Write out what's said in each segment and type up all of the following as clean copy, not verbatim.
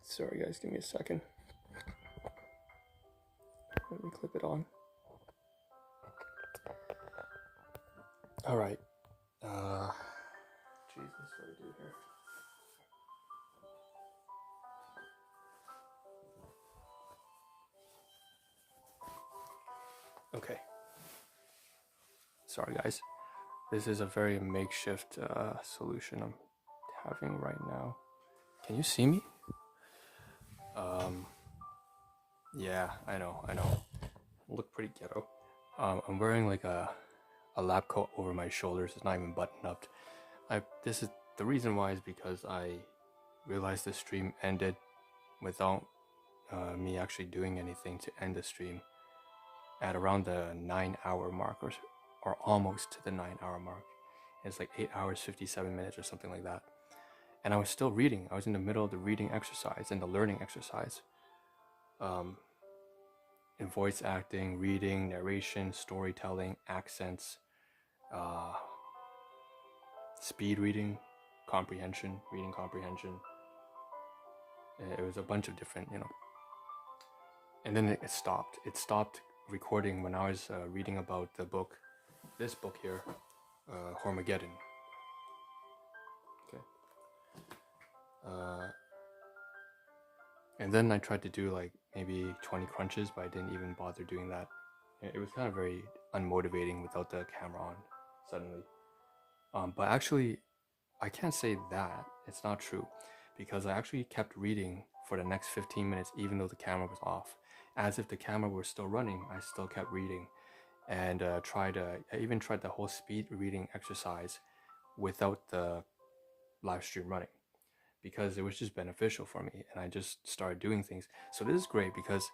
Sorry guys, give me a second. Let me clip it on. Alright. Jesus, what do I do here? Okay. Sorry guys. This is a very makeshift solution I'm having right now. Can you see me? Yeah, I know. Look pretty ghetto. I'm wearing like a lab coat over my shoulders. It's not even buttoned up. This is the reason why is because I realized the stream ended without me actually doing anything to end the stream at around the 9-hour mark or almost to the 9-hour mark. It's like 8 hours 57 minutes or something like that. And I was still reading. I was in the middle of the reading exercise and the learning exercise. In voice acting, reading, narration, storytelling, accents, speed reading, reading comprehension. It was a bunch of different, And then it stopped. It stopped recording when I was reading about this book here, Hormageddon. Okay. And then I tried to do like maybe 20 crunches, but I didn't even bother doing that. It was kind of very unmotivating without the camera on suddenly. But actually, I can't say that. It's not true, because I actually kept reading for the next 15 minutes even though the camera was off. As if the camera were still running, I still kept reading. And I even tried the whole speed reading exercise without the live stream running, because it was just beneficial for me, and I just started doing things. So this is great because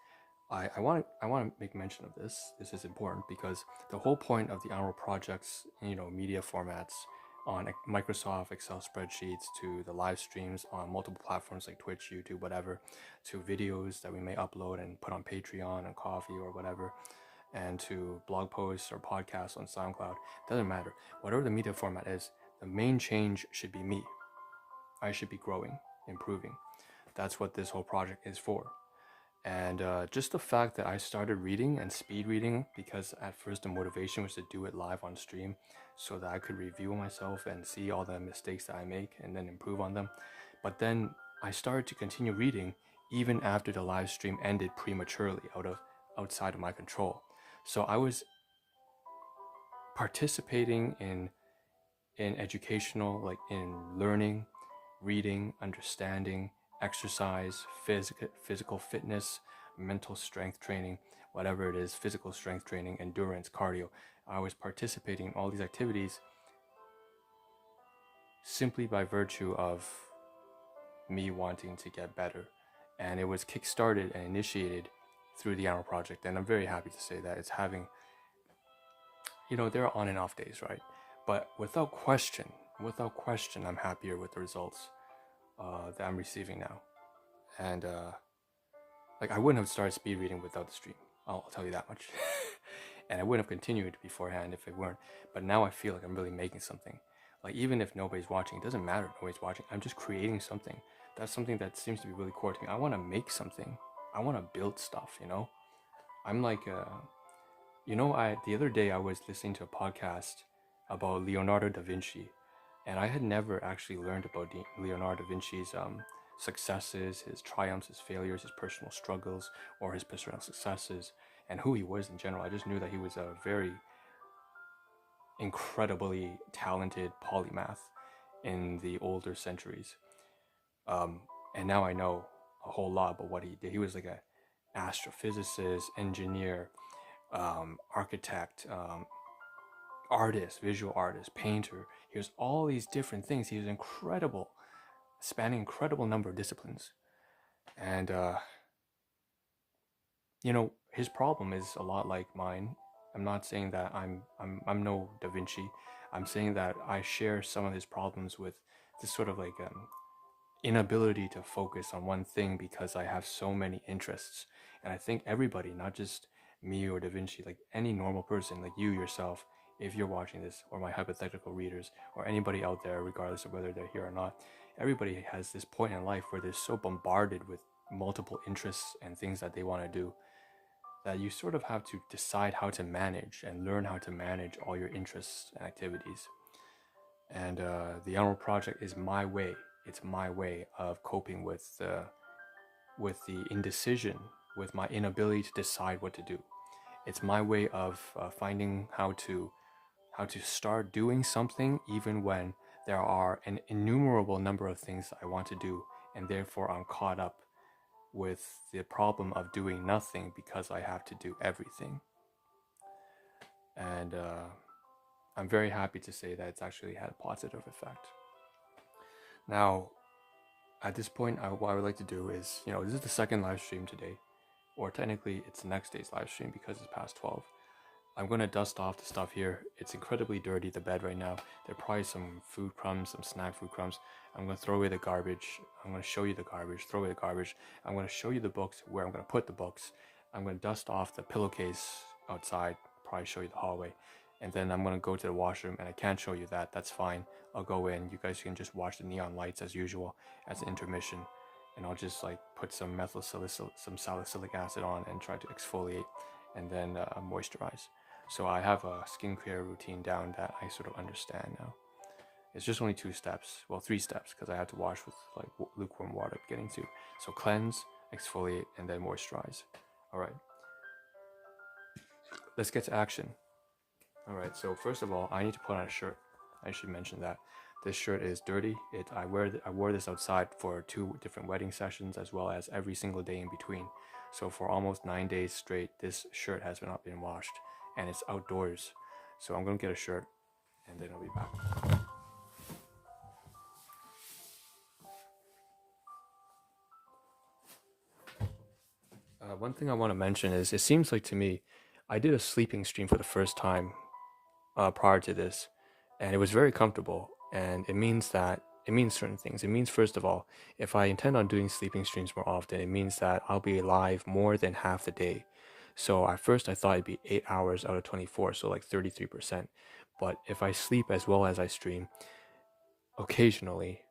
I want to make mention of this. This is important because the whole point of the Ahn Rho Project's media formats, on Microsoft Excel spreadsheets, to the live streams on multiple platforms like Twitch, YouTube, whatever, to videos that we may upload and put on Patreon and Coffee or whatever, and to blog posts or podcasts on Soundcloud. Doesn't matter. Whatever the media format is, the main change should be me. I should be growing, improving. That's what this whole project is for. And just the fact that I started reading and speed reading, because at first the motivation was to do it live on stream so that I could review myself and see all the mistakes that I make and then improve on them. But then I started to continue reading even after the live stream ended prematurely outside of my control. So I was participating in educational, like in learning, reading, understanding, exercise, physical fitness, mental strength training, whatever it is, physical strength training, endurance, cardio. I was participating in all these activities simply by virtue of me wanting to get better. And it was kickstarted and initiated through the Ahn Rho Project. And I'm very happy to say that it's having, there are on and off days, right? But without question, I'm happier with the results that I'm receiving now. And I wouldn't have started speed reading without the stream. I'll tell you that much. And I wouldn't have continued beforehand if it weren't. But now I feel like I'm really making something. Like, even if nobody's watching, it doesn't matter if nobody's watching. I'm just creating something. That's something that seems to be really core to me. I want to make something. I want to build stuff, I'm like, the other day I was listening to a podcast about Leonardo da Vinci. And I had never actually learned about Leonardo da Vinci's successes, his triumphs, his failures, his personal struggles, or his personal successes, and who he was in general. I just knew that he was a very incredibly talented polymath in the older centuries. And now I know a whole lot about what he did. He was like an astrophysicist, engineer, architect, artist, visual artist, painter. He was all these different things. He was incredible, spanning incredible number of disciplines. And his problem is a lot like mine. I'm not saying that I'm no Da Vinci. I'm saying that I share some of his problems with this sort of like inability to focus on one thing because I have so many interests. And I think everybody, not just me or Da Vinci, like any normal person, like you yourself, if you're watching this, or my hypothetical readers, or anybody out there, regardless of whether they're here or not, everybody has this point in life where they're so bombarded with multiple interests and things that they want to do, that you sort of have to decide how to manage and learn how to manage all your interests and activities. And the Ahn Rho Project is my way. It's my way of coping with the indecision, with my inability to decide what to do. It's my way of finding how to start doing something even when there are an innumerable number of things I want to do, and therefore I'm caught up with the problem of doing nothing because I have to do everything. And I'm very happy to say that it's actually had a positive effect. Now, at this point, what I would like to do is, this is the second live stream today, or technically it's the next day's live stream because it's past 12. I'm going to dust off the stuff here. It's incredibly dirty, the bed right now. There are probably some food crumbs, some snack food crumbs. I'm going to throw away the garbage. I'm going to show you the garbage, throw away the garbage. I'm going to show you the books, where I'm going to put the books. I'm going to dust off the pillowcase outside, probably show you the hallway. And then I'm going to go to the washroom, and I can't show you that. That's fine. I'll go in. You guys can just watch the neon lights as usual as an intermission. And I'll just put some salicylic acid on and try to exfoliate and then moisturize. So I have a skincare routine down that I sort of understand now. It's just only 2 steps, well 3 steps, because I have to wash with lukewarm water getting to. So cleanse, exfoliate, and then moisturize. All right, let's get to action. All right, so first of all, I need to put on a shirt. I should mention that. This shirt is dirty. I wore this outside for 2 different wedding sessions, as well as every single day in between. So for almost 9 days straight, this shirt has not been washed, and it's outdoors. So I'm gonna get a shirt, and then I'll be back. One thing I want to mention is, it seems like to me, I did a sleeping stream for the first time prior to this, and it was very comfortable. And it means certain things. It means, first of all, if I intend on doing sleeping streams more often, it means that I'll be live more than half the day. So at first I thought it'd be 8 hours out of 24, so like 33%. But if I sleep as well as I stream occasionally,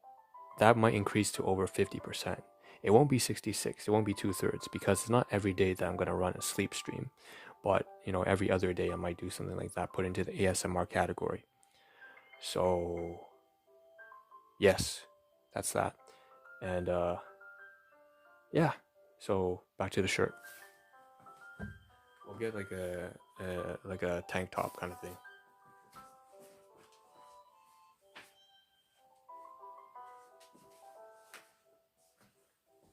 that might increase to over 50%. It won't be 66, it won't be 2/3, because it's not every day that I'm going to run a sleep stream. But, every other day I might do something like that, put into the ASMR category. So, yes, that's that. And, yeah, so back to the shirt. We'll get like a tank top kind of thing.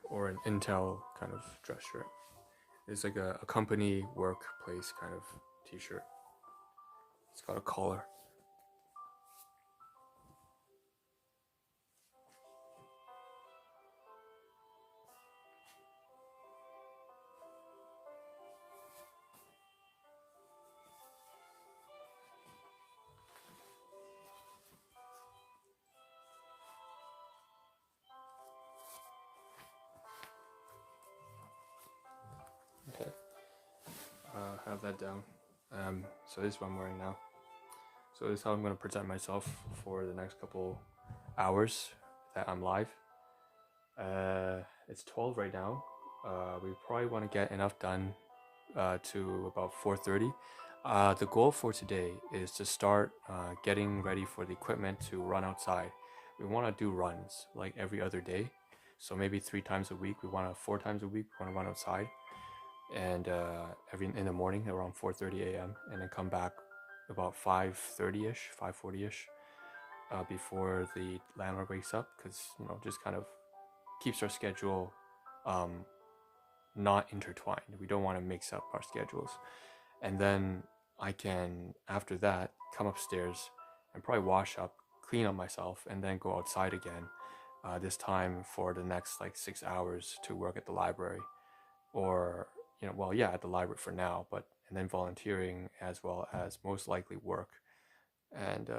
Or an Intel kind of dress shirt. It's like a company workplace kind of t-shirt. It's got a collar. Okay. Have that down. So this is what I'm wearing now. So this is how I'm going to present myself for the next couple hours that I'm live. It's 12 right now. We probably want to get enough done to about 4:30. The goal for today is to start getting ready for the equipment to run outside. We want to do runs like every other day. So maybe 3 times a week. We want to 4 times a week. We want to run outside. And in the morning around 4:30 a.m. and then come back about 5:30ish, 5:40ish, before the landlord wakes up, because just kind of keeps our schedule not intertwined. We don't want to mix up our schedules. And then I can, after that, come upstairs and probably wash up, clean up myself, and then go outside again. This time for the next 6 hours to work at the library, or at the library for now, and then volunteering, as well as most likely work. And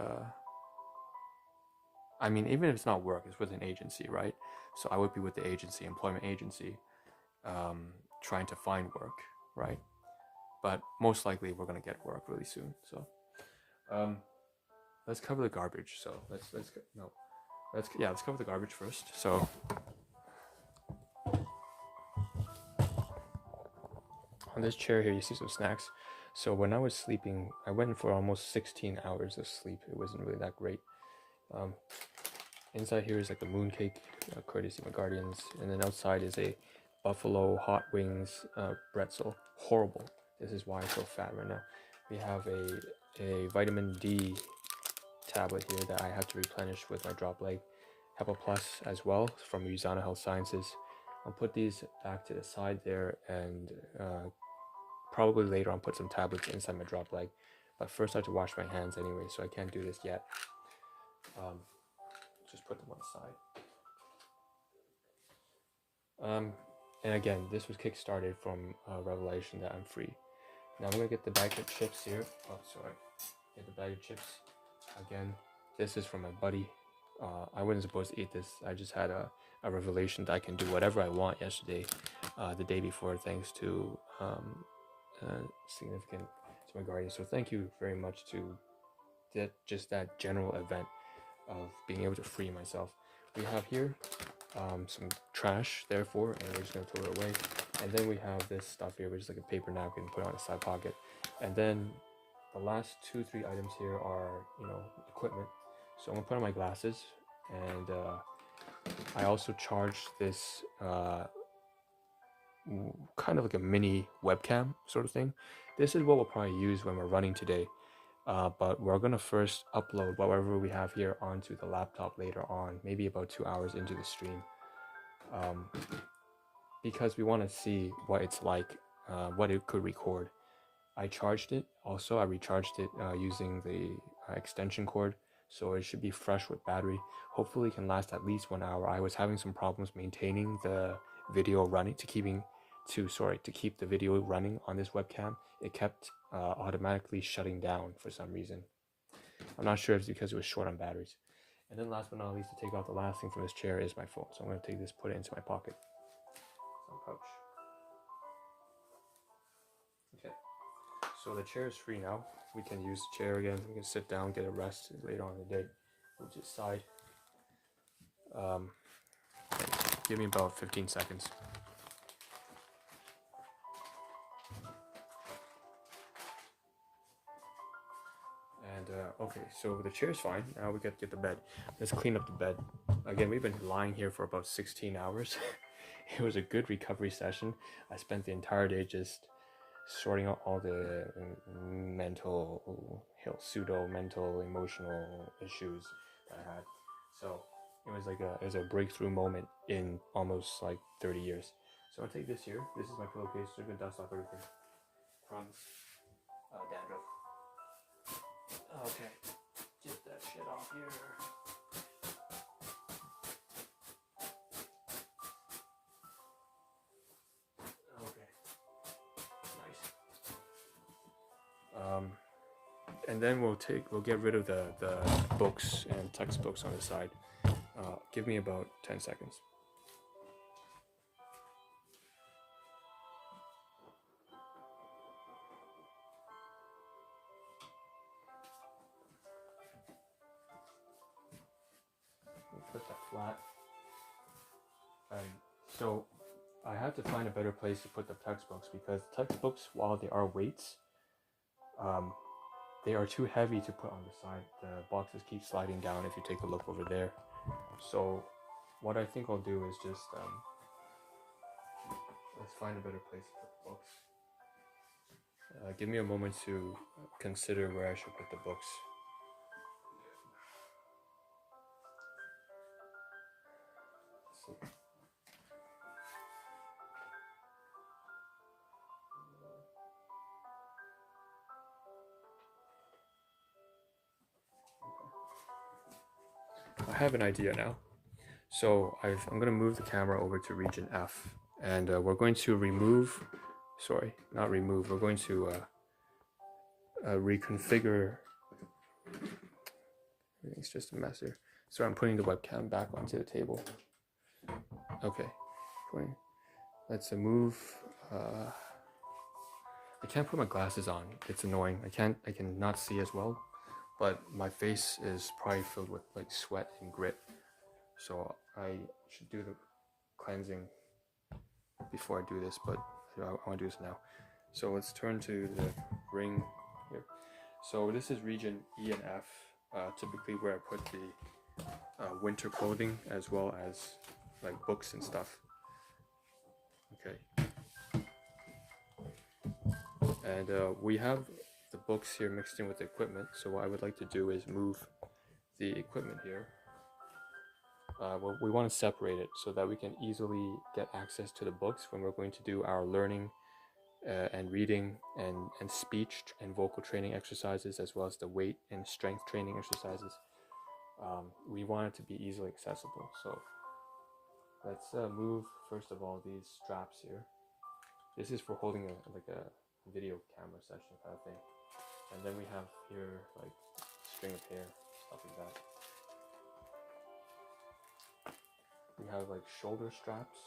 I mean, even if it's not work, it's with an agency, right? So I would be with the agency, employment agency, trying to find work, right? But most likely we're gonna get work really soon. So let's cover the garbage. So let's no. let's cover the garbage first. So on this chair here, you see some snacks. So when I was sleeping, I went for almost 16 hours of sleep. It wasn't really that great. Inside here is like the mooncake, courtesy of my guardians, and then outside is a buffalo hot wings pretzel. Horrible. This is why I'm so fat right now. We have a vitamin D tablet here that I have to replenish with my drop leg. Have a plus as well from Usana Health Sciences. I'll put these back to the side there, and probably later on put some tablets inside my drop leg. But first I have to wash my hands anyway, so I can't do this yet. Just put them on the side. And again, this was kick-started from a revelation that I'm free. Now I'm gonna get the bag of chips here. Oh, sorry. Get the bag of chips. Again, this is from my buddy. I wasn't supposed to eat this. I just had a revelation that I can do whatever I want yesterday, the day before, thanks to significant to my guardian. So thank you very much to that general event of being able to free myself. We have here some trash, therefore, and we're just gonna throw it away. And then we have this stuff here, which is like a paper napkin, put on a side pocket. And then the last 2-3 items here are, equipment. So I'm gonna put on my glasses, and I also charged this kind of like a mini webcam sort of thing. This is what we'll probably use when we're running today. But we're gonna first upload whatever we have here onto the laptop later on, maybe about 2 hours into the stream, because we want to see what it's like, what it could record. I charged it. Also, I recharged it using the extension cord, so it should be fresh with battery. Hopefully, it can last at least 1 hour. I was having some problems maintaining the video running to keep the video running on this webcam. It kept automatically shutting down for some reason. I'm not sure if it's because it was short on batteries. And then last but not least, to take out the last thing from this chair is my phone. So I'm going to take this, put it into my pocket. Some pouch. Okay. So the chair is free now. We can use the chair again. We can sit down, get a rest later on in the day. We'll just side. Give me about 15 seconds. And okay, so the chair's fine. Now we got to get the bed. Let's clean up the bed. Again, we've been lying here for about 16 hours. It was a good recovery session. I spent the entire day just sorting out all the mental, pseudo-mental, emotional issues that I had. So it was a breakthrough moment in almost like 30 years. So I'll take this here. This is my pillowcase. So I'm gonna dust off everything. Crumbs, dandruff. Okay, get that shit off here. Okay, nice. And then we'll get rid of the books and textbooks on the side. Give me about 10 seconds. Put that flat. So I have to find a better place to put the textbooks, because textbooks, while they are weights, they are too heavy to put on the side. The boxes keep sliding down if you take a look over there. So what I think I'll do is just let's find a better place to put the books. Give me a moment to consider where I should put the books. I have an idea now. So I'm going to move the camera over to region F, and we're going to remove, sorry, not remove, we're going to reconfigure. Everything's just a mess here. So I'm putting the webcam back onto the table. Okay, let's move. I can't put my glasses on. It's annoying. I cannot see as well, but my face is probably filled with like sweat and grit. So I should do the cleansing before I do this, but I want to do this now. So let's turn to the ring here. So this is region E and F, typically where I put the winter clothing as well as like books and stuff. Okay. And we have the books here mixed in with the equipment. So what I would like to do is move the equipment here. Well, we want to separate it so that we can easily get access to the books when we're going to do our learning and reading and speech and vocal training exercises, as well as the weight and strength training exercises. We want it to be easily accessible. So let's move, first of all, these straps here. This is for holding a video camera session kind of thing. And then we have here like string of hair, stuff like that. We have like shoulder straps.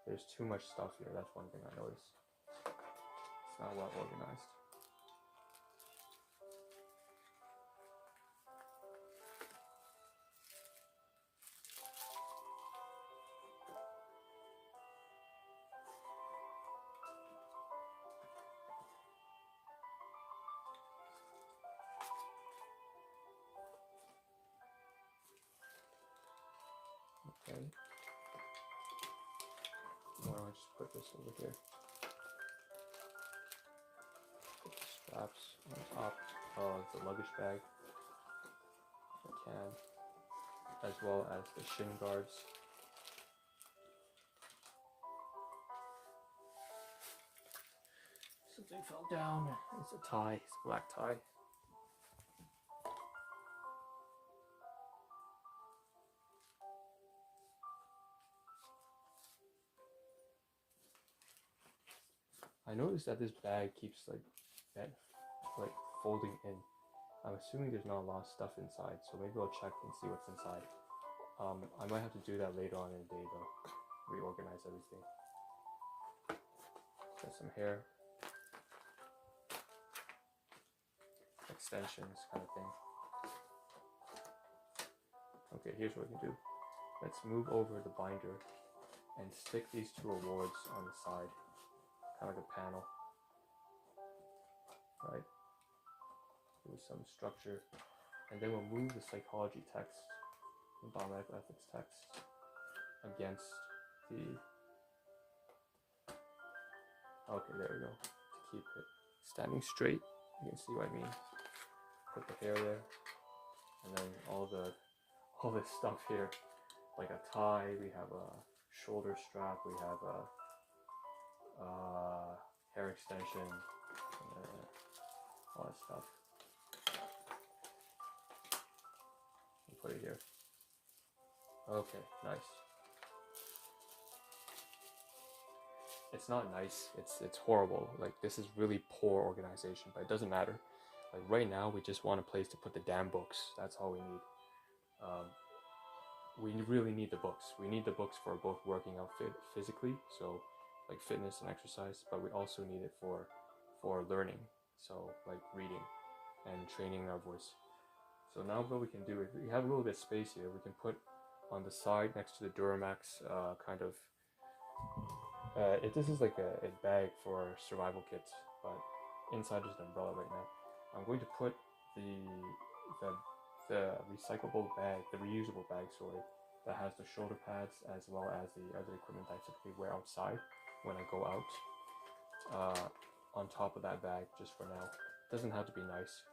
There's too much stuff here, that's one thing I noticed. It's not well organized. Okay. Why don't I just put this over here? Put the straps on top of the luggage bag. I can. As well as the shin guards. Something fell down. It's a tie. It's a black tie. I noticed that this bag keeps like folding in. I'm assuming there's not a lot of stuff inside, so maybe I'll check and see what's inside. I might have to do that later on in the day though. Reorganize everything. Got some hair. Extensions kind of thing. Okay, here's what we can do. Let's move over the binder and stick these two awards on the side. Kind of like a panel. Right? Give it some structure. And then we'll move the psychology text, the biomedical ethics text, against the... Okay, there we go. To keep it standing straight, you can see what I mean. Put the hair there, and then all this stuff here, like a tie, we have a shoulder strap, we have a hair extension, all that stuff. I'll put it here. Okay, nice. It's not nice, it's horrible. Like, this is really poor organization, but it doesn't matter. Like, right now we just want a place to put the damn books. That's all we need. We really need the books. We need the books for both working out physically, so like fitness and exercise, but we also need it for learning, so like reading and training our voice. So now what we can do is, we have a little bit of space here. We can put on the side next to the Duramax kind of this is like a bag for survival kits, but inside is an umbrella right now. I'm going to put the recyclable bag, the reusable bag, sorry, that has the shoulder pads as well as the other equipment that I typically wear outside when I go out, on top of that bag just for now. It doesn't have to be nice.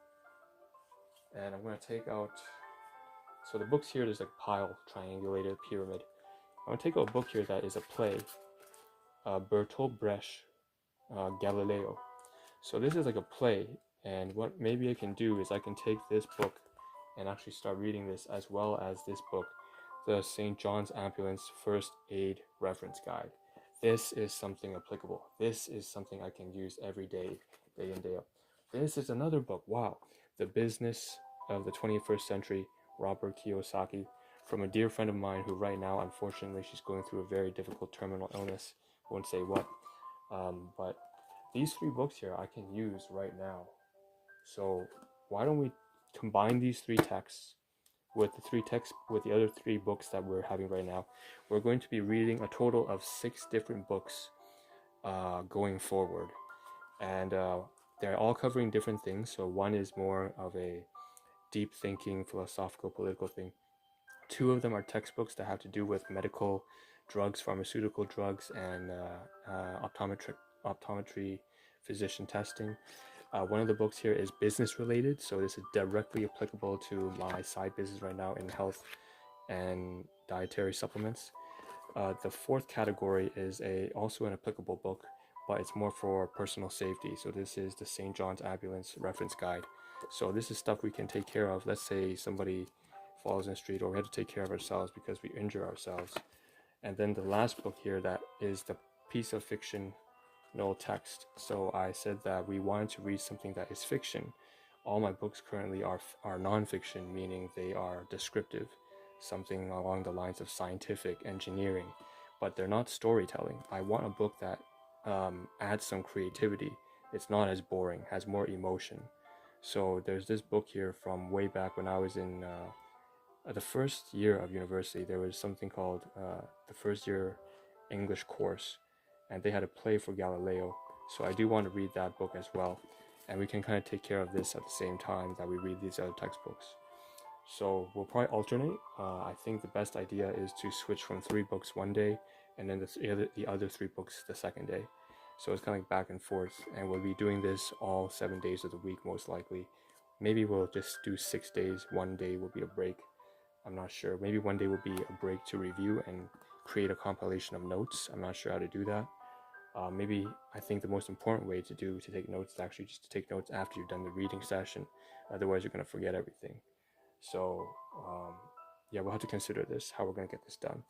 And I'm going to take out, so the books here, there's like pile, triangulated pyramid. I'm going to take out a book here that is a play, Bertolt Brecht, Galileo. So this is like a play, and what maybe I can do is I can take this book and actually start reading this, as well as this book, the St. John's Ambulance First Aid Reference Guide. This is something applicable. This is something I can use every day, day in, day out. This is another book, wow. The Business of the 21st Century, Robert Kiyosaki, from a dear friend of mine who right now, unfortunately, she's going through a very difficult terminal illness, won't say what. But these 3 books here I can use right now. So why don't we combine these 3 texts with the other 3 books that we're having right now? We're going to be reading a total of 6 different books going forward, and they're all covering different things. So one is more of a deep thinking, philosophical, political thing. 2 of them are textbooks that have to do with medical drugs, pharmaceutical drugs, and optometry, physician testing. One of the books here is business related, so this is directly applicable to my side business right now in health and dietary supplements. The 4th category is also an applicable book, but it's more for personal safety. So this is the St. John's Ambulance Reference Guide. So this is stuff we can take care of. Let's say somebody falls in the street, or we have to take care of ourselves because we injure ourselves. And then the last book here, that is the piece of fiction no text. So I said that we wanted to read something that is fiction. All my books currently are non-fiction, meaning they are descriptive, something along the lines of scientific engineering, but they're not storytelling. I want a book that adds some creativity. It's not as boring, has more emotion. So there's this book here from way back when I was in the first year of university. There was something called the first year English course, and they had a play for Galileo. So I do want to read that book as well, and we can kind of take care of this at the same time that we read these other textbooks. So we'll probably alternate. I think the best idea is to switch from 3 books one day, and then the other 3 books the second day. So it's kind of like back and forth, and we'll be doing this all 7 days of the week most likely. Maybe we'll just do 6 days. One day will be a break. I'm not sure. Maybe one day will be a break to review and create a compilation of notes. I'm not sure how to do that. Maybe I think the most important way to take notes is actually just to take notes after you've done the reading session. Otherwise, you're going to forget everything. So yeah, we'll have to consider this, how we're going to get this done.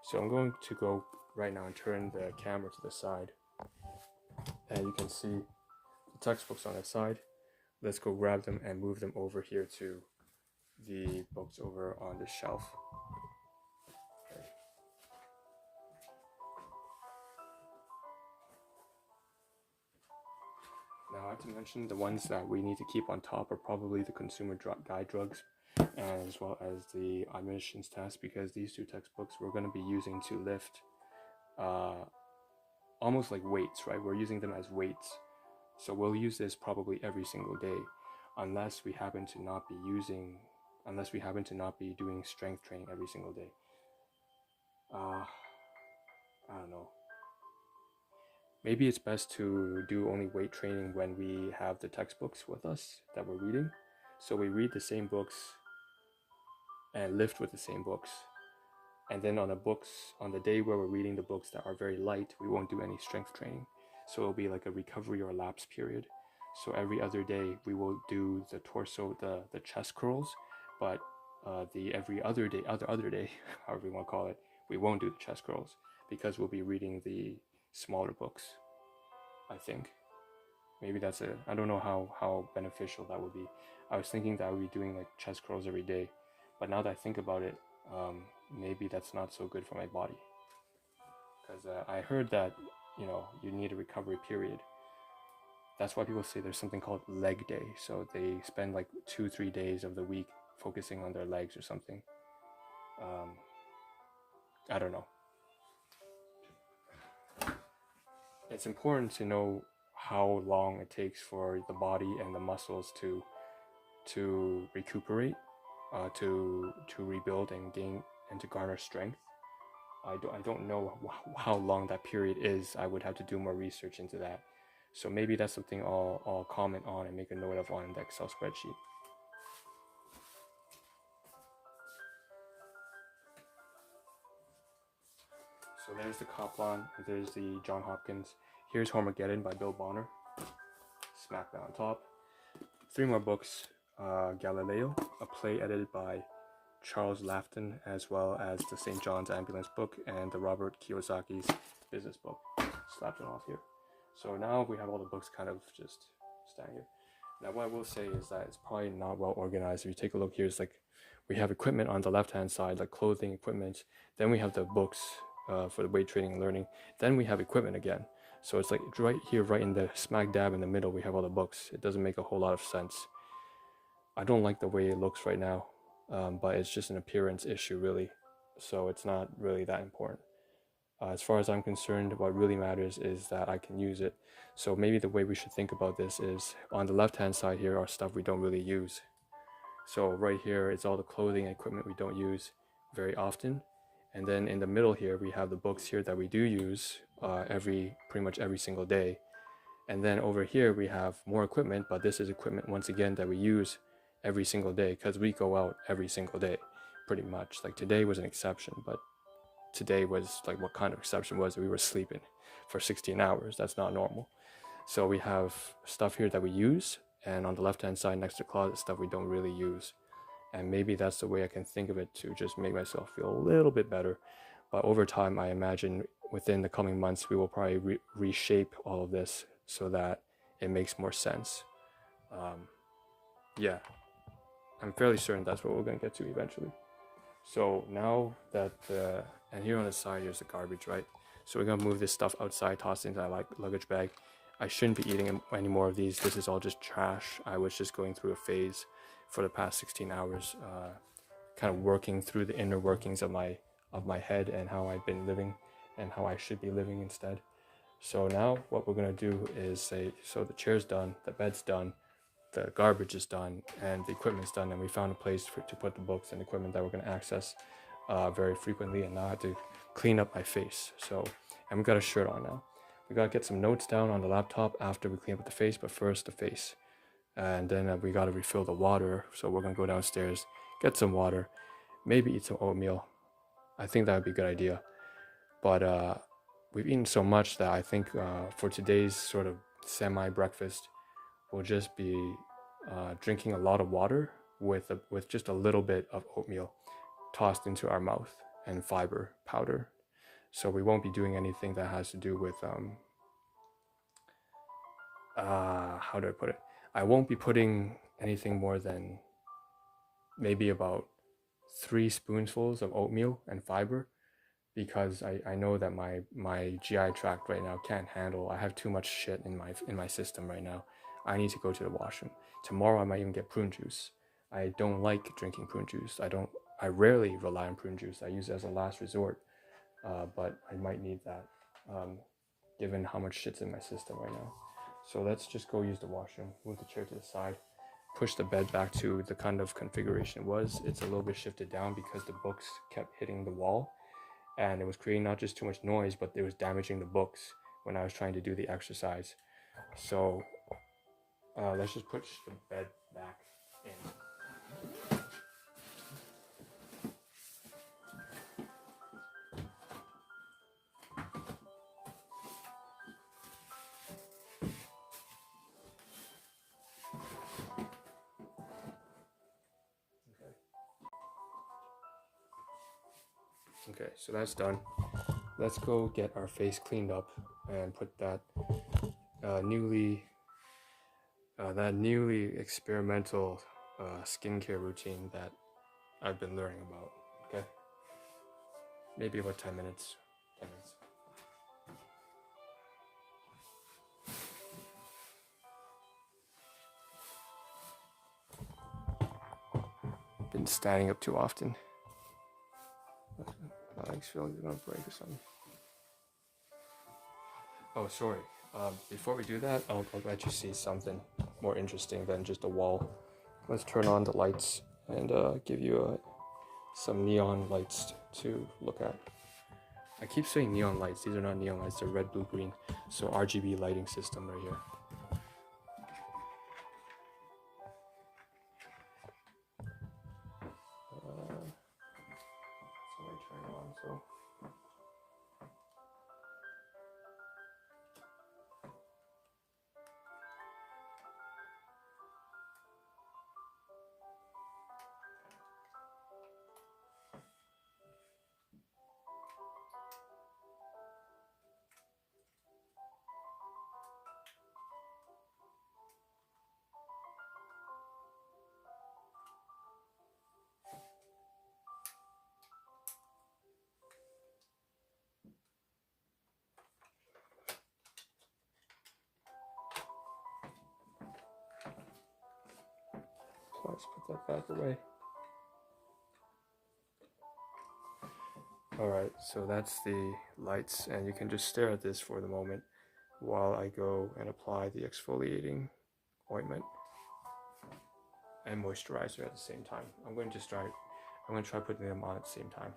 So I'm going to go right now and turn the camera to the side, and you can see the textbooks on the side. Let's go grab them and move them over here to the books over on the shelf. Okay. Now I have to mention the ones that we need to keep on top are probably the consumer guide drugs, and as well as the admissions test, because these 2 textbooks we're going to be using to lift almost like weights, right? We're using them as weights. So we'll use this probably every single day, unless we happen to not be doing strength training every single day. I don't know. Maybe it's best to do only weight training when we have the textbooks with us that we're reading. So we read the same books and lift with the same books. And then on the day where we're reading the books that are very light, we won't do any strength training. So it'll be like a recovery or lapse period. So every other day we will do the torso, the chest curls, but every other day, however you want to call it, we won't do the chest curls because we'll be reading the smaller books. I think maybe I don't know how beneficial that would be. I was thinking that I would be doing like chest curls every day, but now that I think about it, maybe that's not so good for my body, because I heard that you need a recovery period. That's why people say there's something called leg day, so they spend like 2-3 days of the week focusing on their legs or something. I don't know. It's important to know how long it takes for the body and the muscles to recuperate, to rebuild and gain and to garner strength. I don't know how long that period is. I would have to do more research into that. So maybe that's something I'll comment on and make a note of on the Excel spreadsheet. So there's the Kaplan, there's the John Hopkins. Here's Hormageddon by Bill Bonner. Smack that on top. 3 more books. Galileo, a play edited by Charles Laughton, as well as the St. John's Ambulance book and the Robert Kiyosaki's business book. Slap them off here. So now we have all the books kind of just standing here. Now what I will say is that it's probably not well organized. If you take a look here, it's like we have equipment on the left hand side, like clothing equipment. Then we have the books for the weight training and learning. Then we have equipment again. So it's like right here, right in the smack dab in the middle, we have all the books. It doesn't make a whole lot of sense. I don't like the way it looks right now, but it's just an appearance issue, really. So it's not really that important. As far as I'm concerned, what really matters is that I can use it. So maybe the way we should think about this is on the left-hand side here are stuff we don't really use. So right here is all the clothing and equipment we don't use very often. And then in the middle here, we have the books here that we do use pretty much every single day. And then over here, we have more equipment, but this is equipment, once again, that we use every single day because we go out every single day, pretty much. Like today was an exception, but today was like what kind of exception was we were sleeping for 16 hours. That's not normal. So we have stuff here that we use, and on the left-hand side next to closet, stuff we don't really use. And maybe that's the way I can think of it to just make myself feel a little bit better. But over time, I imagine within the coming months, we will probably reshape all of this so that it makes more sense. Yeah, I'm fairly certain that's what we're going to get to eventually. So now that, and here on the side, here's the garbage, right? So we're going to move this stuff outside, toss it into that luggage bag. I shouldn't be eating any more of these. This is all just trash. I was just going through a phase for the past 16 hours, kind of working through the inner workings of my head and how I've been living and how I should be living instead. So now what we're going to do is say, so the chair's done, the bed's done, the garbage is done, and the equipment's done, and we found a place to put the books and equipment that we're going to access very frequently. And now I have to clean up my face. So, and we got a shirt on now. We got to get some notes down on the laptop after we clean up the face, but first the face. And then we got to refill the water. So we're going to go downstairs, get some water, maybe eat some oatmeal. I think that would be a good idea. But we've eaten so much that I think for today's sort of semi-breakfast, we'll just be drinking a lot of water with just a little bit of oatmeal tossed into our mouth and fiber powder. So we won't be doing anything that has to do with how do I put it? I won't be putting anything more than maybe about 3 spoonfuls of oatmeal and fiber, because I know that my GI tract right now can't handle. I have too much shit in my system right now. I need to go to the washroom. Tomorrow I might even get prune juice. I don't like drinking prune juice. I rarely rely on prune juice. I use it as a last resort, but I might need that given how much shit's in my system right now. So let's just go use the washroom, move the chair to the side, push the bed back to the kind of configuration it was. It's a little bit shifted down because the books kept hitting the wall, and it was creating not just too much noise, but it was damaging the books when I was trying to do the exercise. So let's just push the bed back in. Okay, so that's done. Let's go get our face cleaned up and put that newly experimental skincare routine that I've been learning about. Okay, maybe about 10 minutes. 10 minutes. Been standing up too often. My legs feel like they're gonna break or something. Oh, sorry. Before we do that, I'll let you see something more interesting than just a wall. Let's turn on the lights and give you some neon lights to look at. I keep saying neon lights. These are not neon lights. They're red, blue, green. So RGB lighting system right here. So let me turn it on. So. Let's put that back away. Alright, so that's the lights, and you can just stare at this for the moment while I go and apply the exfoliating ointment and moisturizer at the same time. I'm going to try putting them on at the same time.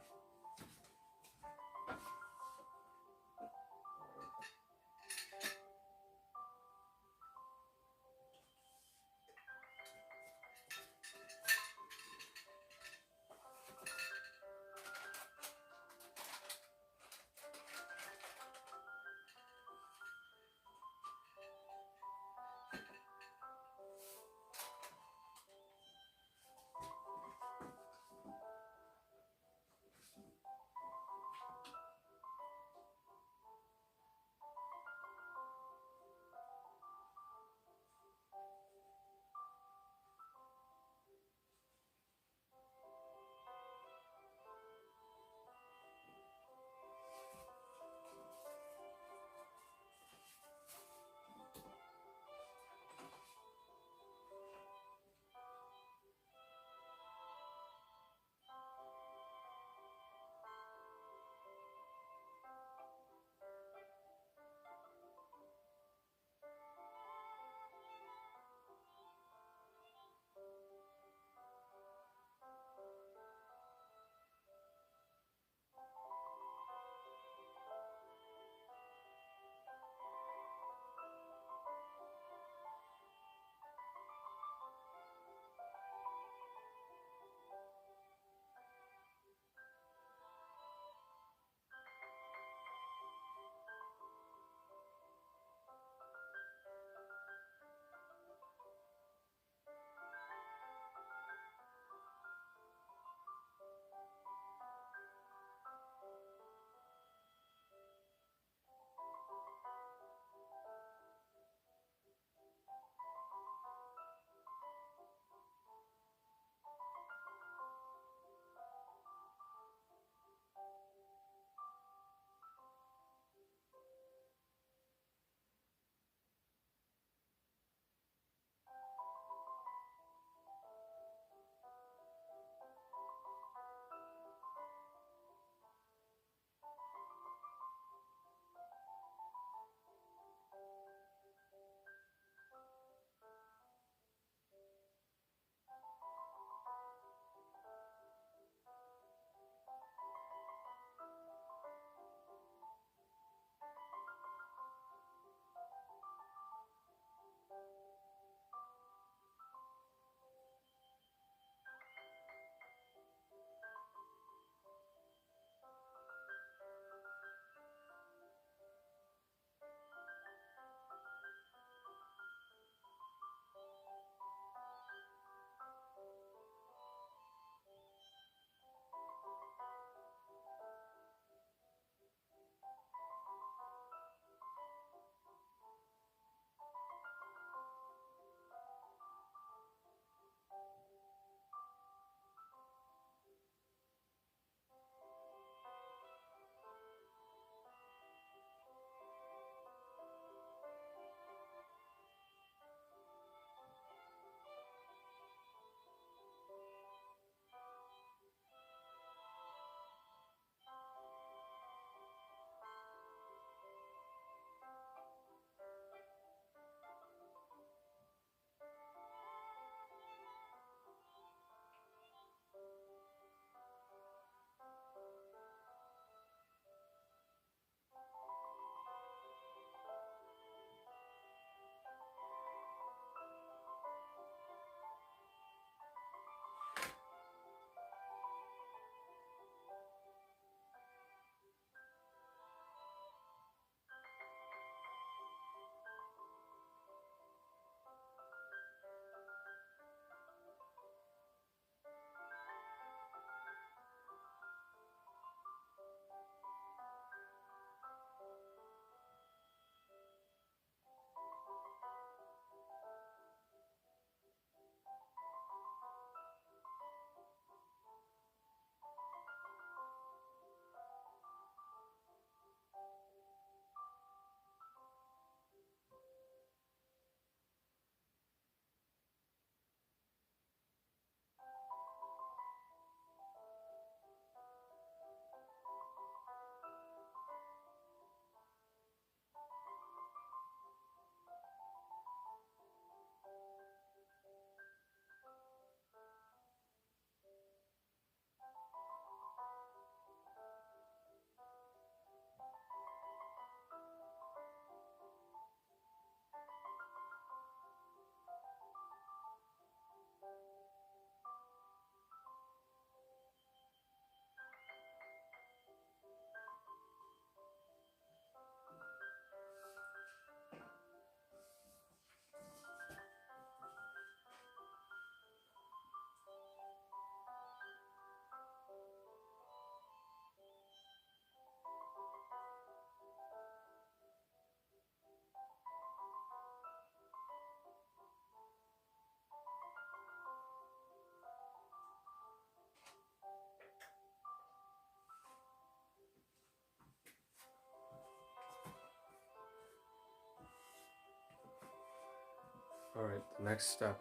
Alright, the next step.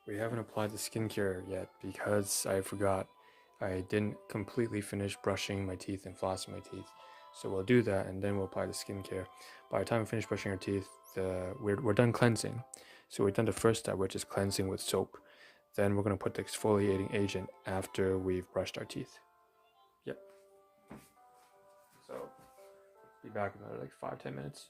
We haven't applied the skincare yet because I forgot. I didn't completely finish brushing my teeth and flossing my teeth. So we'll do that and then we'll apply the skincare. By the time we finish brushing our teeth, we're done cleansing. So we've done the first step, which is cleansing with soap. Then we're going to put the exfoliating agent after we've brushed our teeth. Yep. So be back in about like 5-10 minutes.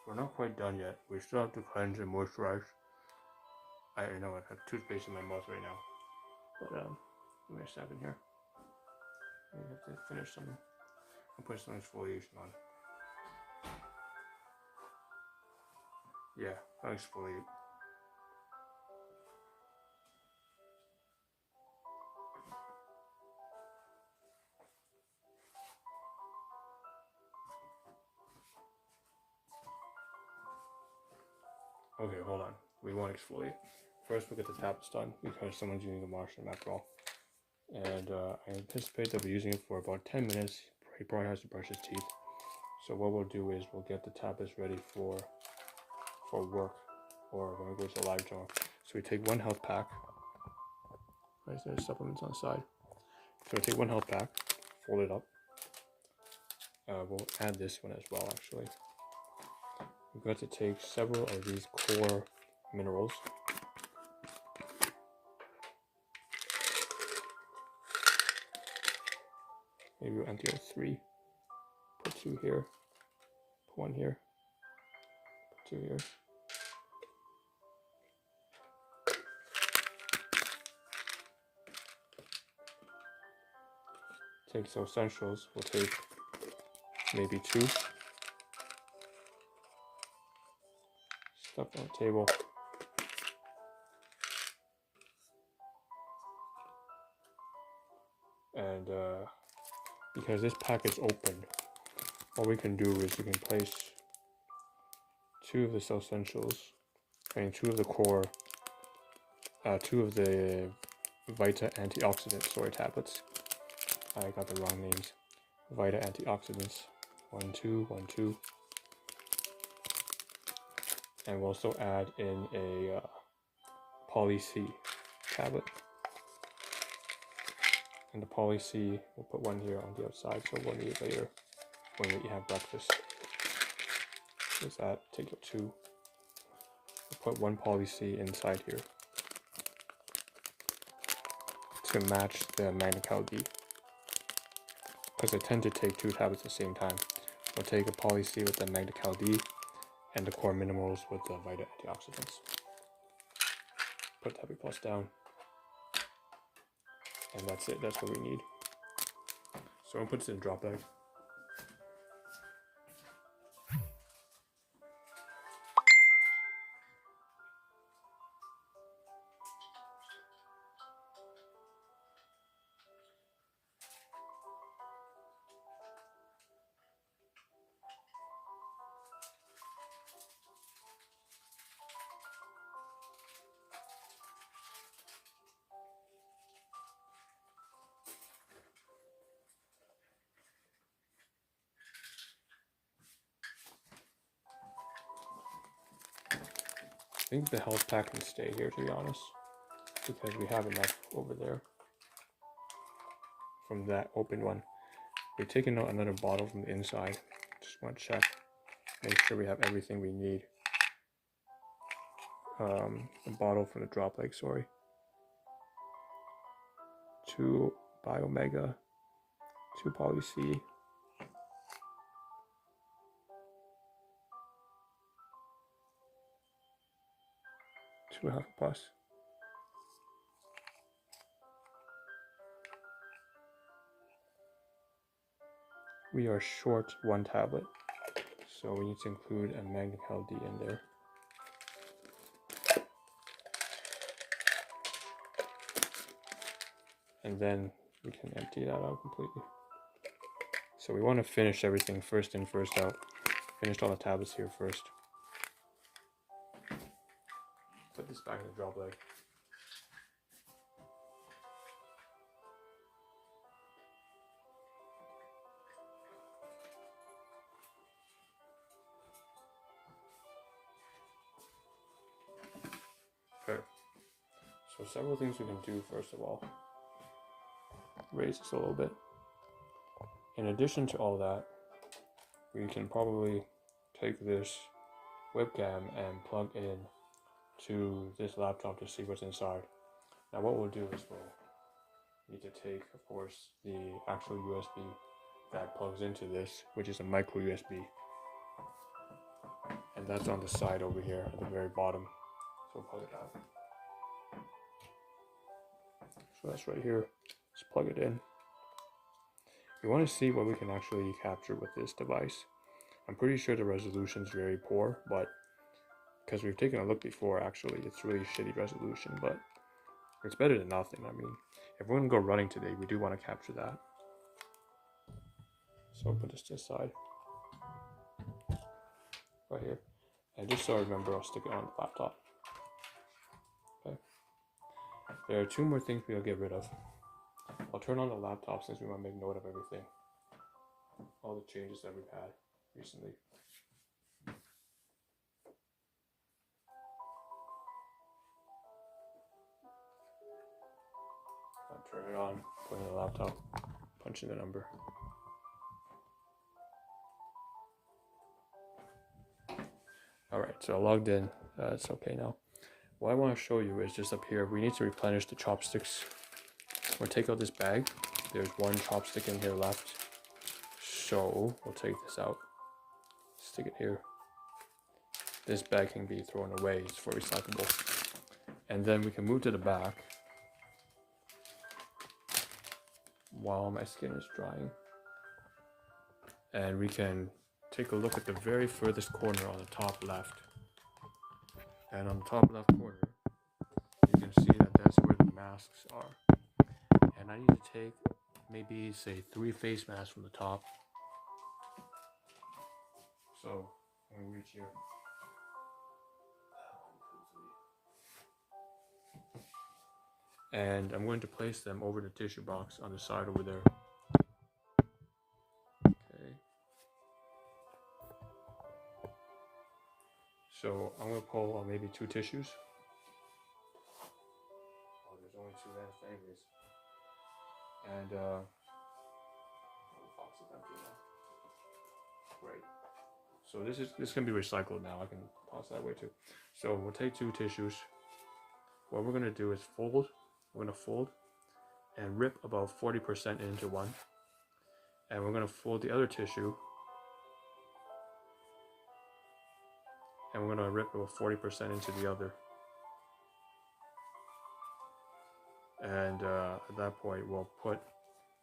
we're not quite done yet. We still have to cleanse and moisturize. I know I have toothpaste in my mouth right now, but give me a second here. I have to finish some. I'll put some exfoliation on. Yeah, I'll exfoliate. Okay, hold on. We won't exfoliate. First, we'll get the tablets done because someone's using the washroom after all. And I anticipate they'll be using it for about 10 minutes. He probably has to brush his teeth. So what we'll do is we'll get the tablets ready for work or when we go to the live job. So we take one health pack. Right, there's supplements on the side. So we take one health pack, fold it up. We'll add this one as well, actually. We've got to take several of these core minerals. Maybe we'll empty out 3. Put 2 here. Put 1 here. Put 2 here. Take some essentials. We'll take maybe 2. Stuff on the table. And because this pack is open, what we can do is we can place 2 of the essentials, 2 of the core, 2 of the Vita antioxidant soy tablets. I got the wrong names. Vita antioxidants. 1, 2, 1, 2. And we'll also add in a Poly C tablet. And the Poly C, we'll put 1 here on the outside, so we'll need it later when we have breakfast. There's that. Take out 2. We'll put 1 Poly C inside here to match the Magna D. Because I tend to take 2 tablets at the same time. We'll take a Poly C with the Magna D and the core minerals with the Vita antioxidants. Put Tabby Plus down. And that's it, that's what we need. So I'm gonna put this in a drop bag. I think the health pack can stay here, to be honest, because we have enough over there from that open one. We're taking out another bottle from the inside. Just want to check, make sure we have everything we need. A bottle from the drop leg, sorry. 2 Biomega, 2 Poly C. 2 Half a Plus. We are short 1 tablet, so we need to include a Magna D in there. And then we can empty that out completely. So we want to finish everything first in, first out. Finished all the tablets here first. Put this back in the drop leg. Okay. So several things we can do first of all. Raise this a little bit. In addition to all that, we can probably take this webcam and plug in to this laptop to see what's inside. Now what we'll do is we'll need to take, of course, the actual USB that plugs into this, which is a micro USB. and that's on the side over here at the very bottom. So plug it out. So that's right here. Let's plug it in. We want to see what we can actually capture with this device. I'm pretty sure the resolution is very poor, but because we've taken a look before, actually, it's really shitty resolution, but it's better than nothing. I mean, if we're going to go running today, we do want to capture that. So I'll put this to the side. Right here. And just so I remember, I'll stick it on the laptop. Okay. There are two more things we'll get rid of. I'll turn on the laptop since we want to make note of everything. All the changes that we've had recently. I'll turn it on, put in the laptop, punch in the number. Alright, so I logged in. It's okay now. What I want to show you is just up here, we need to replenish the chopsticks. We'll take out this bag. There's one chopstick in here left. So we'll take this out, stick it here. This bag can be thrown away, it's for recyclable. And then we can move to the back while my skin is drying. And we can take a look at the very furthest corner on the top left. And on the top left corner, you can see that that's where the masks are. And I need to take maybe, say, 3 face masks from the top. So, I'm going to reach here. And I'm going to place them over the tissue box on the side over there. Okay. So I'm going to pull maybe 2 tissues. Oh, there's only 2 left anyways. And the box is empty now. Great. So this can be recycled now. I can toss that away too. So we'll take 2 tissues. What we're going to do is fold. We're going to fold and rip about 40% into one. And we're going to fold the other tissue. And we're going to rip about 40% into the other. And at that point, we'll put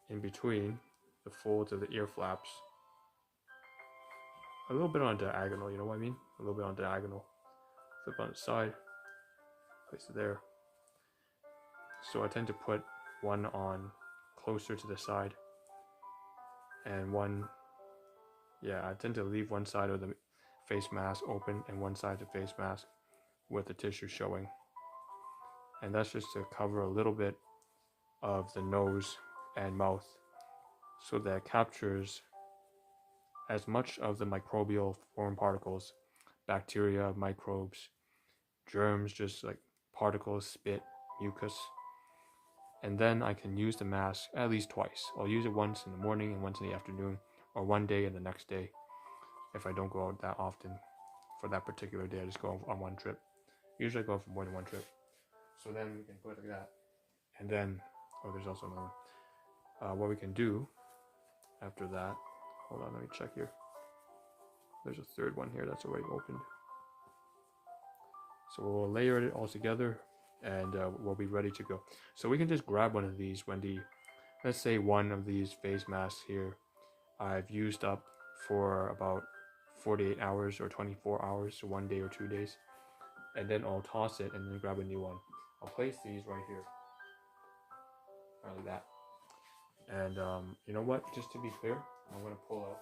in between the folds of the ear flaps a little bit on diagonal, you know what I mean? A little bit on diagonal. Flip on the side, place it there. So I tend to put one on closer to the side, and one, I tend to leave one side of the face mask open and one side of the face mask with the tissue showing. And that's just to cover a little bit of the nose and mouth so that it captures as much of the microbial foreign particles, bacteria, microbes, germs, just like particles, spit, mucus. And then I can use the mask at least twice. I'll use it once in the morning and once in the afternoon, or one day and the next day. If I don't go out that often for that particular day, I just go on one trip. Usually I go for more than one trip. So then we can put it like that. And then, there's also another one. What we can do after that, hold on, let me check here. There's a third one here that's already opened. So we'll layer it all together and we'll be ready to go. So we can just grab one of these when let's say one of these face masks here I've used up for about 48 hours or 24 hours, so 1 day or 2 days. And then I'll toss it and then grab a new one. I'll place these right here. Like that. And you know what? Just to be clear, I'm going to pull out.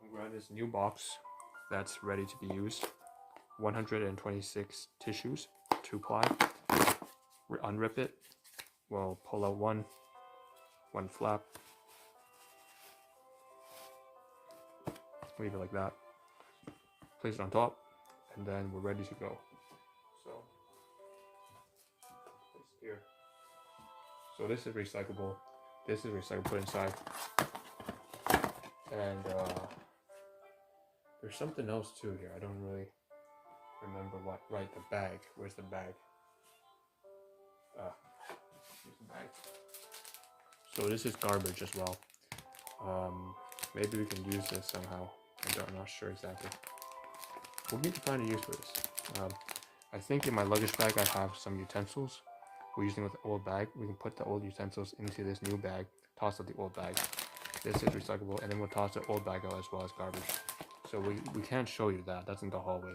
I'm going to grab this new box that's ready to be used. 126 tissues, 2-ply. Unrip it. We'll pull out one flap. Leave it like that. Place it on top, and then we're ready to go. So, place here. So this is recyclable. This is recyclable. Put inside. And there's something else too here. I don't really remember what. Right, the bag. Where's the bag? Here's the bag. So this is garbage as well. Maybe we can use this somehow. I'm not sure exactly. We'll need to find a use for this. I think in my luggage bag I have some utensils. We're using with the old bag. We can put the old utensils into this new bag, toss out the old bag. This is recyclable, and then we'll toss the old bag out as well as garbage. So we can't show you that. That's in the hallway.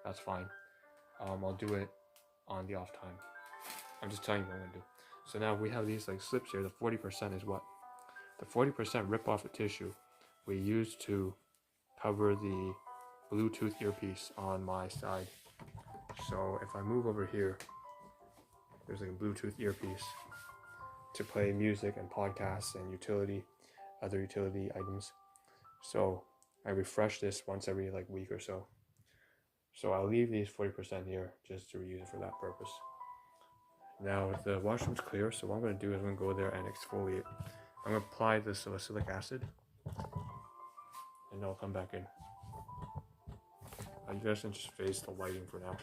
That's fine. I'll do it on the off time. I'm just telling you what I'm gonna do. So now we have these like slips here. The 40% is what? The 40% rip off the tissue we use to cover the Bluetooth earpiece on my side. So if I move over here, there's like a Bluetooth earpiece to play music and podcasts and other utility items. So I refresh this once every like week or so. So I'll leave these 40% here just to reuse it for that purpose. Now the washroom's clear, so what I'm going to do is I'm going to go there and exfoliate. I'm going to apply the salicylic acid, and I'll come back in. You guys can just face the lighting for now.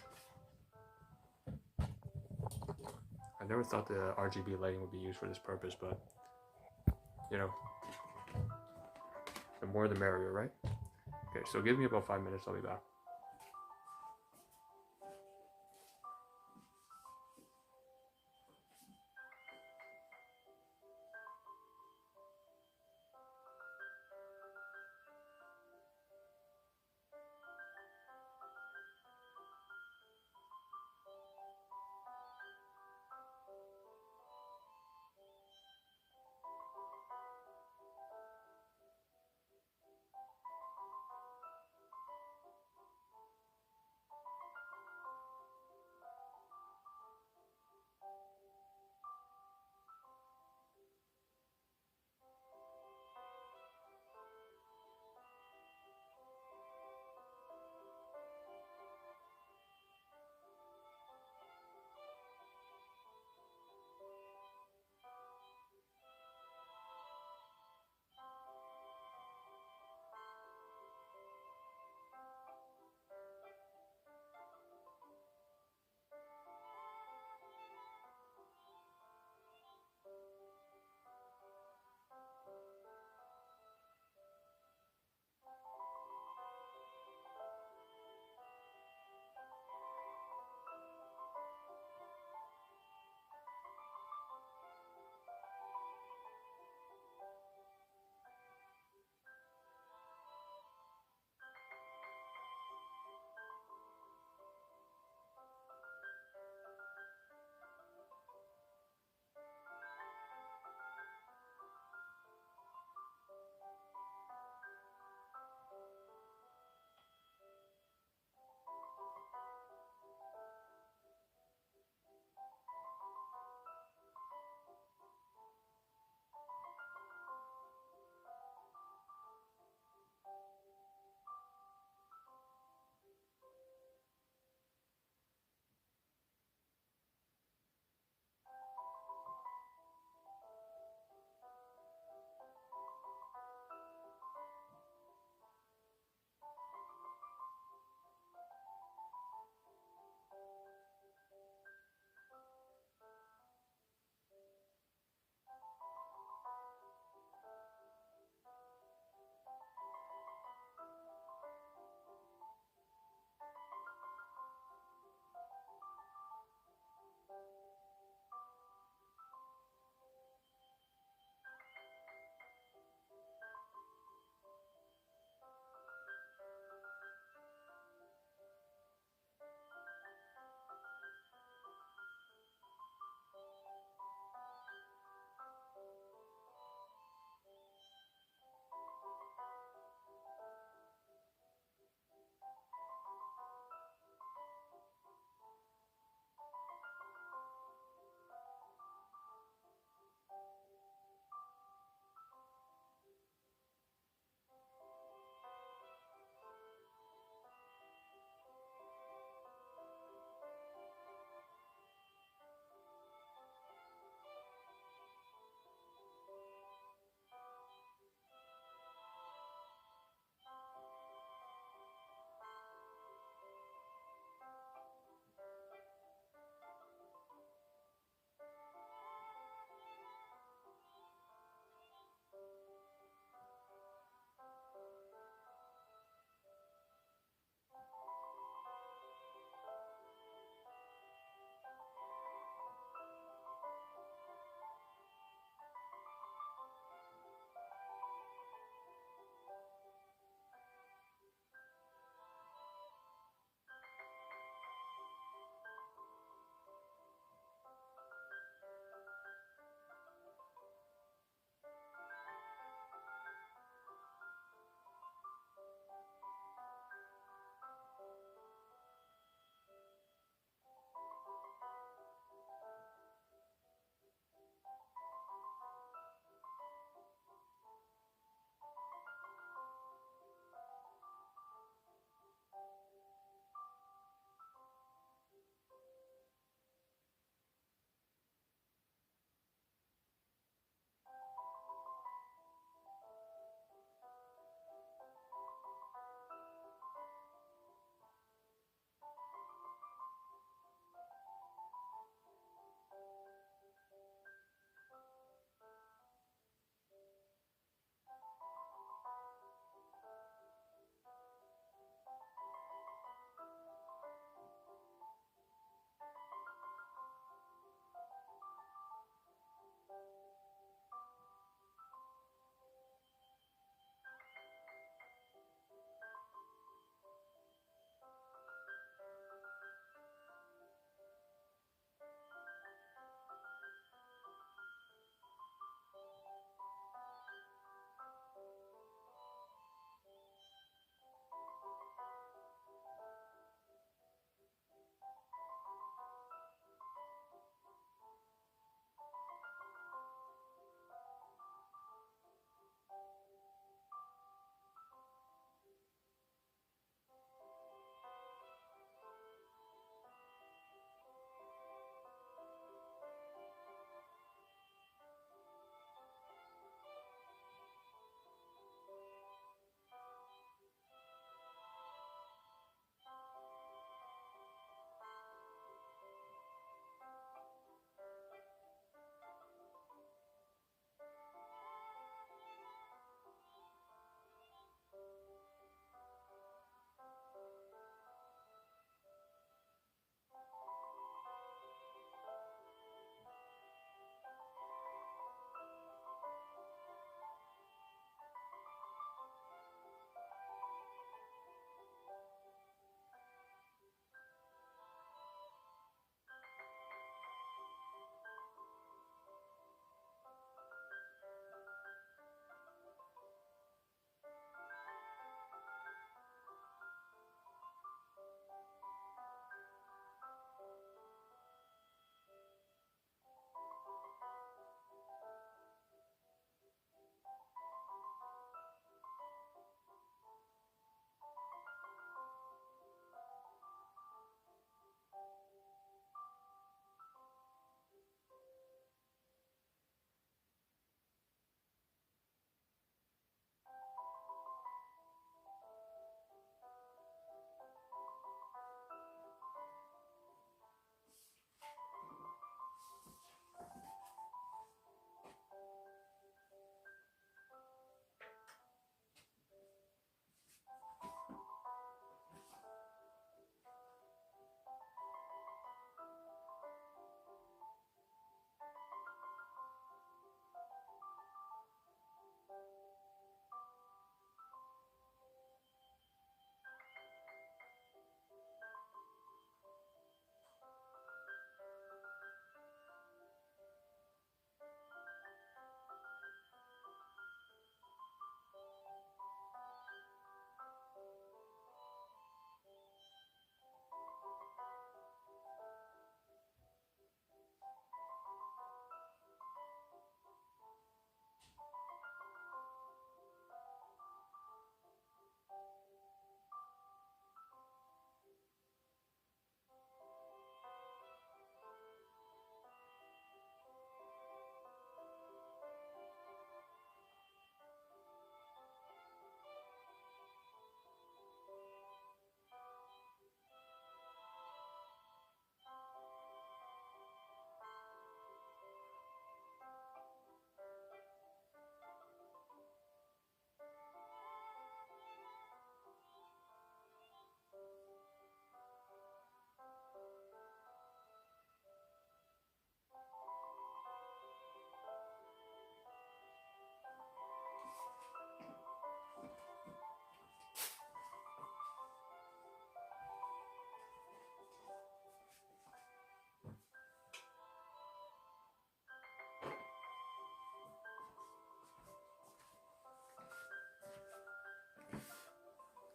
I never thought the RGB lighting would be used for this purpose, but you know, the more the merrier, right? Okay, so give me about 5 minutes, I'll be back.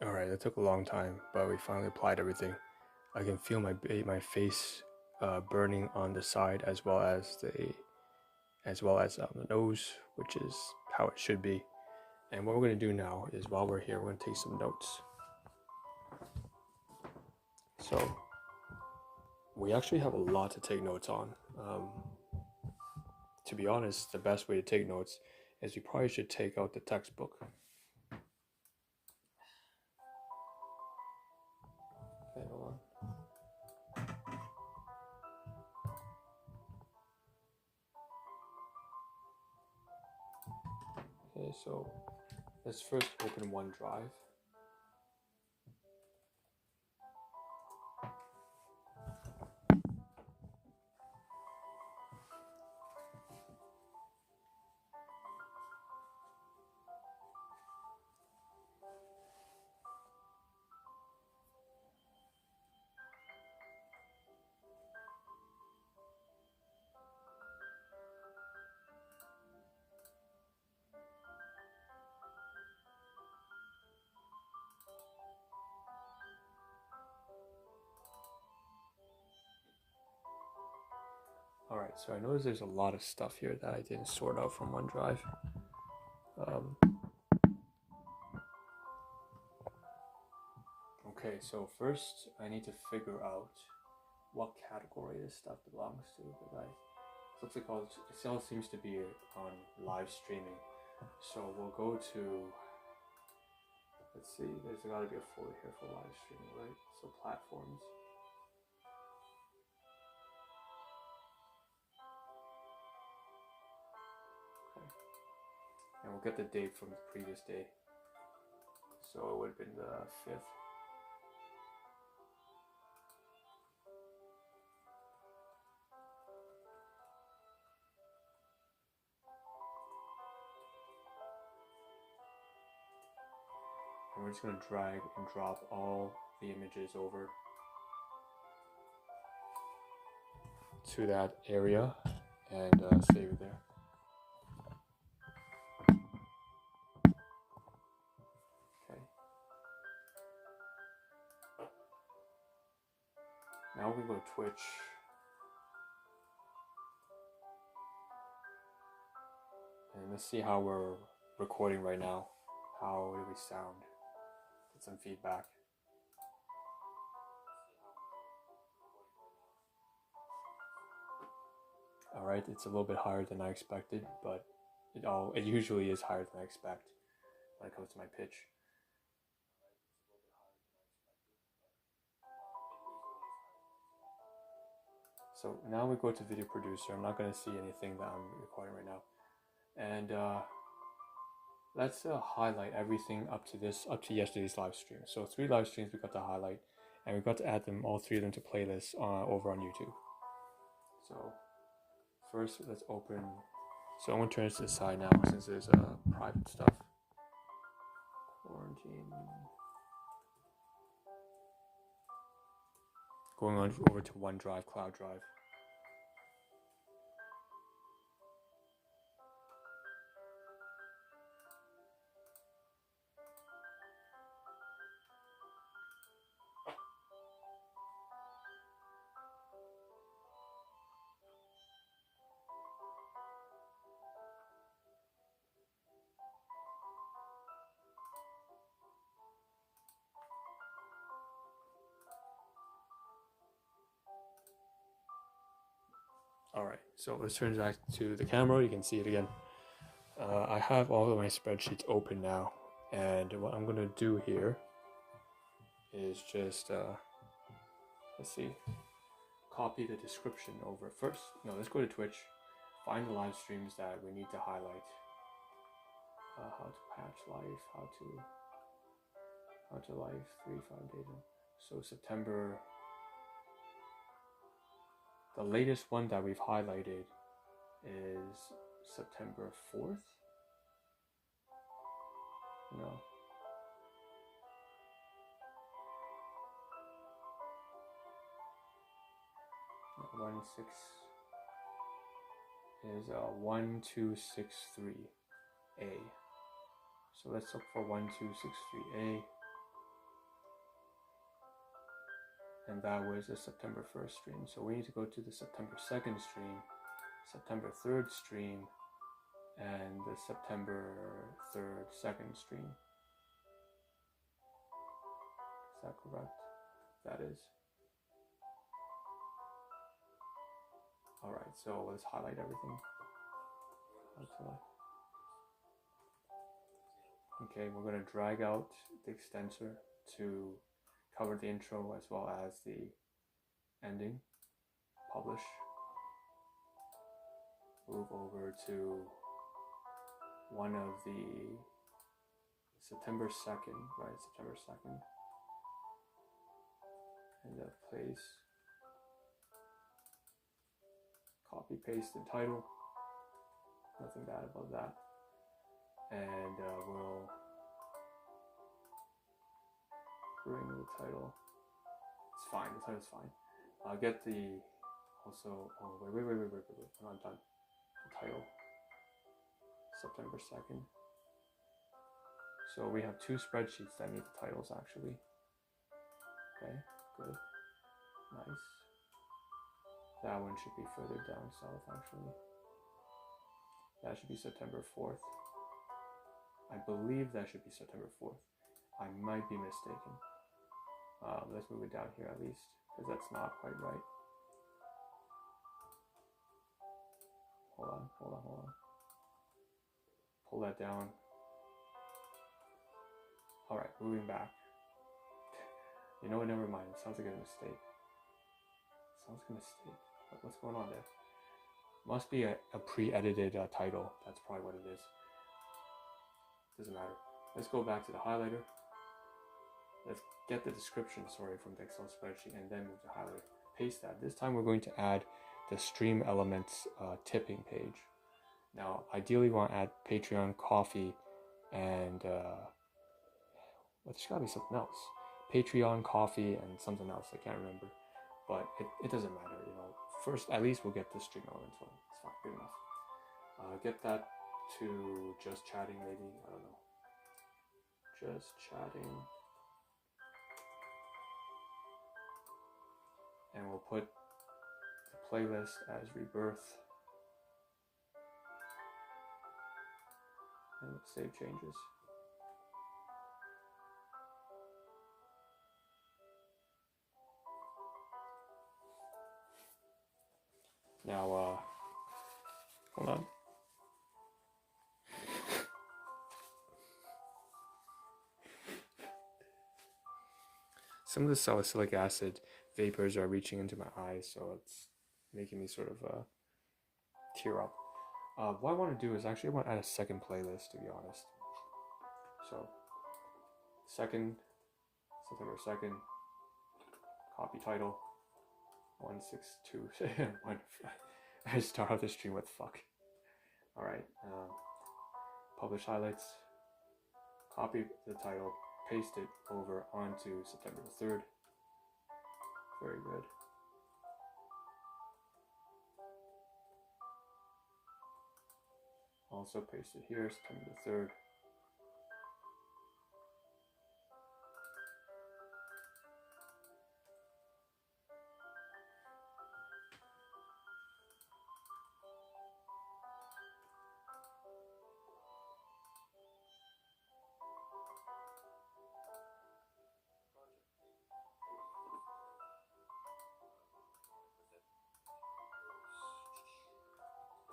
Alright, that took a long time, but we finally applied everything. I can feel my face burning on the side as well as the nose, which is how it should be. And what we're going to do now is, while we're here, we're going to take some notes. So we actually have a lot to take notes on. To be honest, the best way to take notes is you probably should take out the textbook. Okay, hold on. Okay, so let's first open OneDrive. Alright, so I noticed there's a lot of stuff here that I didn't sort out from OneDrive. Okay, so first I need to figure out what category this stuff belongs to, because it all seems to be on live streaming. So we'll go to, let's see, there's got to be a folder here for live streaming, right? So platforms. And we'll get the date from the previous day. So it would have been the 5th. And we're just going to drag and drop all the images over to that area and save it there. Now we go to Twitch. And let's see how we're recording right now. How do we sound? Get some feedback. Alright, it's a little bit higher than I expected, but it usually is higher than I expect when it comes to my pitch. So now we go to video producer. I'm not going to see anything that I'm recording right now. And let's highlight everything up to yesterday's live stream. So 3 live streams we got to highlight, and we got to add them, all 3 of them, to playlists over on YouTube. So first, let's open. So I'm going to turn this to the side now, since there's private stuff. Quarantine. Going on over to OneDrive, Cloud Drive. Alright, so let's turn back to the camera. You can see it again. I have all of my spreadsheets open now, and what I'm going to do here is just, let's see, copy the description over first. No, let's go to Twitch, find the live streams that we need to highlight. How to patch live, how to live 3-5 days. So September. The latest one that we've highlighted is September 4th. No. Is 1263A. So let's look for 1263A. and that was the September 1st stream. So we need to go to the September 2nd stream, September 3rd stream, and the September 3rd 2nd stream. Is that correct? That is. Alright, so let's highlight everything. Okay, we're going to drag out the extensor to cover the intro as well as the ending. Publish. Move over to one of the September 2nd, right? September 2nd. And then place. Copy paste the title. Nothing bad about that. And we'll bring the title. It's fine. The title's fine. I'll get the also. Oh wait. I'm not done. The title. September 2nd. So we have two spreadsheets that need the titles actually. Okay. Good. Nice. That one should be further down south actually. That should be September 4th. I believe that should be September 4th. I might be mistaken. Let's move it down here at least, because that's not quite right. Hold on. Pull that down. Alright, moving back. You know what, never mind. It sounds like a mistake. What's going on there? Must be a pre-edited title. That's probably what it is. Doesn't matter. Let's go back to the highlighter. Let's get the description, from the Excel spreadsheet and then move to highlighter. Paste that. This time we're going to add the stream elements tipping page. Now, ideally we want to add Patreon, coffee, and there's gotta be something else. Patreon, coffee, and something else. I can't remember. But it doesn't matter, First, at least we'll get the stream elements one. It's fine, good enough. Get that to just chatting, maybe. I don't know. Just chatting. And we'll put the playlist as Rebirth. And save changes. Now, hold on. Some of the salicylic acid vapors are reaching into my eyes, so it's making me sort of tear up. What I want to do is actually I want to add a second playlist, to be honest. So, September 2nd, copy title, 162. I start off the stream with fuck. Alright, publish highlights, copy the title, paste it over onto September 3rd. Very good. Also paste it here, September 3rd.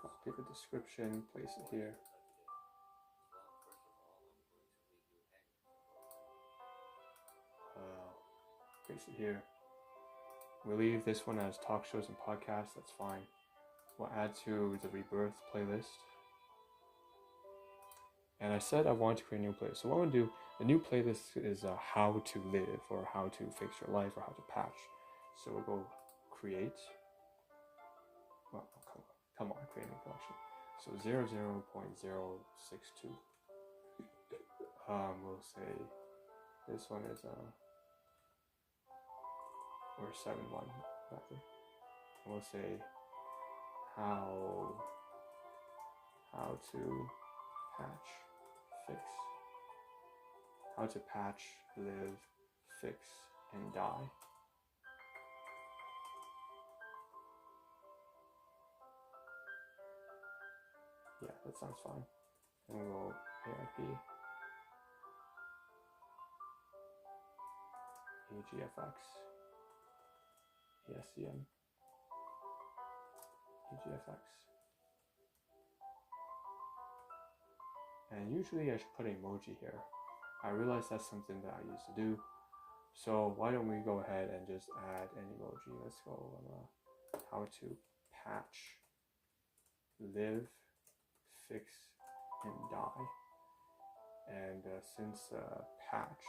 Copy the description, place it here. Paste it here. We'll leave this one as talk shows and podcasts, that's fine. We'll add to the Rebirth playlist. And I said I want to create a new playlist. So what I'm going to do, the new playlist is how to live, or how to fix your life, or how to patch. So we'll go create. Oh, come on, create a new collection. So 00.062. We'll say this one is or 7.1 rather. We'll say how to patch, fix, how to patch, live, fix, and die. Yeah, that sounds fine. And we'll AIP, AGFX, ESCM, AGFX. And usually I should put an emoji here. I realize that's something that I used to do. So why don't we go ahead and just add an emoji. Let's go how to patch, live, fix, and die. And since patch,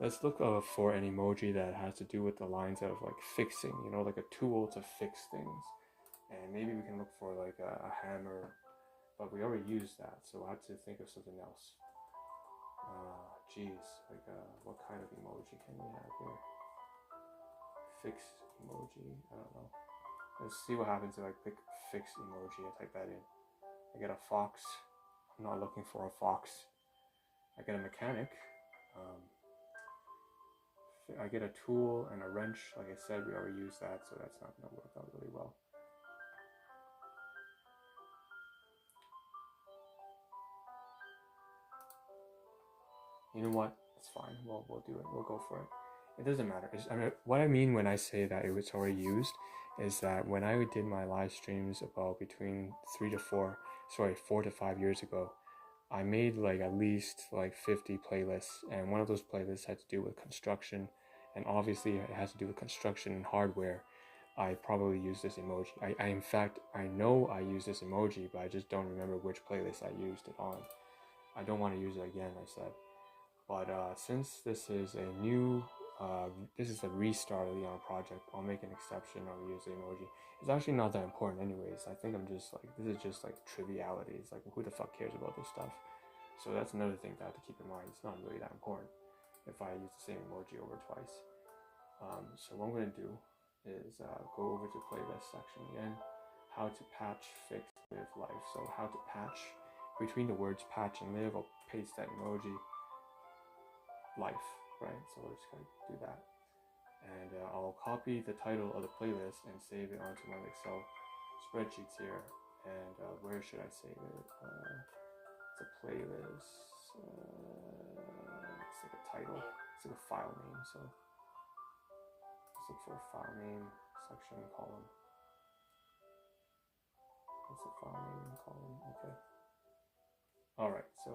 let's look for an emoji that has to do with the lines of like fixing, you know, like a tool to fix things. And maybe we can look for like a hammer, but we already used that, so I have to think of something else. Geez, like what kind of emoji can we have here? Fix emoji, I don't know. Let's see what happens if I click fix emoji. I type that in. I get a fox. I'm not looking for a fox. I get a mechanic. I get a tool and a wrench. Like I said, we already used that, so that's not going to work out really well. You know what? It's fine. We'll do it. We'll go for it. It doesn't matter. What I mean when I say that it was already used is that when I did my live streams about between 4 to 5 years ago, I made like at least like 50 playlists, and one of those playlists had to do with construction, and obviously it has to do with construction and hardware. I probably used this emoji. In fact, I know I used this emoji, but I just don't remember which playlist I used it on. I don't want to use it again, I said. But since this is a new, this is a restart of the Ahn project, I'll make an exception. I'll use the emoji. It's actually not that important anyways. I think I'm just like, this is just like trivialities. Like, who the fuck cares about this stuff? So that's another thing that I have to keep in mind. It's not really that important if I use the same emoji over twice. So what I'm going to do is go over to playlist section again. How to patch, fix, live, life. So how to patch, between the words patch and live, I'll paste that emoji. Life, right? So we're just going to do that. And I'll copy the title of the playlist and save it onto my Excel spreadsheets here. And where should I save it? It's a playlist. It's like a title. It's like a file name. So let's look for a file name, section, column. That's a file name, column. Okay. All right. So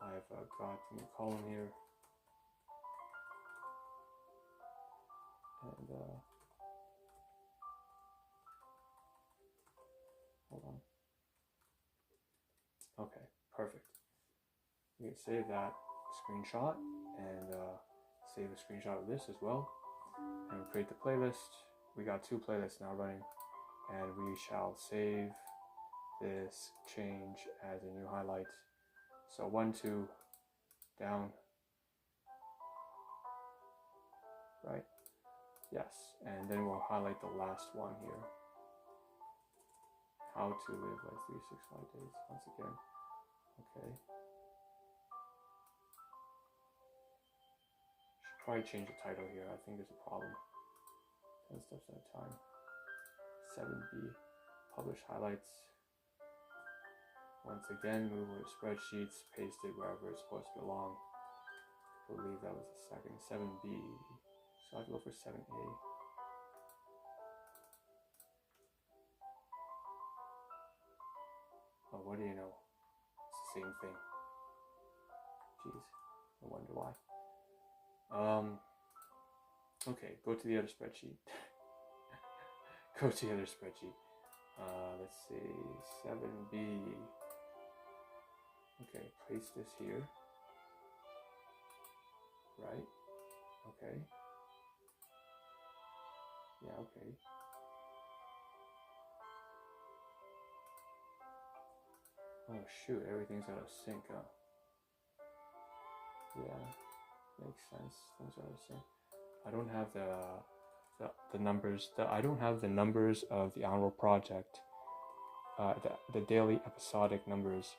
I've got a new column here. And hold on. Okay, perfect. We can save that screenshot and save a screenshot of this as well. And we create the playlist. We got 2 playlists now running, and we shall save this change as a new highlight. So 1, 2, down. Right? Yes, and then we'll highlight the last one here. How to live like 365 days once again. Okay. Should probably change the title here. I think there's a problem. 10 steps at a time. 7B. Publish highlights. Once again, move over to spreadsheets, paste it wherever it's supposed to belong. I believe that was the second. 7B. So I have to go for 7A. Oh, what do you know? It's the same thing. Jeez, I wonder why. Okay, go to the other spreadsheet. Go to the other spreadsheet. Let's see, 7B. Okay, place this here. Right? Okay. Yeah, okay. Oh shoot, everything's out of sync, huh? Yeah, makes sense. Things are out of sync. I don't have the numbers. I don't have the numbers of the Ahn Rho Project. The daily episodic numbers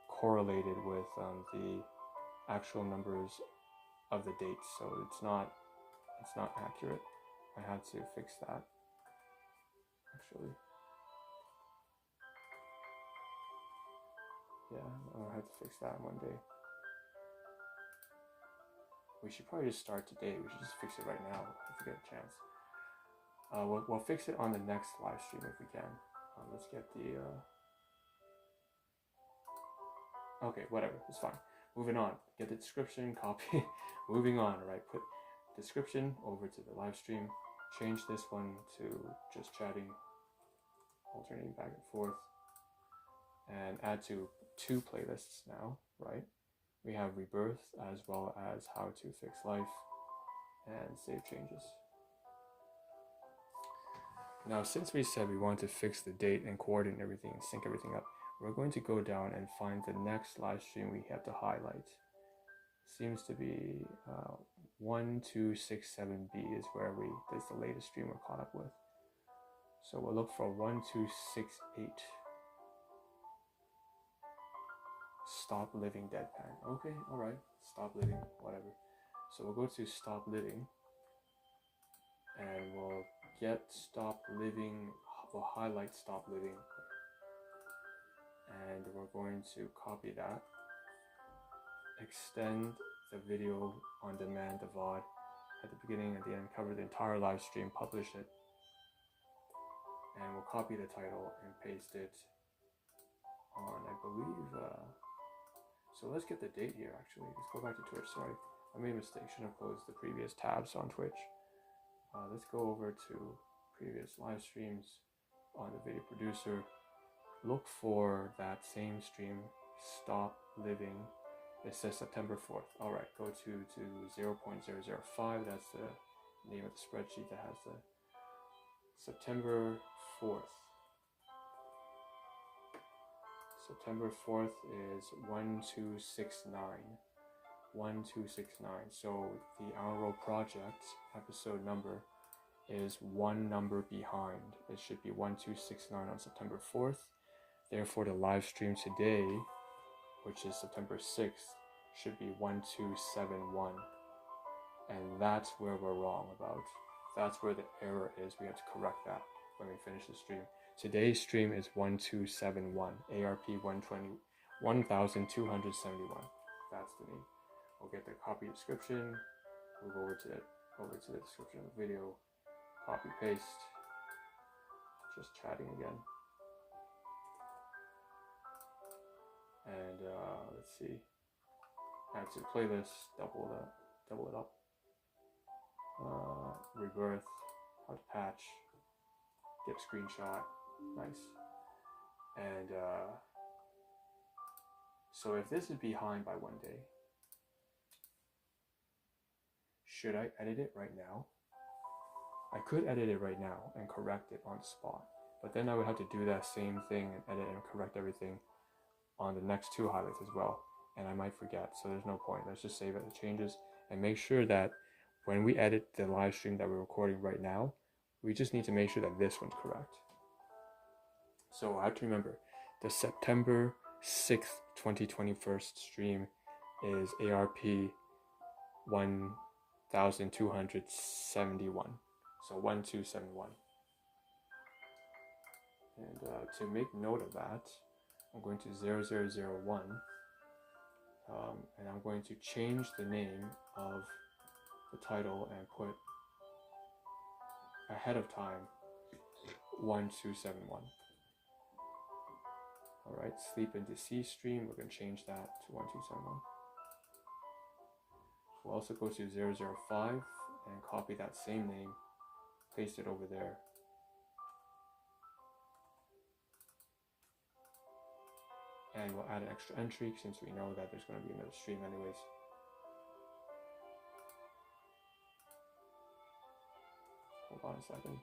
correlated with the actual numbers of the dates, so it's not accurate. I had to fix that actually. Yeah, I'll have to fix that one day. We should probably just start today. We should just fix it right now if we get a chance. We'll fix it on the next live stream if we can. Let's get the... Okay, whatever, it's fine. Moving on, get the description, copy. Moving on, right? Put description over to the live stream. Change this one to just chatting, alternating back and forth. And add to 2 playlists now, right? We have Rebirth as well as How to Fix Life and Save Changes. Now, since we said we want to fix the date and coordinate everything and sync everything up, we're going to go down and find the next live stream we have to highlight. Seems to be 1267B is where that's the latest stream we're caught up with. So we'll look for 1268. Stop living deadpan. Okay, alright. Stop living, whatever. So we'll go to stop living and we'll get stop living, we'll highlight stop living. And we're going to copy that, extend the video on demand, the VOD, at the beginning and the end, cover the entire live stream, publish it, and we'll copy the title and paste it on, I believe, so let's get the date here actually. Let's go back to Twitch, sorry. I made a mistake, shouldn't have closed the previous tabs on Twitch. Let's go over to previous live streams on the video producer. Look for that same stream, Stop Living. It says September 4th. All right, go to 0.005. That's the name of the spreadsheet that has the September 4th. September 4th is 1269. 1269. So the Ahn Rho Project episode number is one number behind. It should be 1269 on September 4th. Therefore, the live stream today, which is September 6th, should be 1271. And that's where we're wrong about. That's where the error is. We have to correct that when we finish the stream. Today's stream is 1271, ARP 1271. That's the name. We'll get the copy description, move over to the description of the video, copy paste, just chatting again. And let's see, add to playlist, double it up. Rebirth, how to patch, get screenshot, nice. And so if this is behind by one day, should I edit it right now? I could edit it right now and correct it on the spot, but then I would have to do that same thing and edit and correct everything on the next 2 highlights as well, and I might forget, so there's no point. Let's just save it the changes and make sure that when we edit the live stream that we're recording right now, we just need to make sure that this one's correct. So I have to remember the September 6th 2021 stream is ARP 1271, so 1271. And to make note of that, I'm going to 0001, and I'm going to change the name of the title and put ahead of time 1271. All right, sleep into C stream, we're going to change that to 1271. We'll also go to 005 and copy that same name, paste it over there. And we'll add an extra entry since we know that there's going to be another stream anyways. Hold on a second.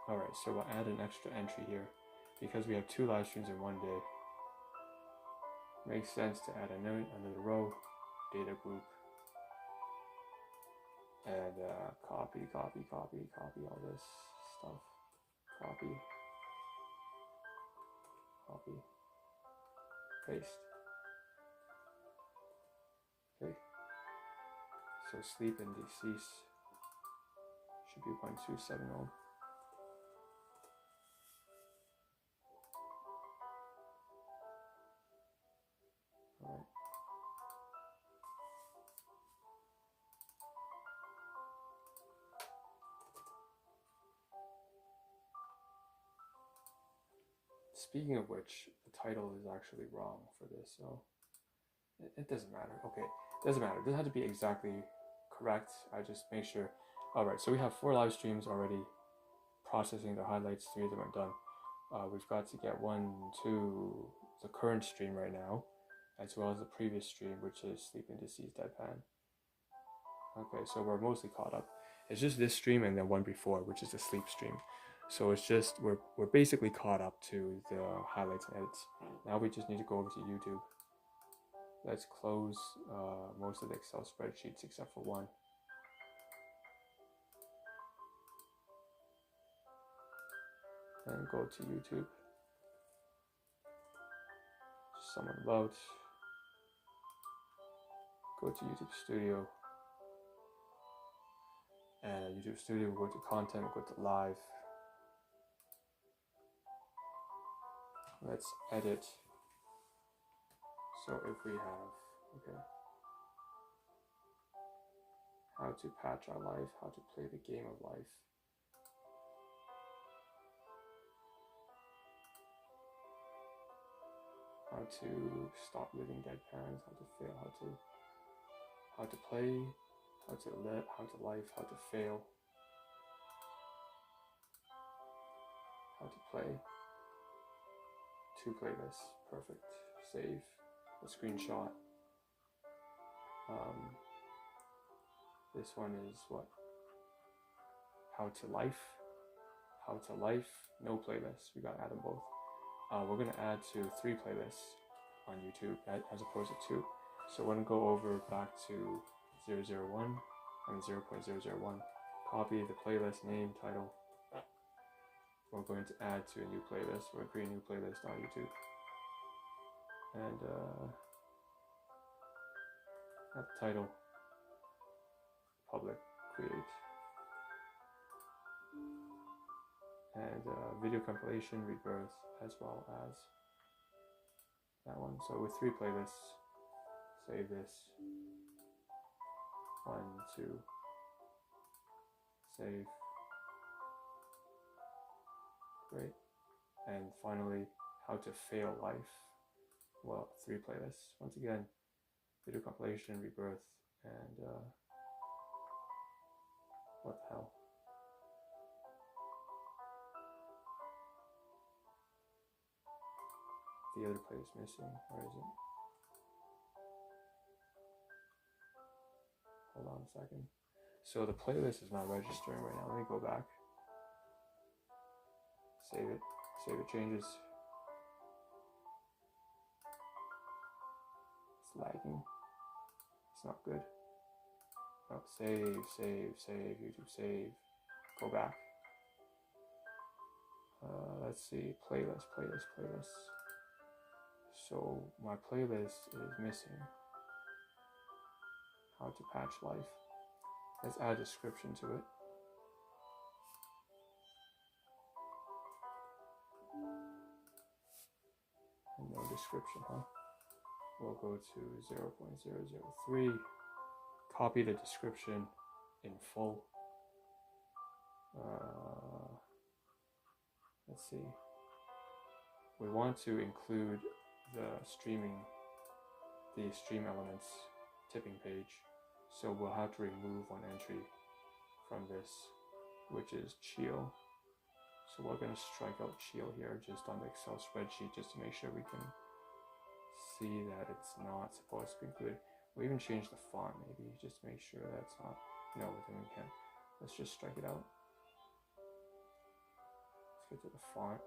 Alright, so we'll add an extra entry here because we have 2 live streams in one day. Makes sense to add another row, data group, and copy all this stuff. Copy, paste. Okay. So sleep and decease should be 0.27 ohm. Alright. Speaking of which, the title is actually wrong for this, so it doesn't matter. Okay, it doesn't matter. It doesn't have to be exactly correct. I just make sure. Alright, so we have 4 live streams already processing the highlights. 3 of them are done. We've got to get 1 to the current stream right now, as well as the previous stream, which is Sleep and Deceased Deadpan. Okay, so we're mostly caught up. It's just this stream and then one before, which is the sleep stream. So it's just we're basically caught up to the highlights and edits. Now we just need to go over to YouTube. Let's close most of the Excel spreadsheets except for one. And go to YouTube. Someone about. Go to YouTube Studio. And YouTube Studio, we'll go to content, we'll go to live. Let's edit. So if we have, okay, how to patch our life, how to play the game of life. How to stop living deadpans, how to fail, how to play, how to live, how to life, how to fail, how to play. 2 playlists, perfect. Save a screenshot. This one is what? How to life, no playlists. We gotta add them both. We're gonna add to 3 playlists on YouTube as opposed to 2. So we're gonna go over back to 001 and 0.001. Copy the playlist name, title. We're going to add to a new playlist. We're going to create a new playlist on YouTube. And add the title, public, create. And video compilation, rebirth, as well as that one. So with 3 playlists, save this. 1, 2, save. Great. And finally, how to fail life. Well, 3 playlists. Once again, video compilation, rebirth, and what the hell? The other playlist missing. Where is it? Hold on a second. So the playlist is not registering right now. Let me go back. Save it. Save it changes. It's lagging. It's not good. Oh, save, YouTube save. Go back. Let's see, playlist. So my playlist is missing. How to patch life. Let's add a description to it. And no description, huh? We'll go to 0.003. Copy the description in full. Let's see. We want to include the stream elements tipping page. So we'll have to remove one entry from this, which is Chio. So we're going to strike out Chio here just on the Excel spreadsheet just to make sure we can see that it's not supposed to be included. We'll even change the font maybe just to make sure that's not. No, then we can't. Let's just strike it out. Let's get to the font.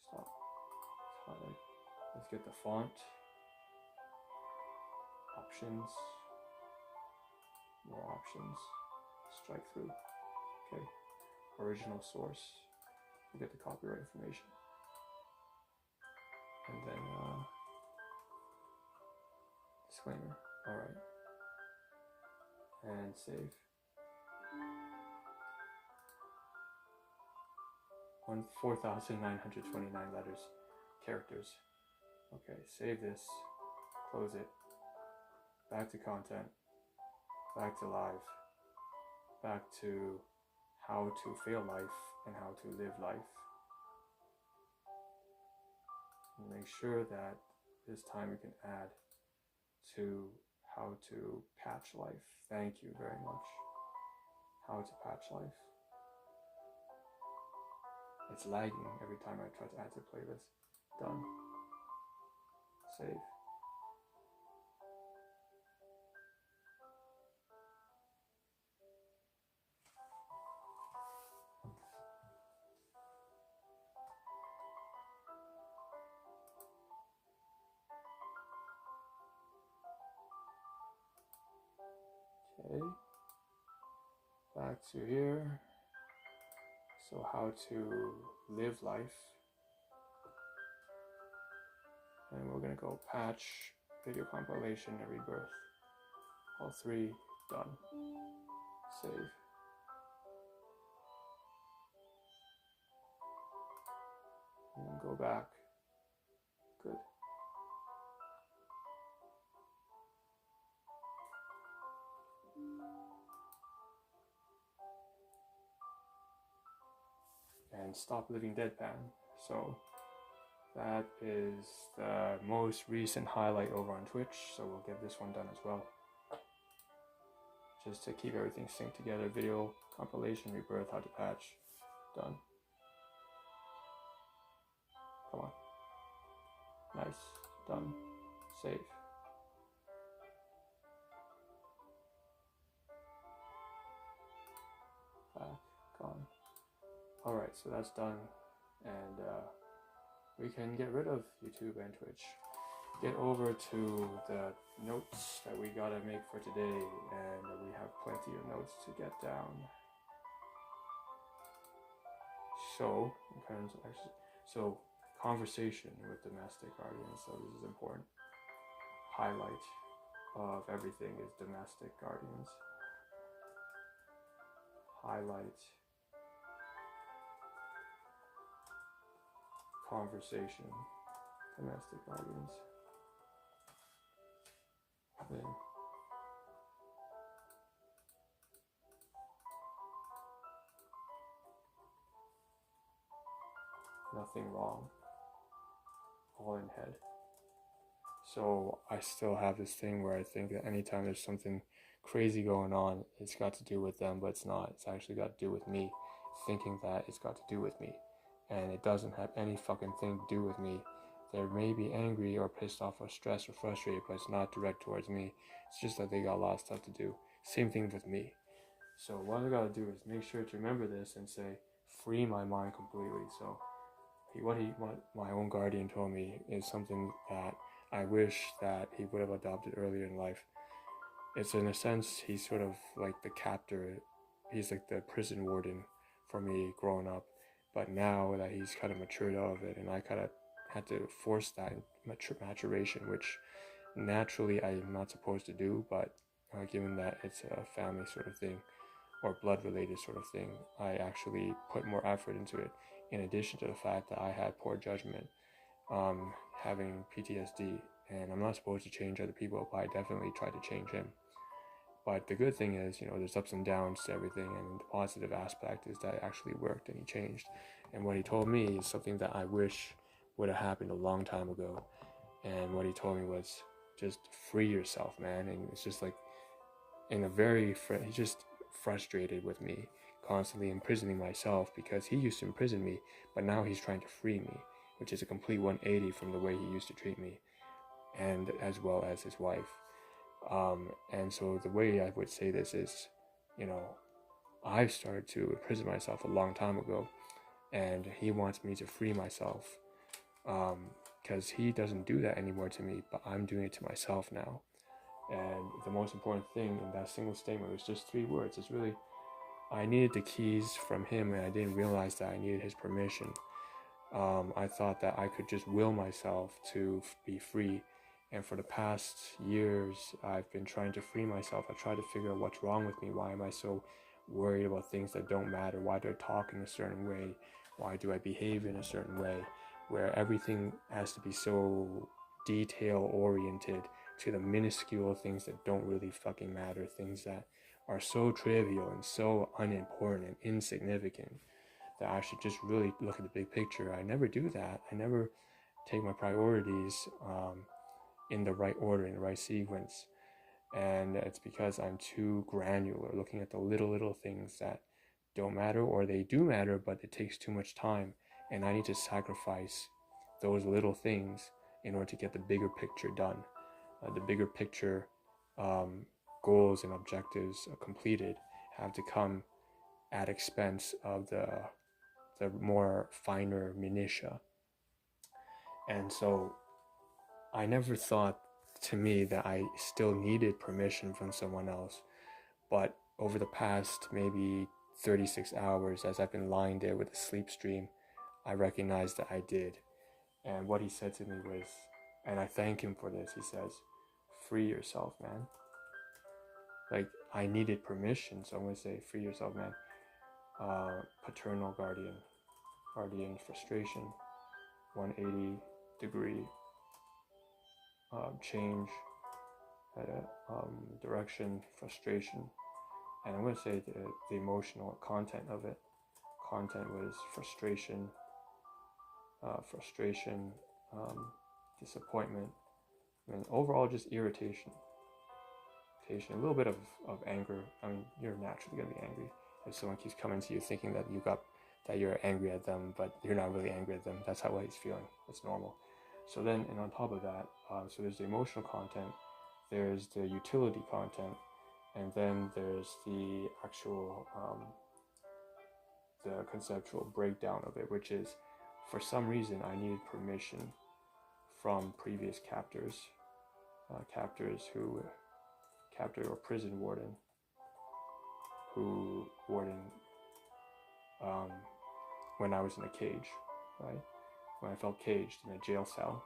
Stop. Highlight. Let's get the font. Options. more options, strike through. Okay, original source, we'll get the copyright information. And then disclaimer, alright. And save. 4,929 letters, characters. Okay, save this, close it, back to content, back to live, back to how to fail life and how to live life. And make sure that this time we can add to how to patch life. Thank you very much. How to patch life. It's lagging every time I try to add to playlist. Done. Save. Okay. Back to here. So how to live life. And we're gonna go patch, video compilation, and rebirth. All three done. Save. And then go back. Good. And stop living deadpan. So that is the most recent highlight over on Twitch, so we'll get this one done as well. Just to keep everything synced together. Video compilation, rebirth, how to patch. Done. Come on. Nice. Done. Save. Back. Gone. Alright, so that's done. And we can get rid of YouTube and Twitch. Get over to the notes that we gotta make for today, and we have plenty of notes to get down. So, conversation with domestic guardians, so this is important. Highlight of everything is domestic guardians. Highlight conversation, domestic guardians. Then nothing wrong, all in head. So I still have this thing where I think that anytime there's something crazy going on, it's got to do with them, but it's not. It's actually got to do with me, thinking that it's got to do with me. And it doesn't have any fucking thing to do with me. They may be angry or pissed off or stressed or frustrated, but it's not direct towards me. It's just that they got a lot of stuff to do. Same thing with me. So what I gotta do is make sure to remember this and say, free my mind completely. So what my own guardian told me is something that I wish that he would have adopted earlier in life. It's in a sense, he's sort of like the captor. He's like the prison warden for me growing up. But now that he's kind of matured out of it, and I kind of had to force that maturation, which naturally I am not supposed to do, but given that it's a family sort of thing, or blood related sort of thing, I actually put more effort into it, in addition to the fact that I had poor judgment, having PTSD, and I'm not supposed to change other people, but I definitely tried to change him. But the good thing is, there's ups and downs to everything, and the positive aspect is that it actually worked and he changed. And what he told me is something that I wish would have happened a long time ago. And what he told me was, just free yourself, man. And it's just like, he's just frustrated with me, constantly imprisoning myself, because he used to imprison me, but now he's trying to free me, which is a complete 180 from the way he used to treat me, and as well as his wife. And so the way I would say this is, I've started to imprison myself a long time ago, and he wants me to free myself, because he doesn't do that anymore to me, but I'm doing it to myself now. And the most important thing in that single statement was just 3 words. It's really, I needed the keys from him, and I didn't realize that I needed his permission. I thought that I could just will myself to be free. And for the past years, I've been trying to free myself. I tried to figure out what's wrong with me. Why am I so worried about things that don't matter? Why do I talk in a certain way? Why do I behave in a certain way? Where everything has to be so detail oriented to the minuscule things that don't really fucking matter, things that are so trivial and so unimportant and insignificant, that I should just really look at the big picture. I never do that. I never take my priorities in the right order, in the right sequence. And it's because I'm too granular, looking at the little things that don't matter, or they do matter, but it takes too much time. And I need to sacrifice those little things in order to get the bigger picture done. The bigger picture goals and objectives completed have to come at expense of the more finer minutia. And so I never thought to me that I still needed permission from someone else. But over the past maybe 36 hours, as I've been lying there with a sleep stream, I recognized that I did. And what he said to me was, and I thank him for this, he says, free yourself, man. Like, I needed permission, so I'm going to say, free yourself, man. Paternal guardian frustration, 180-degree change, direction, frustration. And I'm going to say the emotional content of it. Content was frustration, disappointment, and overall just irritation. A little bit of anger. I mean, you're naturally going to be angry if someone keeps coming to you thinking that you're angry at them, but you're not really angry at them. That's how he's feeling. It's normal. So then, and on top of that, so there's the emotional content, there's the utility content, and then there's the actual, the conceptual breakdown of it, which is, for some reason, I needed permission from previous captor or prison warden, when I was in a cage, right? When I felt caged in a jail cell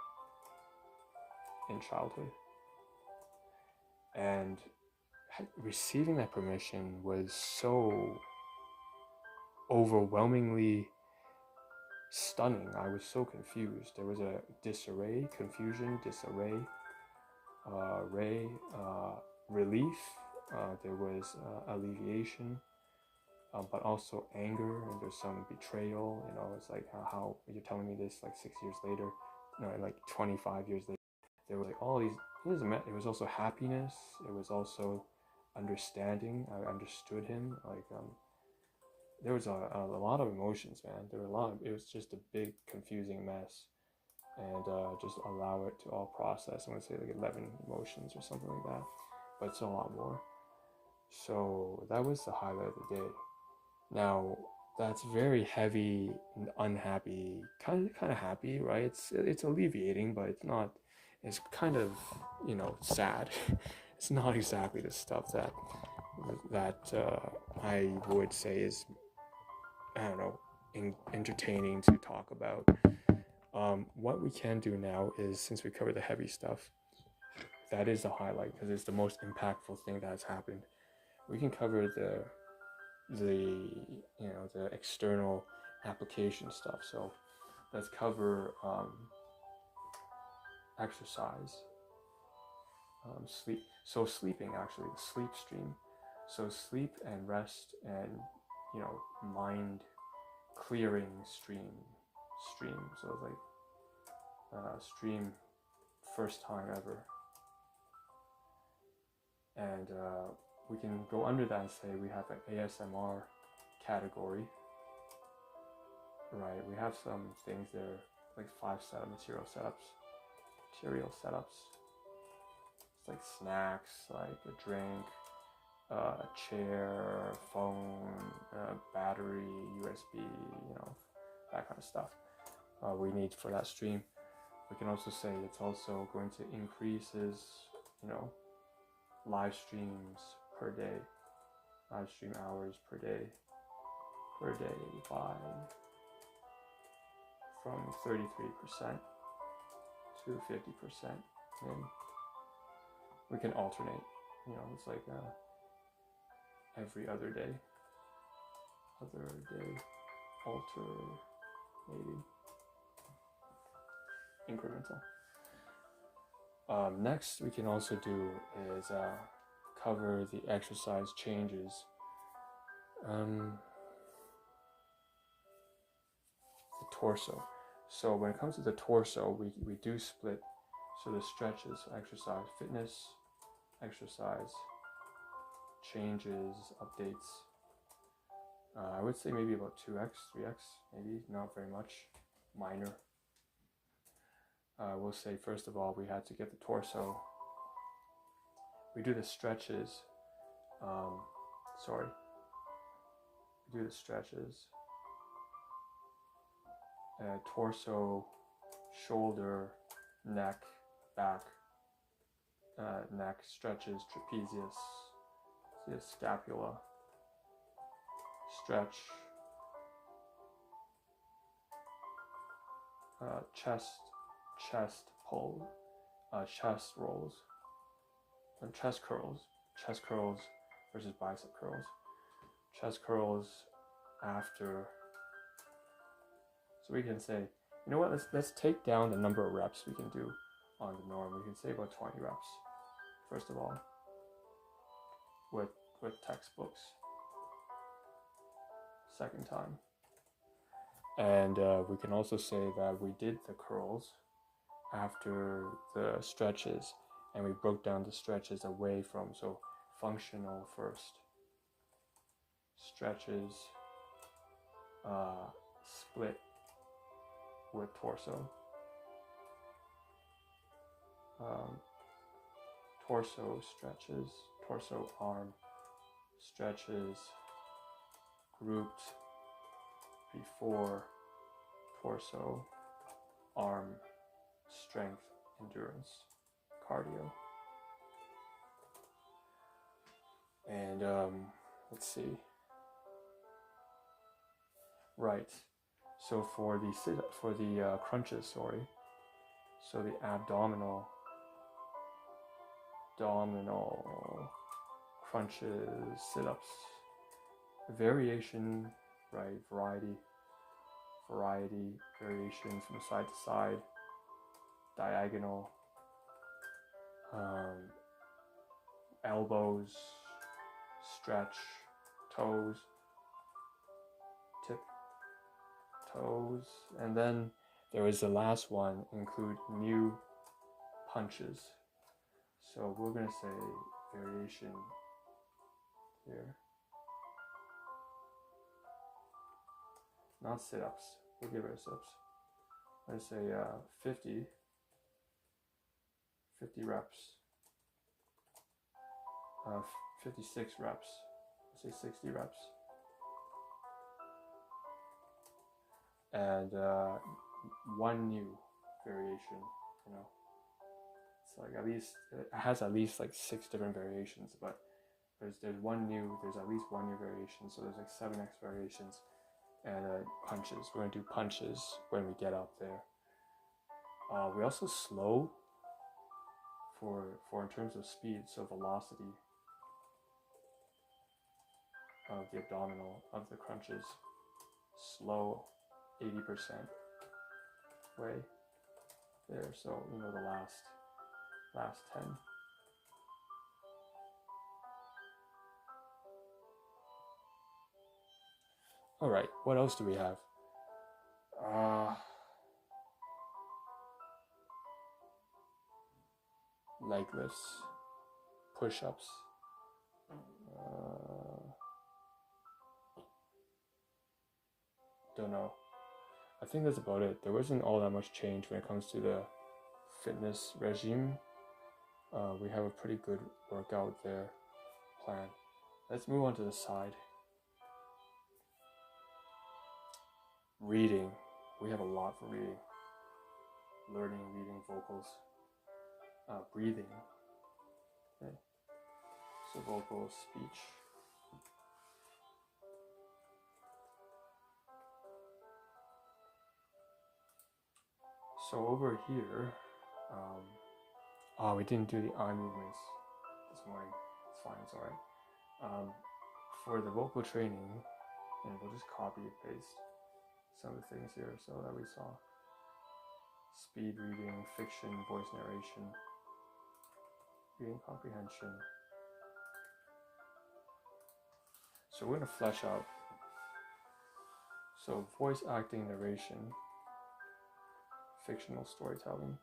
in childhood. And receiving that permission was so overwhelmingly stunning. I was so confused. There was a confusion, relief. There was alleviation, but also anger, and there's some betrayal. It's like, how you're telling me this like 6 years later, like 25 years later. There was like all these. It was also happiness. It was also understanding. I understood him. Like there was a lot of emotions, man. It was just a big confusing mess, and just allow it to all process. I'm gonna say like 11 emotions or something like that, but it's a lot more. So that was the highlight of the day. Now that's very heavy and unhappy, kind of happy, right? It's alleviating, but it's not. It's kind of sad. It's not exactly the stuff that I would say is, I don't know, entertaining to talk about. What we can do now is, since we covered the heavy stuff, that is the highlight because it's the most impactful thing that has happened. We can cover the external application stuff. So let's cover exercise, sleep. So sleeping, actually, the sleep stream. So sleep and rest and mind clearing stream. So it's like stream, first time ever. And we can go under that and say we have an ASMR category, right? We have some things there, like 5 material setups. It's like snacks, like a drink, a chair, phone, battery, USB, that kind of stuff we need for that stream. We can also say it's also going to increase his, live streams per day, live stream hours per day by from 33% to 50%, and we can alternate. It's like every other day, alternating, incremental. Next, we can also do is cover the exercise changes. The torso. So when it comes to the torso, we do split. So the stretches, exercise, fitness, exercise, changes, updates. I would say maybe about 2x, 3x, maybe not very much, minor. We'll say first of all we had to get the torso. We do the stretches. We do the stretches. Torso, shoulder, neck, back. Neck stretches, trapezius, scapula. Stretch. Chest pull, chest rolls, and chest curls versus bicep curls. Chest curls after. So we can say, you know what? Let's take down the number of reps we can do on the norm. We can say about 20 reps. First of all, with textbooks. Second time. And we can also say that we did the curls after the stretches, and we broke down the stretches away from, so functional first, stretches, split with torso, torso stretches, torso arm stretches grouped before torso arm strength, endurance, cardio. And let's see. Right. So for the crunches, so the abdominal crunches, sit-ups, variation, right? Variety, variation from side to side. Diagonal, elbows, stretch, toes, tip, toes, and then there is the last one, include new punches. So we're going to say variation here, not sit-ups, we'll give it sit-ups. Let's say 50 reps, 56 reps, let's say 60 reps, and one new variation, it's like it has at least like 6 different variations, but there's at least one new variation, so there's like 7x variations, and punches. We're going to do punches when we get up there. We also slow for in terms of speed, so velocity of the abdominal, of the crunches, slow 80% way there, so the last 10. All right, what else do we have? Leg lifts, push-ups, don't know. I think that's about it. There wasn't all that much change when it comes to the fitness regime. We have a pretty good workout there planned. Let's move on to the side. Reading. We have a lot for reading. Learning, reading, vocals. Breathing. Okay. So vocal speech. So over here, we didn't do the eye movements this morning. It's fine, it's alright. For the vocal training, and we'll just copy and paste some of the things here so that we saw. Speed reading, fiction, voice narration, reading comprehension. So we're going to flesh out. So voice acting, narration, fictional storytelling.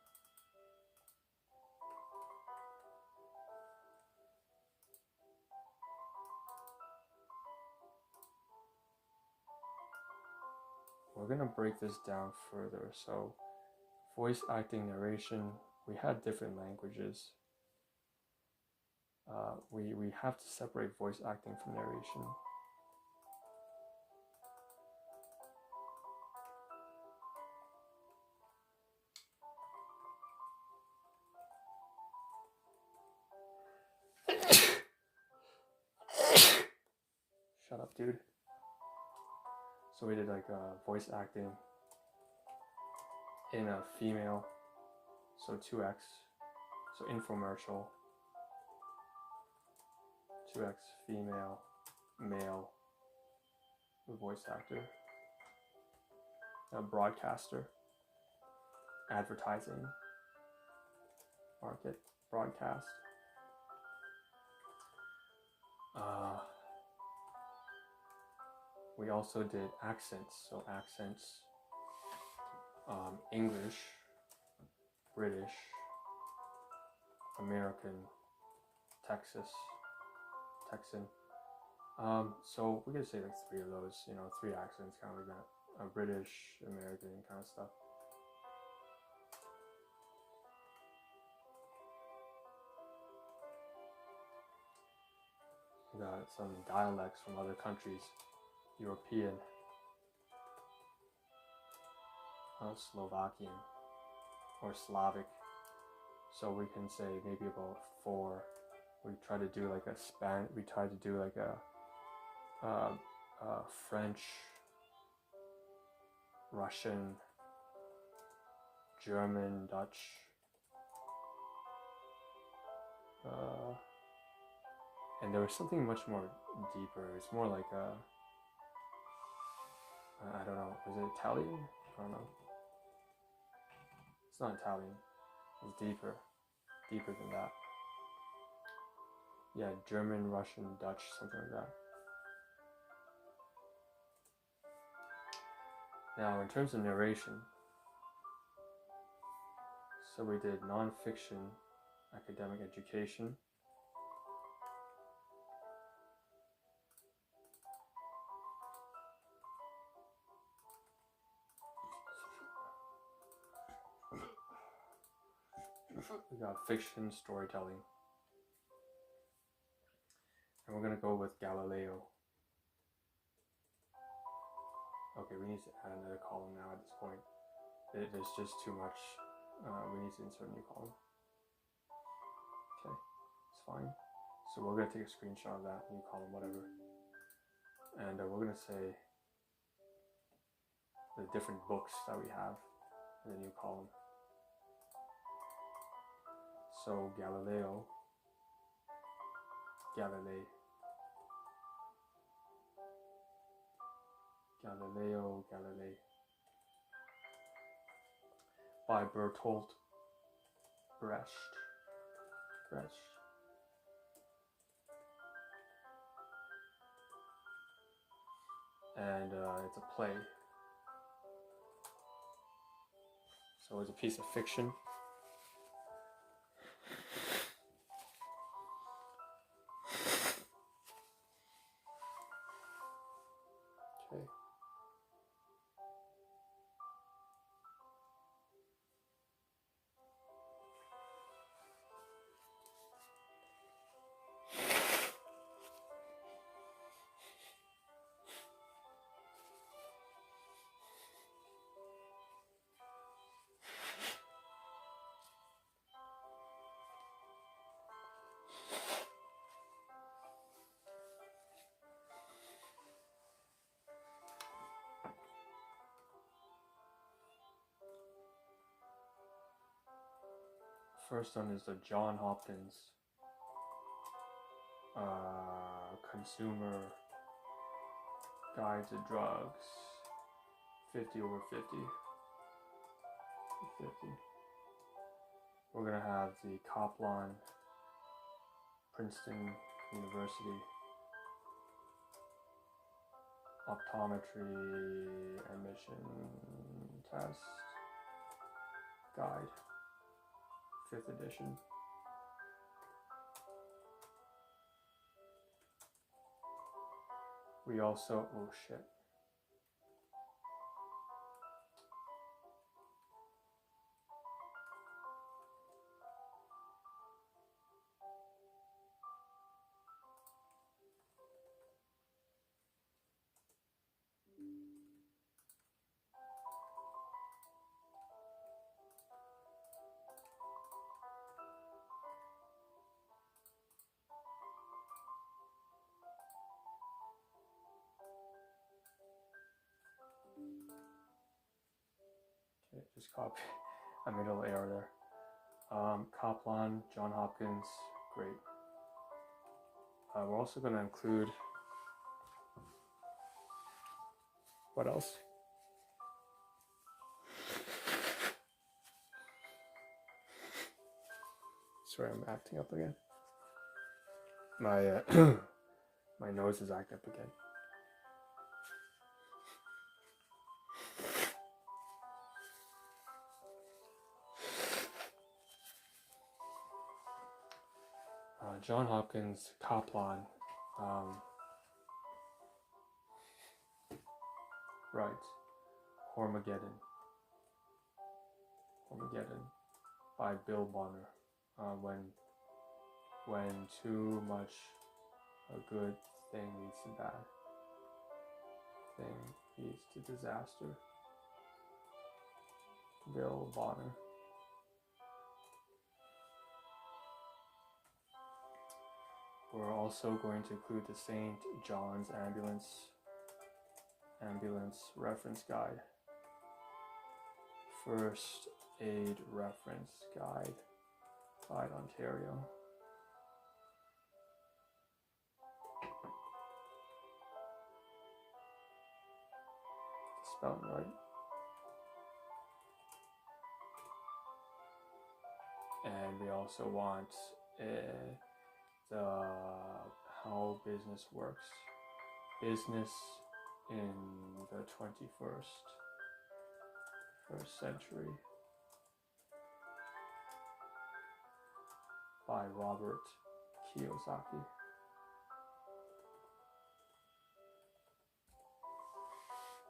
We're going to break this down further. So voice acting, narration, we had different languages. We have to separate voice acting from narration. Shut up, dude. So we did like voice acting in a female, so 2x, so infomercial, 2x female, male, the voice actor, a broadcaster, advertising, market, broadcast. We also did accents, so accents, English, British, American, Texan. So we could say like 3 of those, 3 accents, kind of like that, British, American kind of stuff. We got some dialects from other countries, European, Slovakian, or Slavic. So we can say maybe about 4. We try to do like we tried to do like a French, Russian, German, Dutch, and there was something much more deeper. It's more like I don't know, is it Italian? I don't know. It's not Italian. It's deeper than that. Yeah, German, Russian, Dutch, something like that. Now, in terms of narration, so we did non-fiction, academic education, we got fiction, storytelling, and we're going to go with Galileo. Okay, we need to add another column now at this point. There's just too much. We need to insert a new column. Okay, it's fine. So we're going to take a screenshot of that new column, whatever. And we're going to say the different books that we have in the new column. So Galilei, by Bertolt Brecht. And it's a play. So it's a piece of fiction. Okay. First one is the John Hopkins Consumer Guide to Drugs, 50 over 50. 50. We're gonna have the Kaplan Princeton University Optometry Admission Test Guide, 5th edition. We also, oh shit. Okay, just copy. I made a little error there. Kaplan, John Hopkins, great. We're also going to include, what else? Sorry, I'm acting up again. My my nose is acting up again. John Hopkins, Kaplan, right, Hormageddon by Bill Bonner. When too much a good thing leads to bad thing leads to disaster. Bill Bonner. We're also going to include the St. John's Ambulance Reference Guide, First Aid Reference Guide, Ontario. Spelling right. And we also want how business works. Business in the 21st century by Robert Kiyosaki.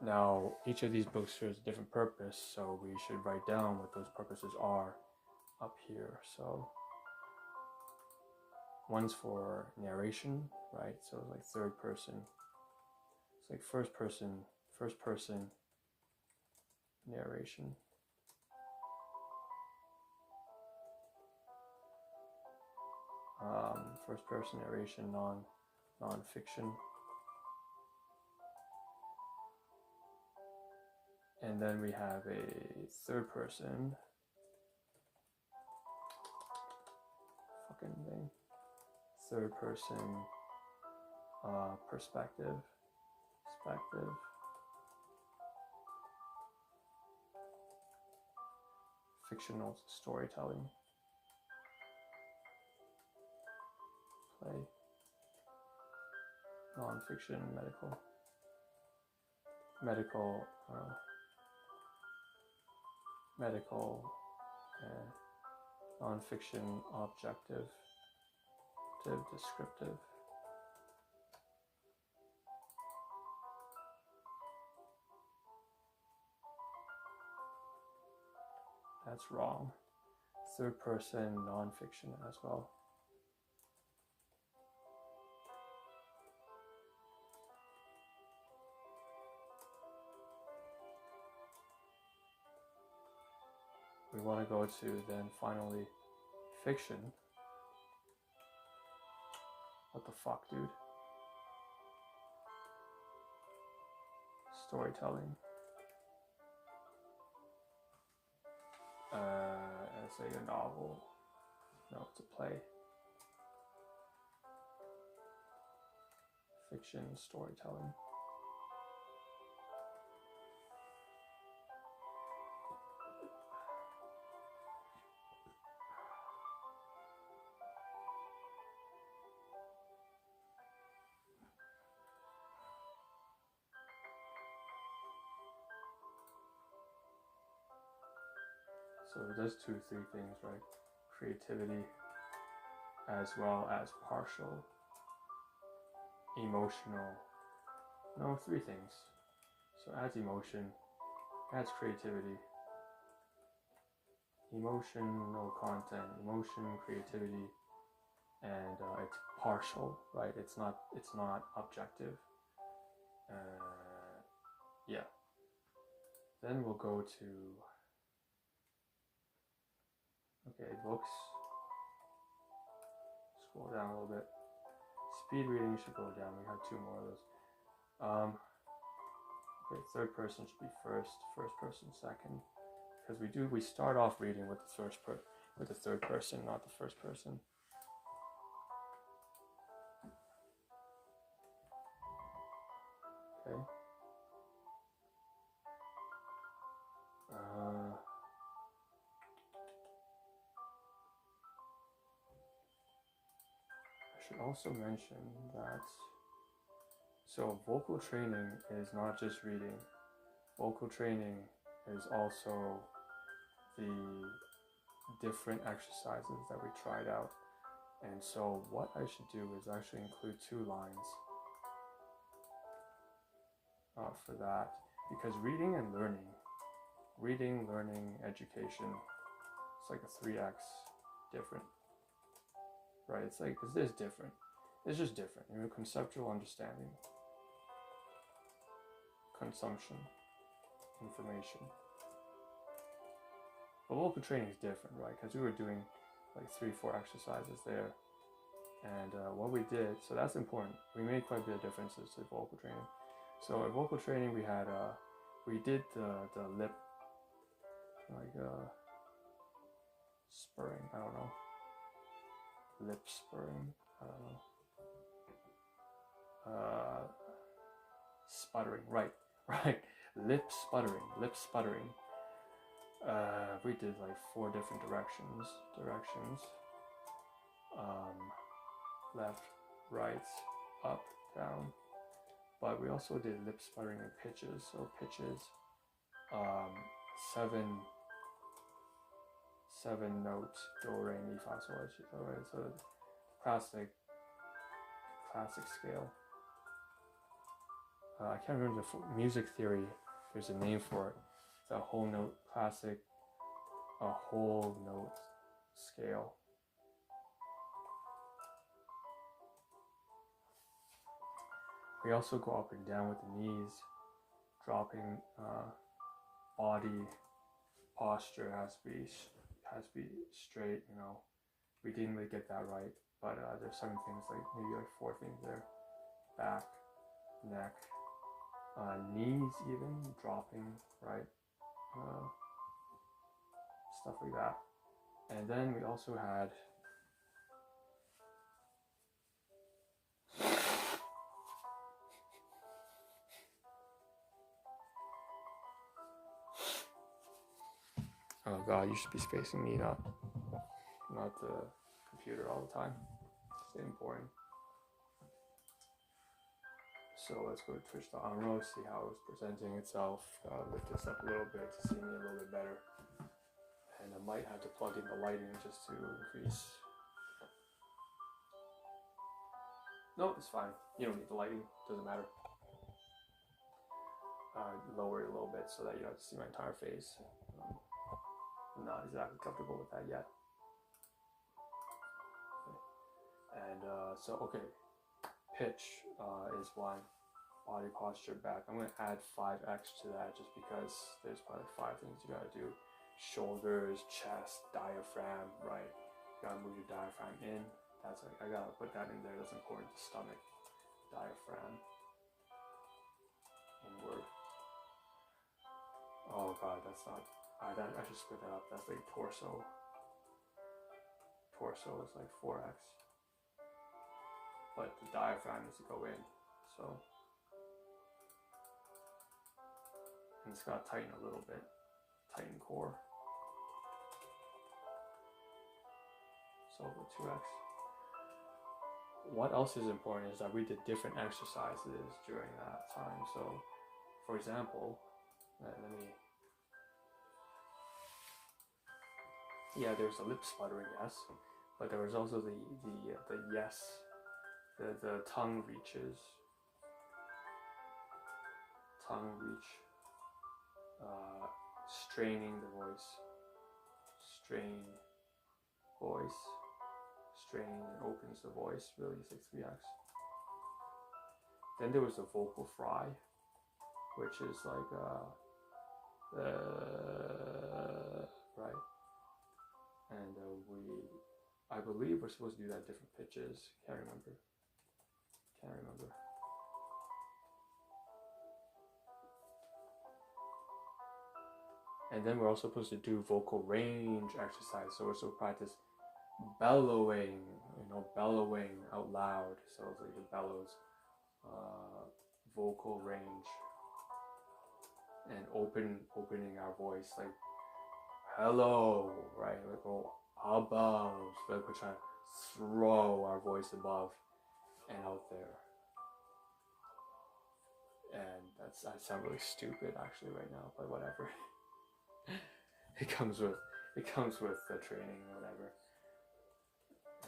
Now, each of these books serves a different purpose, so we should write down what those purposes are up here. So one's for narration, right? So like third person. It's like first person narration. First person narration, non-fiction. And then we have a third person third person perspective, fictional storytelling, play, non-fiction, medical, non-fiction, objective, descriptive. That's wrong. Third person, non-fiction as well. We want to go to then finally fiction. What the fuck, dude? Storytelling. Essay or novel. No, it's a play. Fiction, storytelling. So it does 2, 3 things, right? Creativity, as well as partial, emotional, no, 3 things. So adds emotion, adds creativity, emotional content, emotion, creativity, and it's partial, right? It's not objective. Yeah. Then we'll go to, okay, books. Scroll down a little bit. Speed reading should go down. We have 2 more of those. Okay, third person should be first person second, because we start off reading with the third person, not the first person. Okay. I should also mention that, so vocal training is not just reading. Vocal training is also the different exercises that we tried out. And so what I should do is actually include 2 lines for that, because reading and learning, education, it's like a 3x different, right? It's like, because it's different. It's just different. You know, conceptual understanding, consumption, information. But vocal training is different, right? Because we were doing like 3, 4 exercises there. And what we did, so that's important. We made quite a bit of differences to vocal training. So at vocal training, we had, we did the lip, like spurring, I don't know. Lip spurring, I don't know. Sputtering, right. Lip sputtering. We did like 4 different directions. Left, right, up, down. But we also did lip sputtering in pitches. So pitches, 7 notes, do, re, mi, fa, sol, la, si, do, re. So classic scale. I can't remember the music theory. There's a name for it. It's a whole note classic, a whole note scale. We also go up and down with the knees, dropping. Body posture has to be straight. You know, we didn't really get that right, but there's some things, like maybe like 4 things there: back, neck, knees, even dropping, right? Stuff like that. And then we also had oh god, you should be facing me, not the computer all the time. It's important. So let's go to Ahn Rho, see how it's presenting itself. Lift this up a little bit to see me a little bit better. And I might have to plug in the lighting just to increase. No, it's fine. You don't need the lighting, doesn't matter. Lower it a little bit so that you don't have to see my entire face. I'm not exactly comfortable with that yet. Okay. And okay, pitch is 1. Body posture, back. I'm going to add 5x to that just because there's probably 5 things you got to do. Shoulders, chest, diaphragm, right? You got to move your diaphragm in. That's like, I got to put that in there. That's important. Stomach, diaphragm, inward. Oh god, that's not. I should split that up. That's like torso, torso is like 4x, but the diaphragm needs to go in. So, and it's got to tighten a little bit, tighten core. So 2x. What else is important is that we did different exercises during that time. So, for example, let me. Yeah, there's a lip spluttering, yes, but there was also the yes, the tongue reaches, tongue reach, straining the voice, strain voice, strain and opens the voice, really is like 3x. Then there was the vocal fry, which is like right, and I believe we're supposed to do that at different pitches. Can't remember. And then we're also supposed to do vocal range exercise. So we're supposed to practice bellowing, bellowing out loud. So it's like the bellows, vocal range, and opening our voice, like hello, right? Like go above, like we're trying to throw our voice above and out there. And I sound really stupid actually right now, but whatever. It comes with the training or whatever.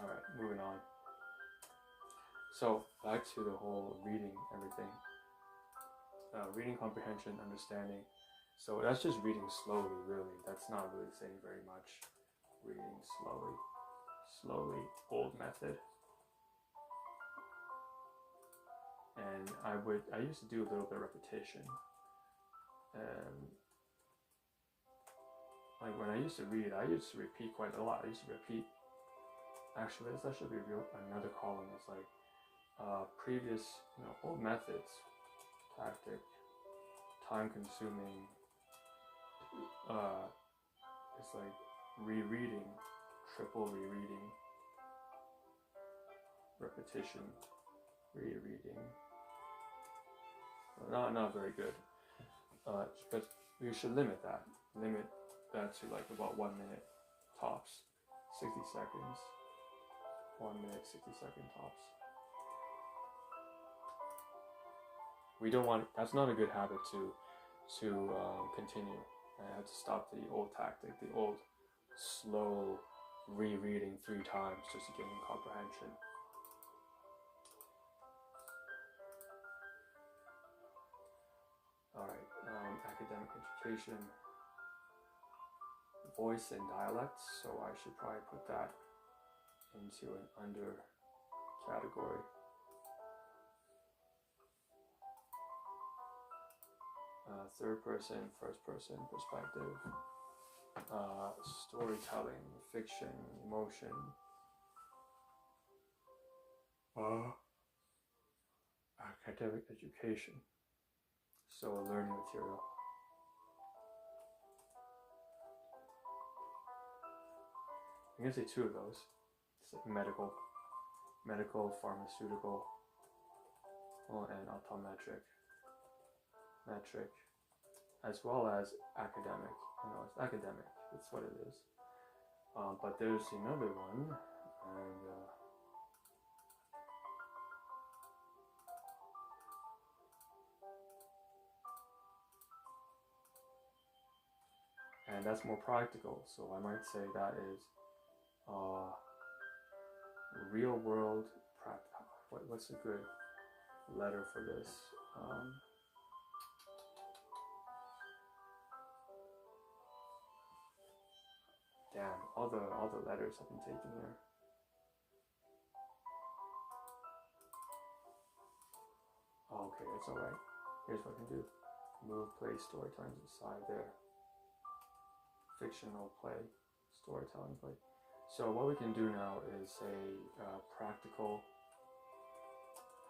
All right, moving on. So back to the whole reading everything. Reading comprehension, understanding. So that's just reading slowly, really. That's not really saying very much. Reading slowly, old method. And I used to do a little bit of repetition. Like when I used to read, I used to repeat quite a lot. I used to repeat. Actually, that should be another column. It's like previous, old methods, tactic, time-consuming. It's like rereading, triple rereading, repetition, rereading. Not very good. But you should limit that. Limit that to like about 1 minute tops, 60 seconds. 1 minute, 60-second tops. We don't want. That's not a good habit to continue. I had to stop the old tactic, the old slow rereading 3 times just to gain comprehension. All right, academic education, voice and dialects. So I should probably put that into an under category. Third person, first person perspective, storytelling, fiction, emotion, academic education, so learning material. I'm gonna say 2 of those. It's like medical, pharmaceutical, and optometric, metric, as well as academic. It's academic. It's what it is. But there's another one, and that's more practical. So I might say that is real world practical. What's a good letter for this? Damn, all the letters have been taken there. Oh, okay, it's alright. Here's what I can do. Move, play, storytelling to the side there. Fictional play, storytelling play. So what we can do now is a practical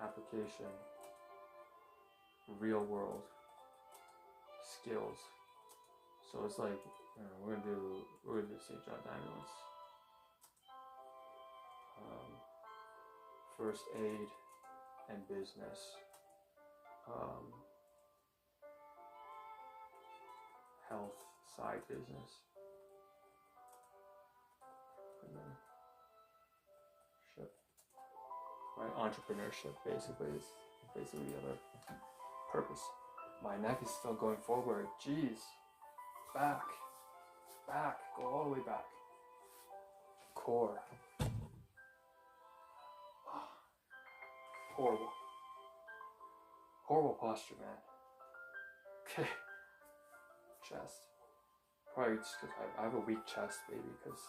application, real world skills. So it's like we're gonna do St. John ambulance. first aid and business, health side business, right? Entrepreneurship basically is basically the other purpose. My neck is still going forward. Jeez, back, go all the way back. Core. Horrible posture, man. Okay. Chest. Probably just because I have a weak chest, baby, because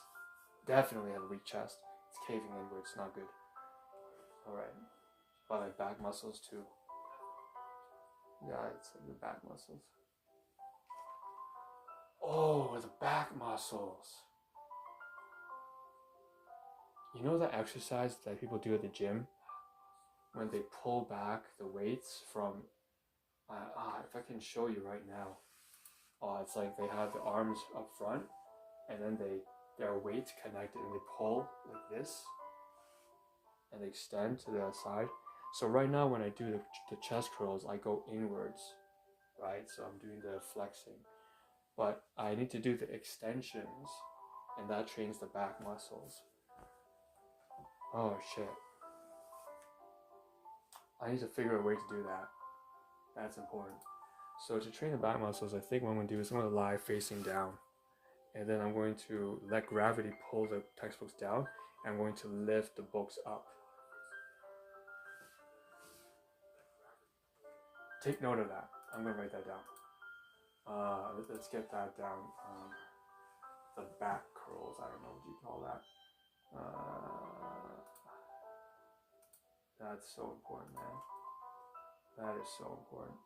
definitely have a weak chest. It's caving inwards, not good. Alright. But my back muscles too. Yeah, it's like the back muscles. Oh, the back muscles. You know that exercise that people do at the gym? When they pull back the weights from, if I can show you right now. It's like they have the arms up front, and then their weights connected, and they pull like this, and they extend to the side. So right now when I do the chest curls, I go inwards, right? So I'm doing the flexing. But I need to do the extensions, and that trains the back muscles. Oh shit. I need to figure a way to do that. That's important. So to train the back muscles, I think what I'm going to do is I'm going to lie facing down. And then I'm going to let gravity pull the textbooks down. And I'm going to lift the books up. Take note of that. I'm going to write that down. Let's get that down. The back curls, I don't know what you call that. That's so important, man. That is so important.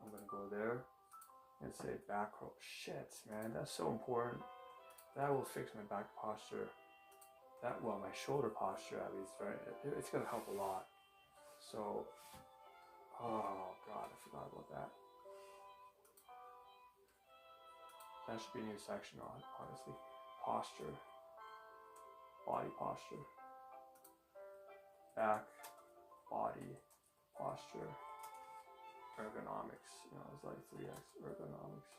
I'm gonna go there and say back curl. Shit, man, that's so important. That will fix my back posture. My shoulder posture at least, right? It's gonna help a lot. So, oh god, I forgot about that. That should be a new section, honestly. Posture, body posture, back, body, posture, ergonomics. It's like 3x ergonomics.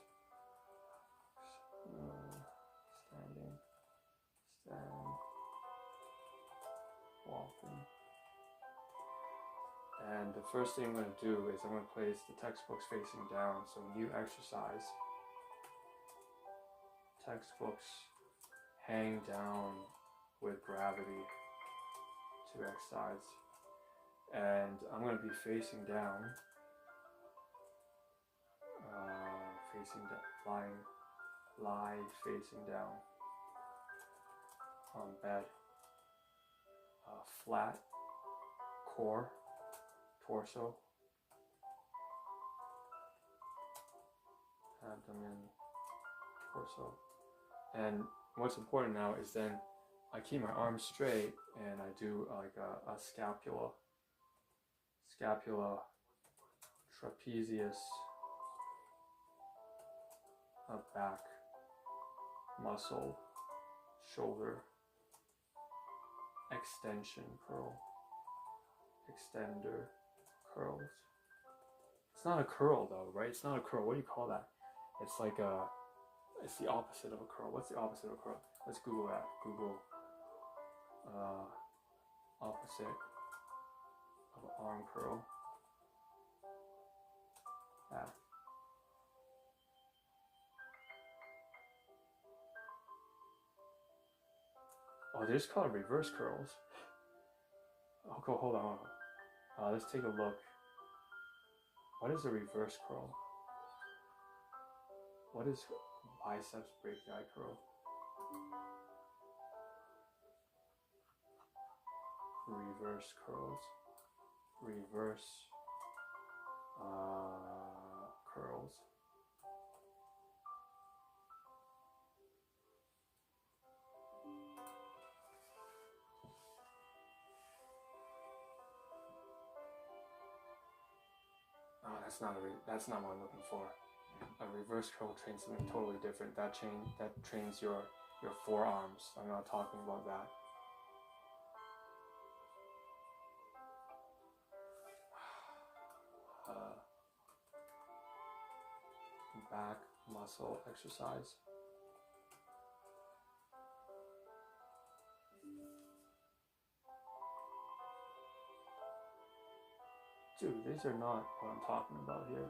Standing, stand, walking. And the first thing I'm going to do is I'm going to place the textbooks facing down. So new exercise. Textbooks hang down with gravity, 2x sides. And I'm going to be facing down, lie facing down on bed, flat core, torso, abdomen, torso. And what's important now is then I keep my arms straight and I do like a scapula, trapezius, a back muscle, shoulder, extension curl, extender curls. It's not a curl though, right? It's not a curl. What do you call that? It's like it's the opposite of a curl. What's the opposite of a curl? Let's Google that. Google opposite of an arm curl. Back. Oh, they're just called reverse curls. Okay, hold on. Let's take a look. What is a reverse curl? What is biceps brachii curl? Reverse curls. Reverse curls. Oh, that's not what I'm looking for. A reverse curl trains something totally different. That trains your forearms. I'm not talking about that. Back muscle exercise. Dude, these are not what I'm talking about here.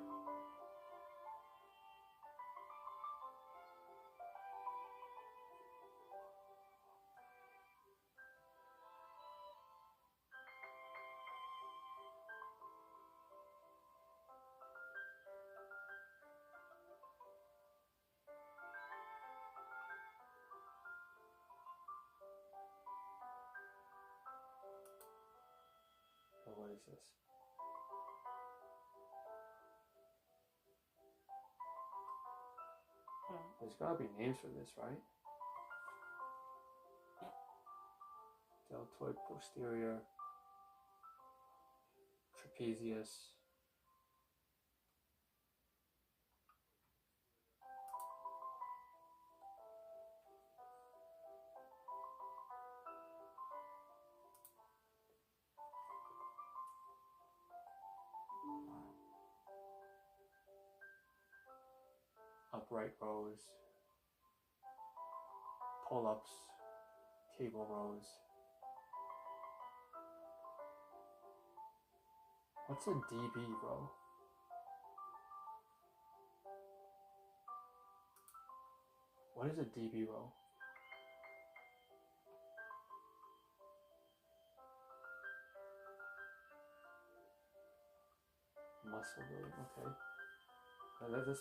Oh, what is this? There's gotta be names for this, right? Deltoid posterior, trapezius. Upright rows, pull-ups, table rows. What's a DB row? What is a DB row? Muscle row, okay.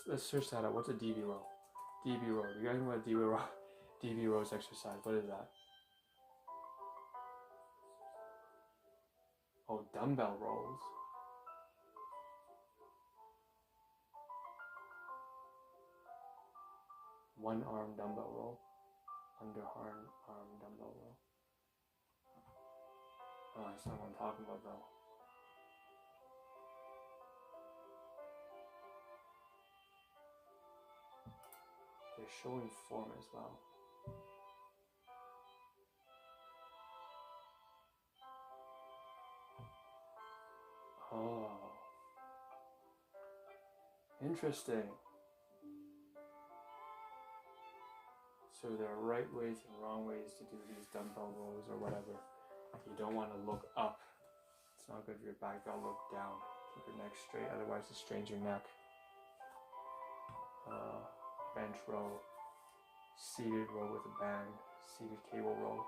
Let's search that out. What's a DB row? DB row. You guys know what DB row? DB rows exercise. What is that? Oh, dumbbell rows. One arm dumbbell row. Underarm dumbbell row. Oh, that's not what I'm talking about though. They're showing form as well. Oh, interesting. So there are right ways and wrong ways to do these dumbbell rows or whatever. You don't want to look up. It's not good for your back. You gotta look down. Keep your neck straight, otherwise it strains your neck. Bench row, seated row with a band, seated cable row.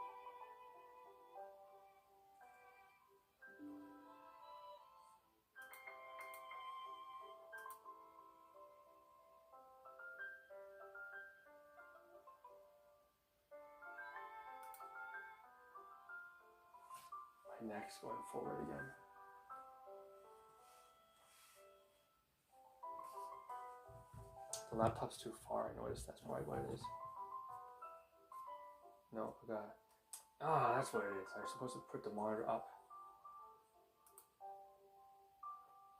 My neck's going forward again. The laptop's too far, I noticed. That's probably what it is. No, I got it. Ah, that's what it is. I'm supposed to put the monitor up.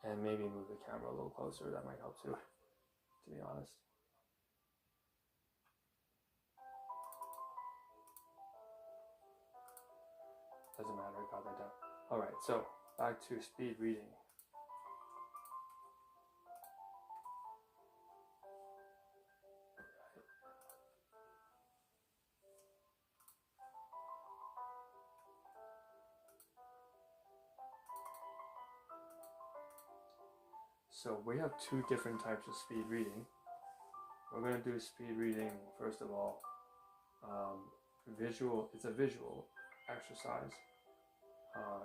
And maybe move the camera a little closer. That might help too, to be honest. Doesn't matter, I got that done. Alright, so back to speed reading. So we have two different types of speed reading. We're going to do speed reading, first of all. Visual, it's a visual exercise.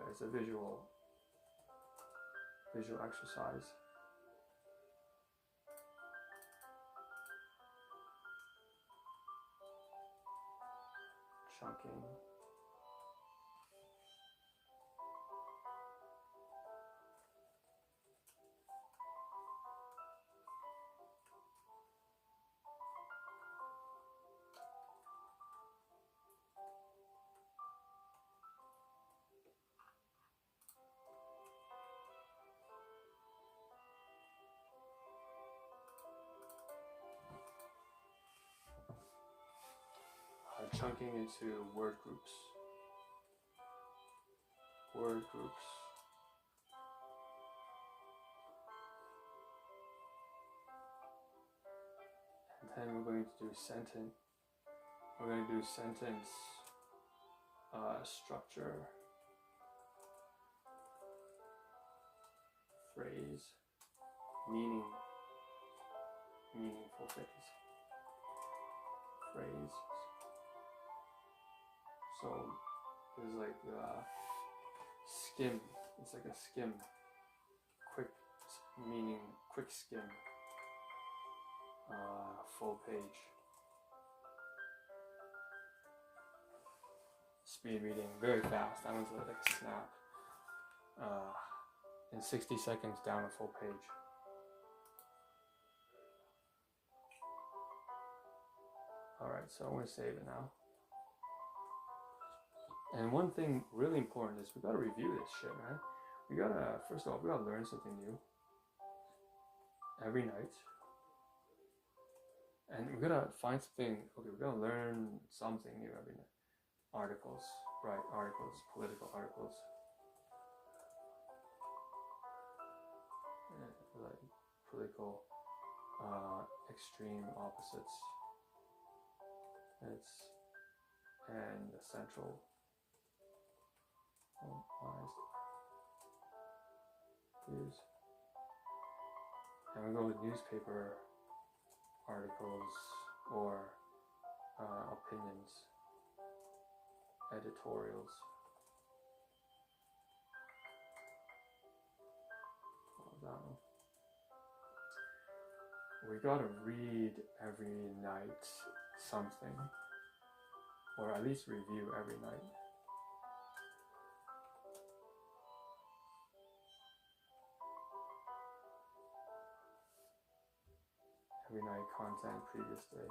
It's a visual exercise. Chunking. chunking into word groups. Word groups. And then we're going to do sentence. We're going to do sentence structure, phrase, meaning, meaningful phrase, phrase. So there's like skim. It's like a skim, quick meaning, quick skim, full page. Speed reading, very fast. That one's like a snap. In 60 seconds, down a full page. Alright, so I'm going to save it now. And one thing really important is we got to review this shit, man. We got to, first of all, we got to learn something new every night. And we got to find something, okay, we got to learn something new every night. Articles, right, articles, political articles. Like political extreme opposites. And essential views. And we go with newspaper articles or opinions, editorials. That one. We gotta read every night something, or at least review every night. Every night content previous day.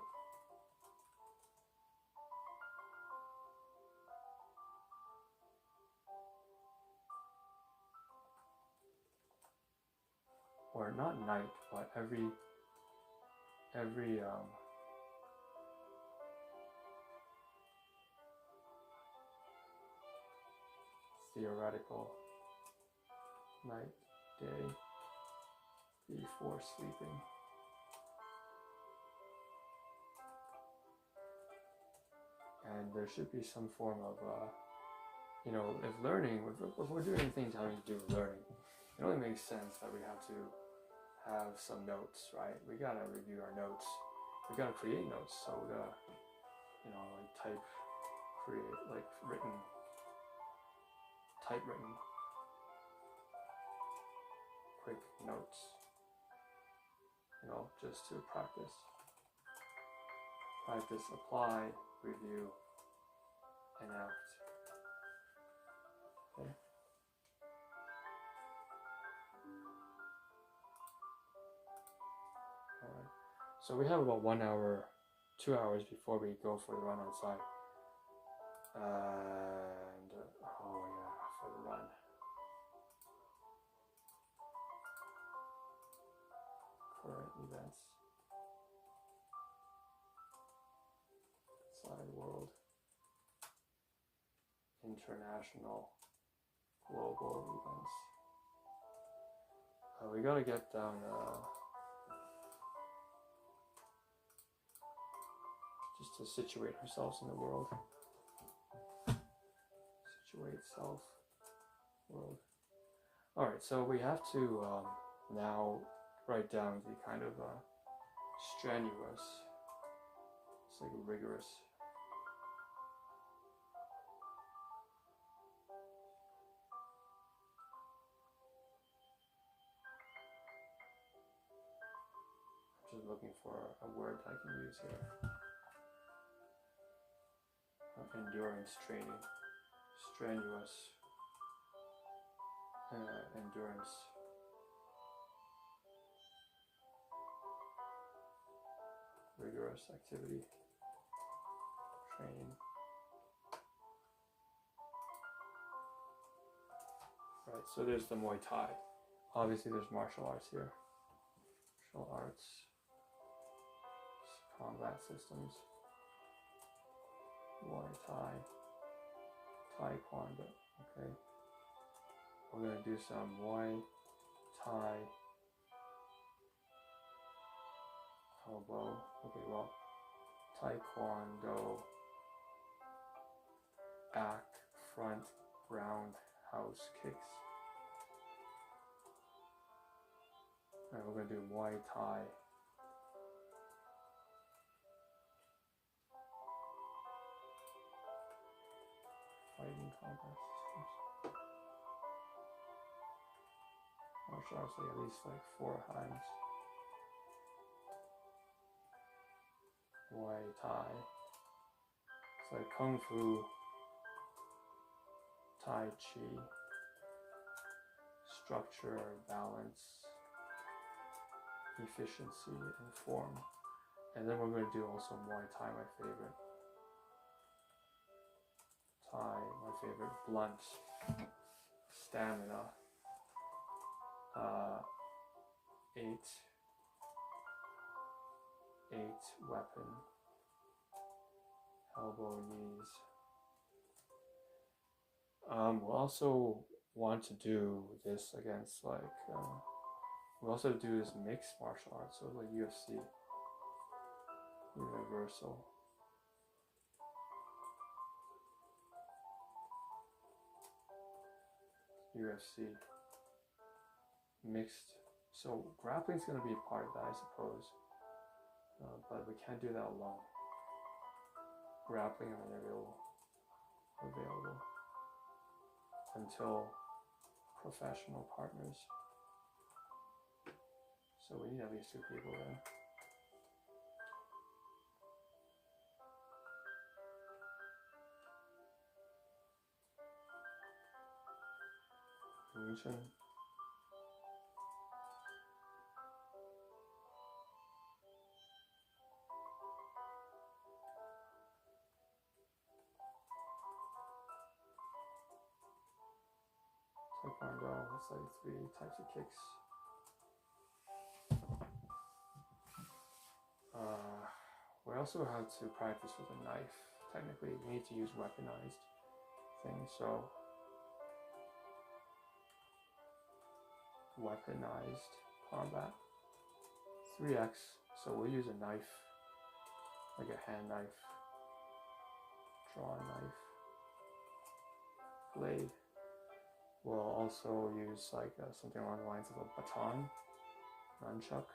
Or not night, but every theoretical night, day, before sleeping. And there should be some form of, if learning, if we're doing things having to do with learning, it only makes sense that we have to have some notes, right? We gotta review our notes. We gotta create notes. So we gotta, typewritten, quick notes, just to practice, apply, review, enact. Okay. Alright. So we have about 1 hour, 2 hours before we go for the run outside. And for the run. Current events. Outside world. International, global events. We gotta get down just to situate ourselves in the world. Situate self, world. Alright, so we have to now write down the kind of strenuous, it's like rigorous. I'm just looking for a word I can use here. Endurance training. Strenuous endurance. Rigorous activity. Training. Right, so there's the Muay Thai. Obviously there's martial arts here. Martial arts. Combat systems. Muay Thai, Taekwondo. Okay, we're gonna do some Muay Thai, elbow. Okay, well, Taekwondo, back, front, roundhouse kicks. Alright, we're gonna do Muay Thai. Fighting combat systems. Martial arts like at least like 4 hands. Muay Thai. It's like Kung Fu, Tai Chi, structure, balance, efficiency, and form. And then we're going to do also Muay Thai, my favorite. Thai, my favorite, blunt, stamina, 8 weapon, elbow, knees. We'll also want to do this against like, we'll also do this mixed martial arts, so like UFC, universal. UFC, mixed. So grappling is going to be a part of that, I suppose, but we can't do that alone. Grappling and available until professional partners. So we need at least 2 people there. Ancient. Taekwondo, it's like 3 types of kicks. We also have to practice with a knife. Technically, we need to use weaponized things, so weaponized combat. 3x, so we'll use a knife, like a hand knife, draw knife, blade. We'll also use like something along the lines of a baton, nunchuck,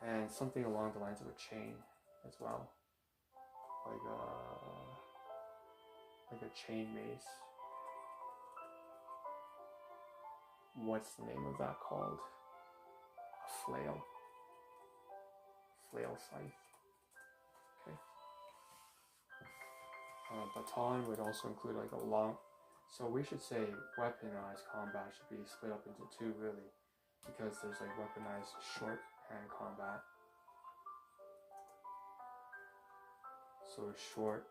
and something along the lines of a chain as well, like a chain mace. What's the name of that called? A flail. Flail scythe. Okay. Baton would also include like a long. So we should say weaponized combat should be split up into 2 really, because there's like weaponized short hand combat. So short,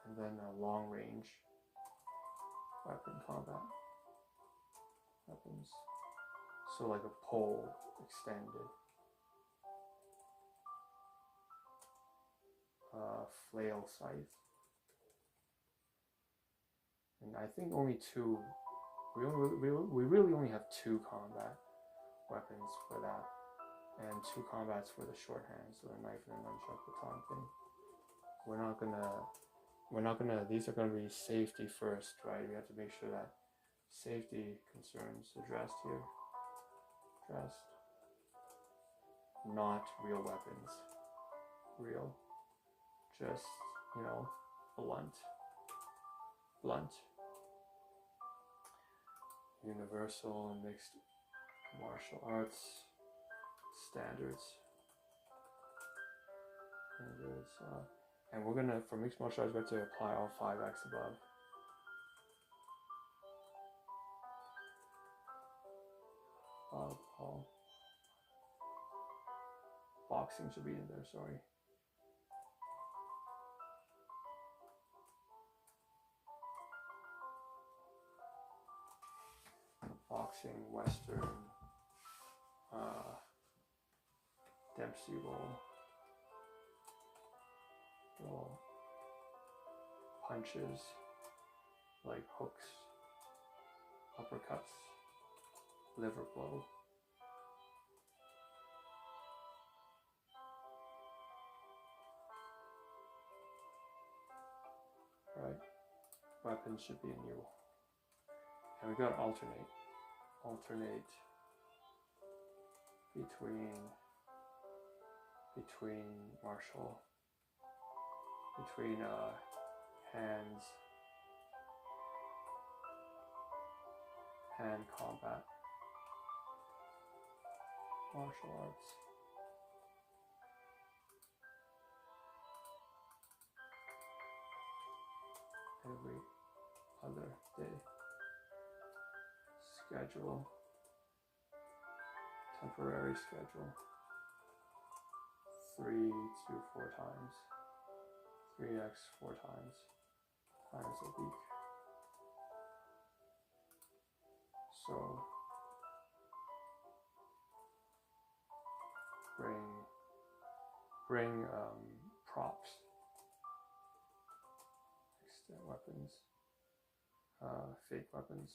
and then a long range weapon combat. Weapons. So like a pole extended. Flail scythe. And I think only 2. We really only have 2 combat weapons for that, and 2 combats for the short hand, so the knife and the nunchuck baton thing. We're not gonna. These are gonna be safety first, right? We have to make sure that safety concerns addressed here. Not real weapons. Real. Just, blunt. Universal and mixed martial arts standards. And we're gonna, for mixed martial arts, we have to apply all 5x above. All. Boxing should be in there, sorry. Boxing, Western, Dempsey will punches like hooks, uppercuts, liver blow. Right? Weapons should be new. And we gotta alternate between martial, between hands, hand combat, martial arts. Every other day. Schedule, temporary schedule, 3 to 4 times, 3x 4 times a week. So bring props, extend weapons, fake weapons.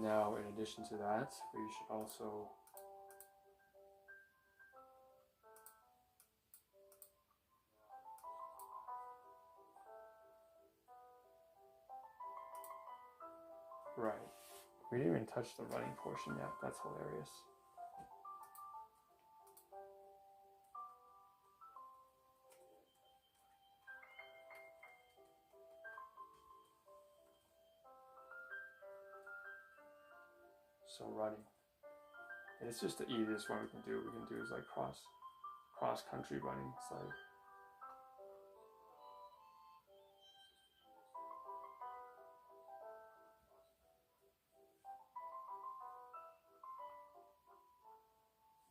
Now, in addition to that, we should also right. We didn't even touch the running portion yet. That's hilarious. So running. And it's just the easiest one we can do. What we can do is like cross country running. It's like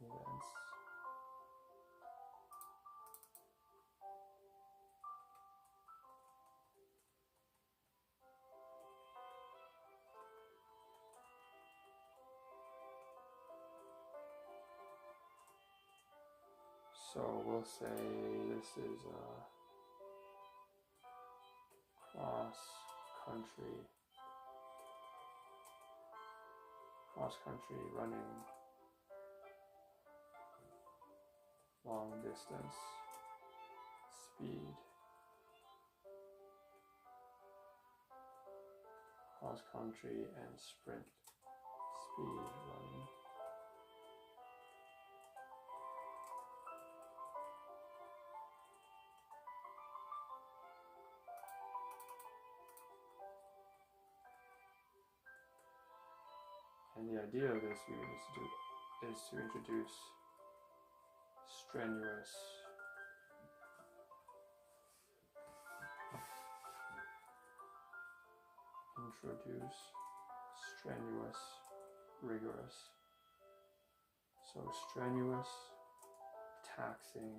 events. So we'll say this is a cross country running, long distance, speed, cross country and sprint, speed running. And the idea of this is to introduce strenuous, rigorous. So strenuous, taxing,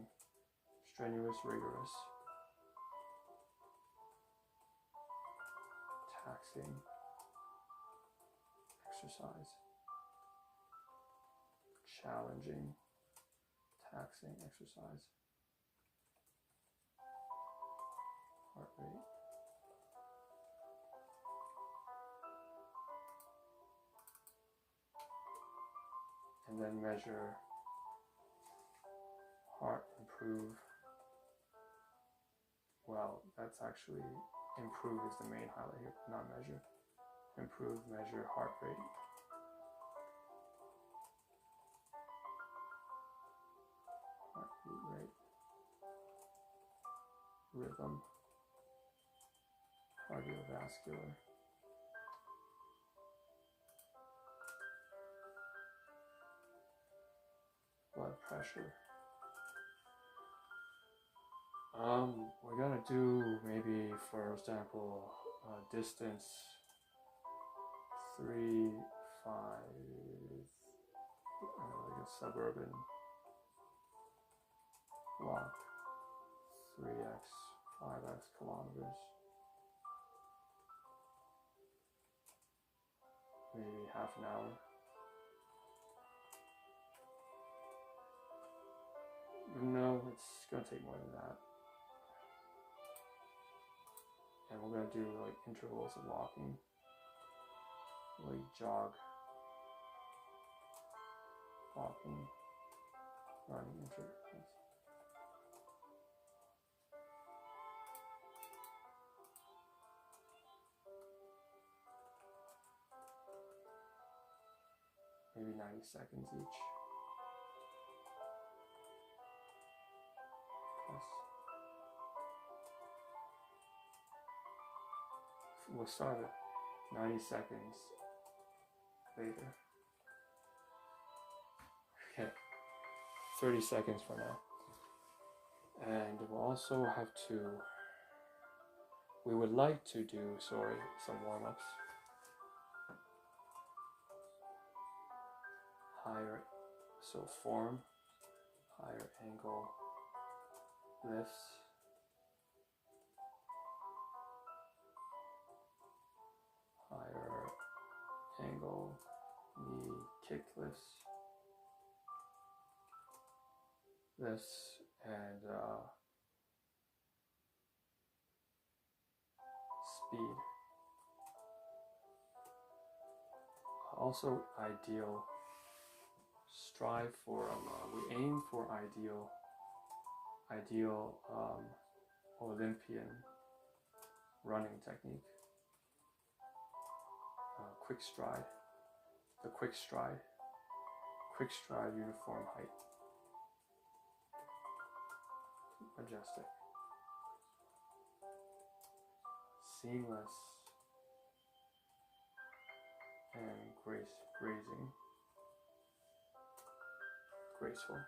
strenuous, rigorous, taxing exercise, challenging, taxing exercise, heart rate, and then measure heart improve. Well, that's actually improve is the main highlight here, not measure. Improve, measure heart rate. Heartbeat rate. Rhythm. Cardiovascular. Blood pressure. We're gonna do maybe, for example, distance 3, 5, like a suburban walk, 3x 5x kilometers. Maybe half an hour. No, it's gonna take more than that. And we're gonna do like intervals of walking, like jog, walking, running intervals. Maybe 90 seconds each. Plus. We'll start at 90 seconds later. Okay, 30 seconds for now. And we'll also have to, we would like to do, some warm-ups. Higher, so form, higher angle lifts, higher angle knee kick lifts, and speed. Also ideal. Strive for, we aim for ideal Olympian running technique. Quick stride, quick stride uniform height. Majestic. Seamless and grazing. Graceful.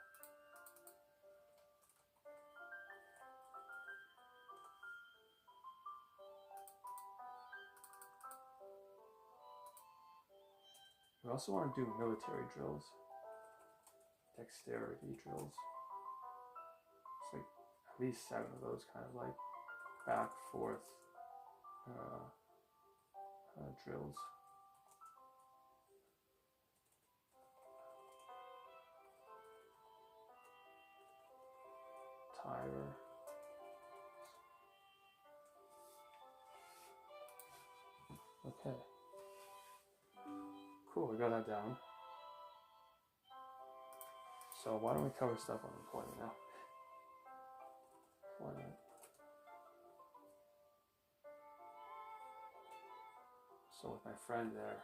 We also want to do military drills, dexterity drills. It's like at least 7 of those, kind of like back, forth drills. Tire. Okay. Cool, we got that down. So why don't we cover stuff on employment now? Employment. So with my friend there,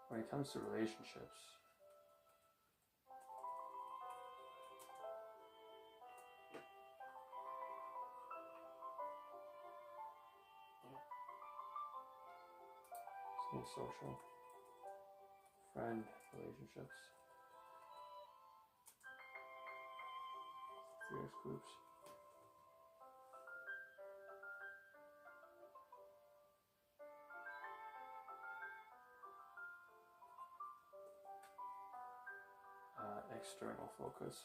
when it comes to relationships, social, friend relationships, fierce groups. External focus.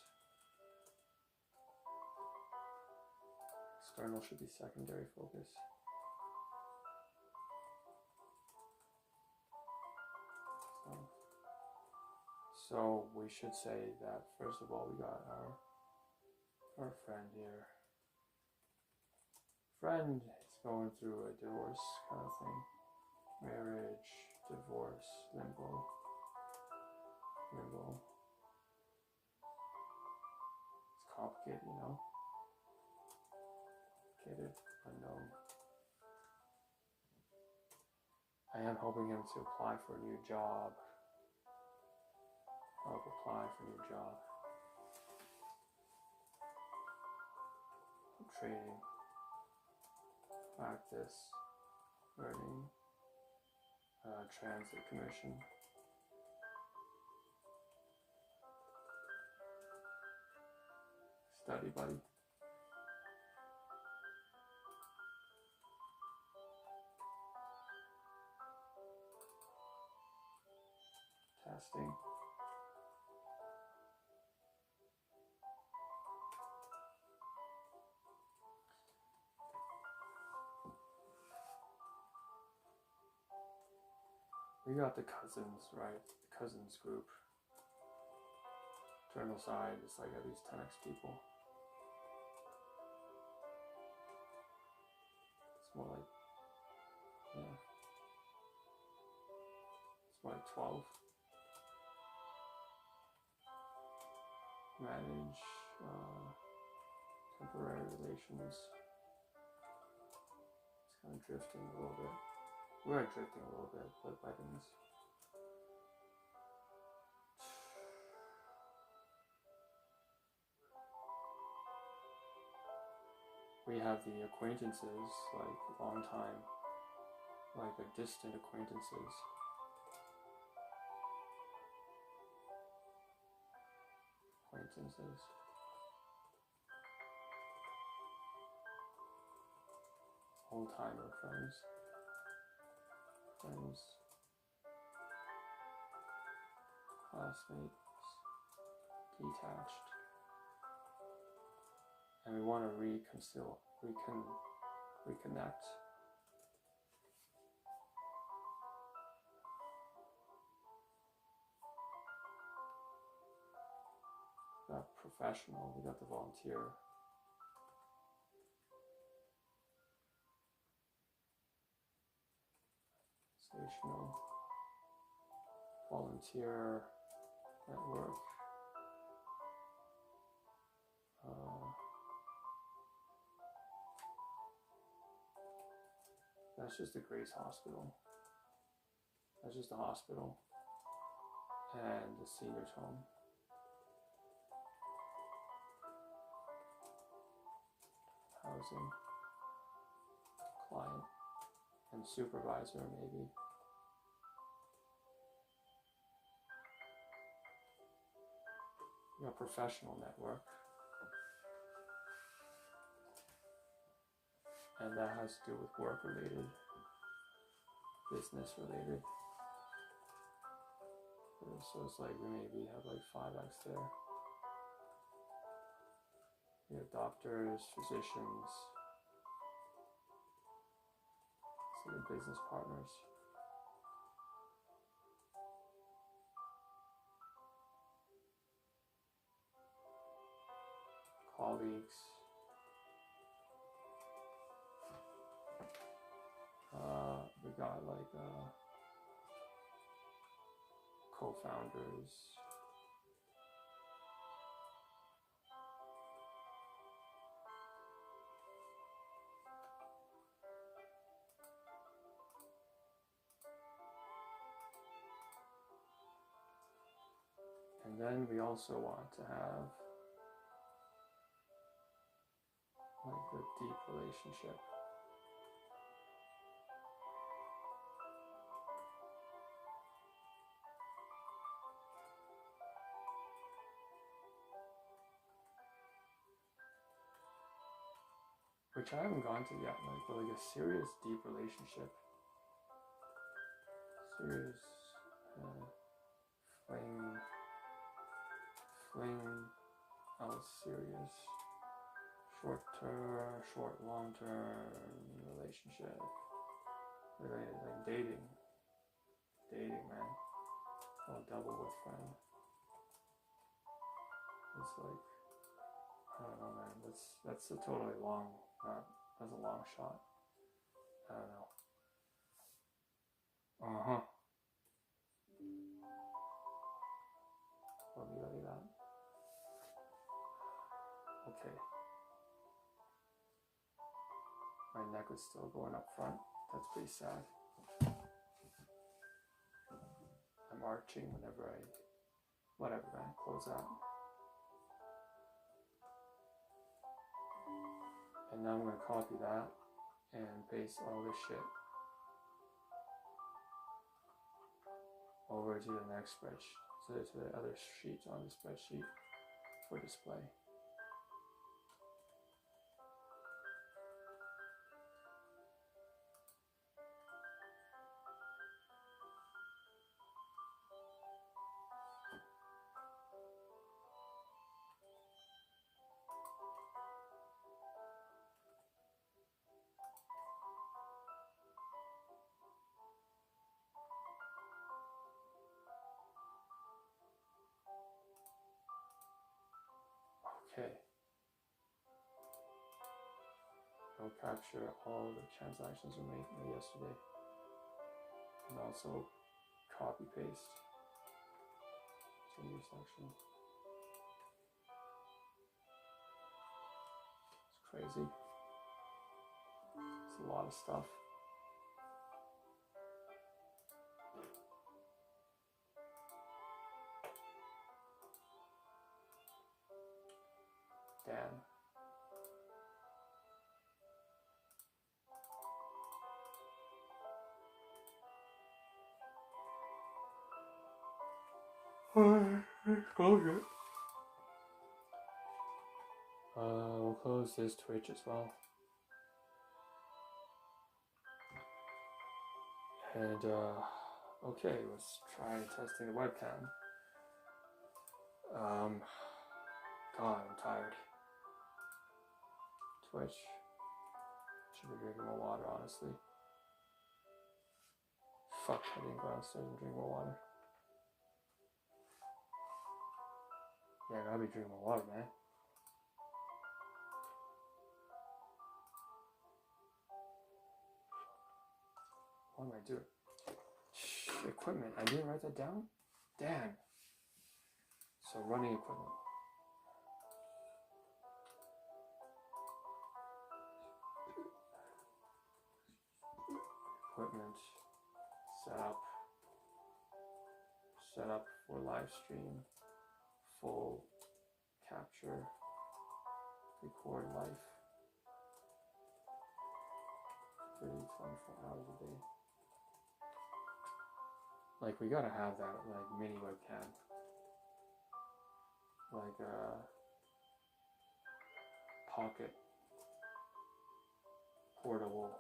External should be secondary focus. So we should say that first of all we got our friend here. Friend is going through a divorce kind of thing. Marriage, divorce, limbo. It's complicated, you know. Complicated, unknown. I am helping him to apply for a new job. Help apply for a new job. Training, practice, learning, transit commission. Study buddy. Testing. We got the cousins, right? The cousins group. Eternal side is like at least 10x people. It's more like, yeah. It's more like 12. Manage temporary relations. It's kind of drifting a little bit. We're drifting a little bit, but by things. We have the acquaintances, like long time, like a distant acquaintances. Old timer friends, classmates, detached, and we want to reconnect. We got professional, we got the volunteer. Stational, volunteer network. That's just the Grace Hospital. That's just the hospital and the seniors home. Housing, client, and supervisor maybe. Your professional network. And that has to do with work related, business related. So it's like we maybe have like 5x there. We have doctors, physicians, so the business partners. Colleagues. We got like co-founders. And then we also want to have like a deep relationship. Which I haven't gone to yet, like a serious deep relationship. Serious serious long-term relationship. Related, like dating, man. Oh, double with friend. It's like, I don't know, man. That's a totally long. That's a long shot. I don't know. Let me that. Okay. My neck is still going up front. That's pretty sad. I'm arching whenever whatever, man, close out. And now I'm going to copy that and paste all this shit over to the next spreadsheet, to the other sheets on the spreadsheet for display. will capture all the transactions we made yesterday, and also copy paste to a new section. It's crazy. It's a lot of stuff. Dan. Okay. We'll close this Twitch as well. And okay, let's try testing the webcam. God, I'm tired. Twitch. Should be drinking more water, honestly. Fuck, I didn't go downstairs and drink more water. Yeah, I gotta be drinking more water, man. What am I doing? Equipment. I didn't write that down? Damn. So running equipment. Equipment. Setup for live stream. Full capture. Record live. 30, 24 hours a day. Like, we gotta have that, like, mini webcam. Like a pocket, portable,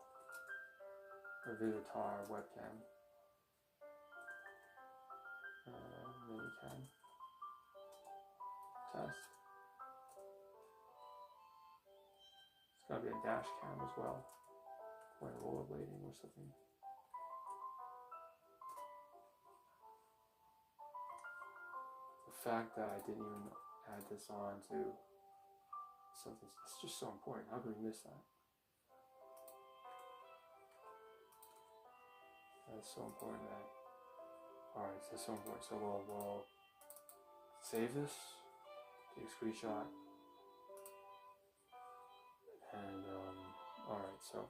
or Visitar webcam. Mini cam. Test. It's gotta be a dash cam as well. When rollerblading or something. The fact that I didn't even add this on to something, it's just so important. How could we miss that? That's so important, man. Alright, so that's so important. So we'll save this, take a screenshot, and alright, so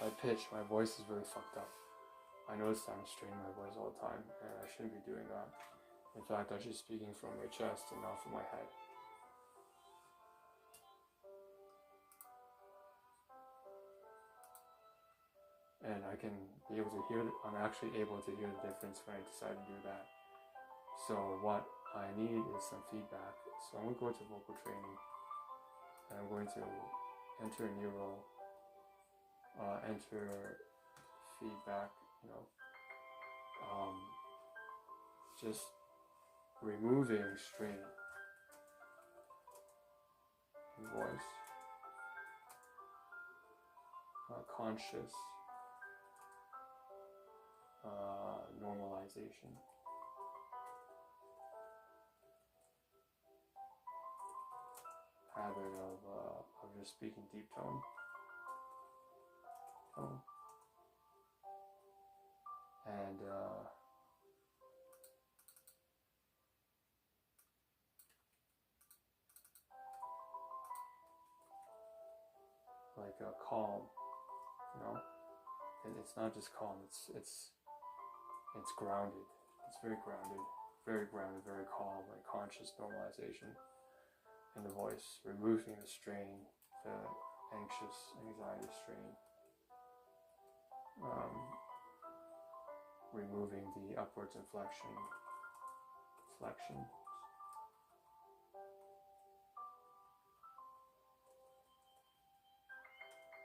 my pitch, my voice is really fucked up. I notice I'm straining my voice all the time, and I shouldn't be doing that. In fact, I'm just speaking from my chest and not from my head. And I can be able to hear, I'm actually able to hear the difference when I decide to do that. So what I need is some feedback. So I'm going to go to vocal training, and I'm going to enter a new role, enter feedback, just removing strain in voice, conscious normalization, habit of just speaking deep tone, and like a calm, and it's not just calm, it's grounded. It's very grounded, very calm, like conscious normalization in the voice, removing the strain, the anxiety strain, removing the upwards flexion, and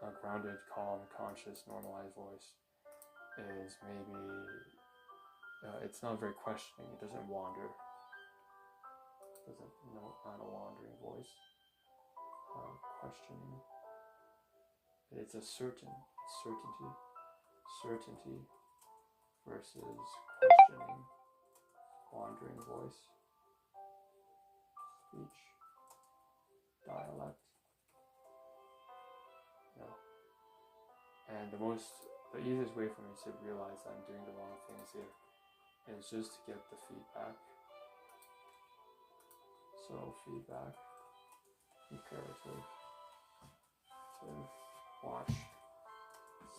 a grounded, calm, conscious, normalized voice is maybe, it's not very questioning, it doesn't wander, not a wandering voice, questioning. It's a certainty versus questioning, wandering voice. speech, dialect, you know. And the easiest way for me to realize that I'm doing the wrong things here is just to get the feedback. So feedback, comparative, to watch,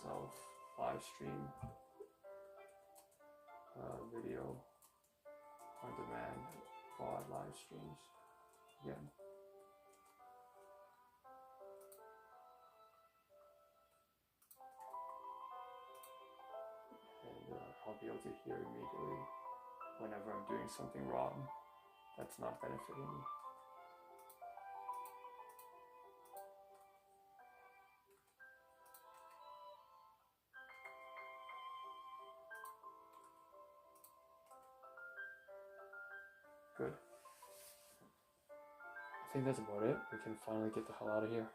self, live stream, video, on demand, quad live streams, again. And I'll be able to hear immediately whenever I'm doing something wrong that's not benefiting me. Good. I think that's about it. We can finally get the hell out of here.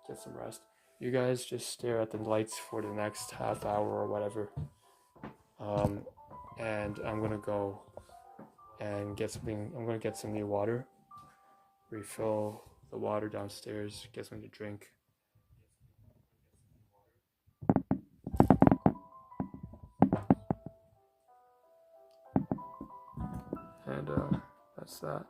Get some rest. You guys just stare at the lights for the next half hour or whatever. And I'm gonna go and get something. I'm gonna get some new water. Refill the water downstairs. Get something to drink. And that's that.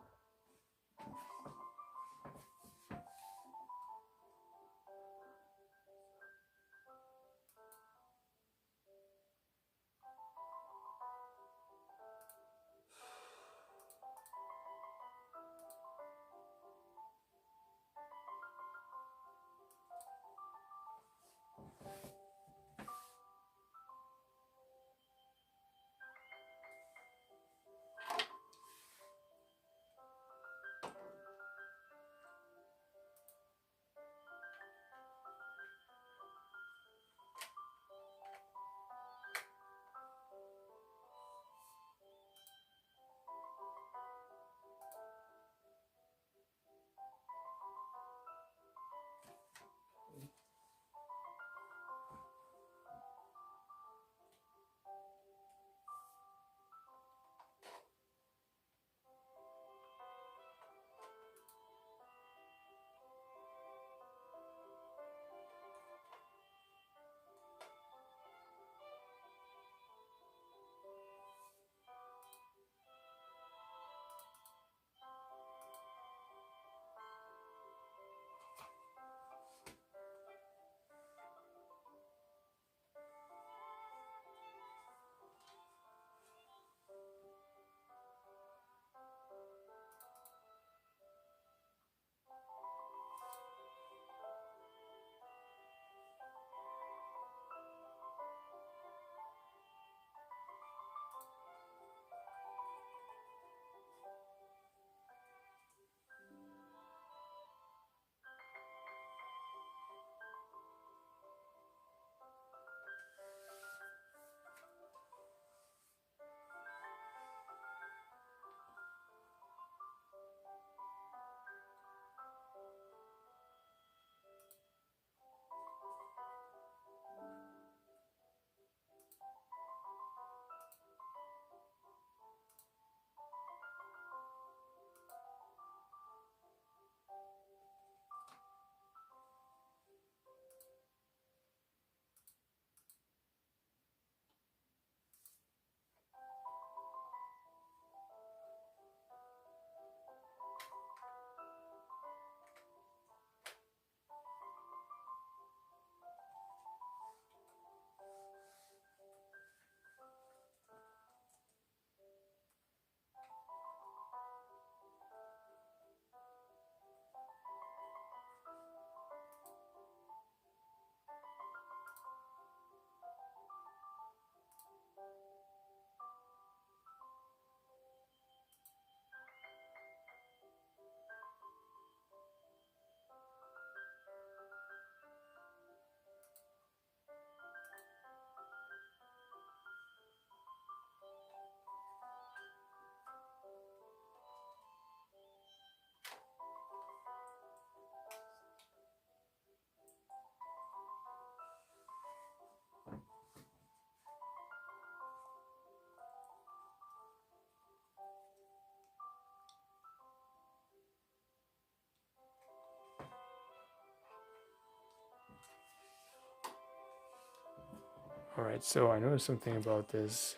Alright, so I noticed something about this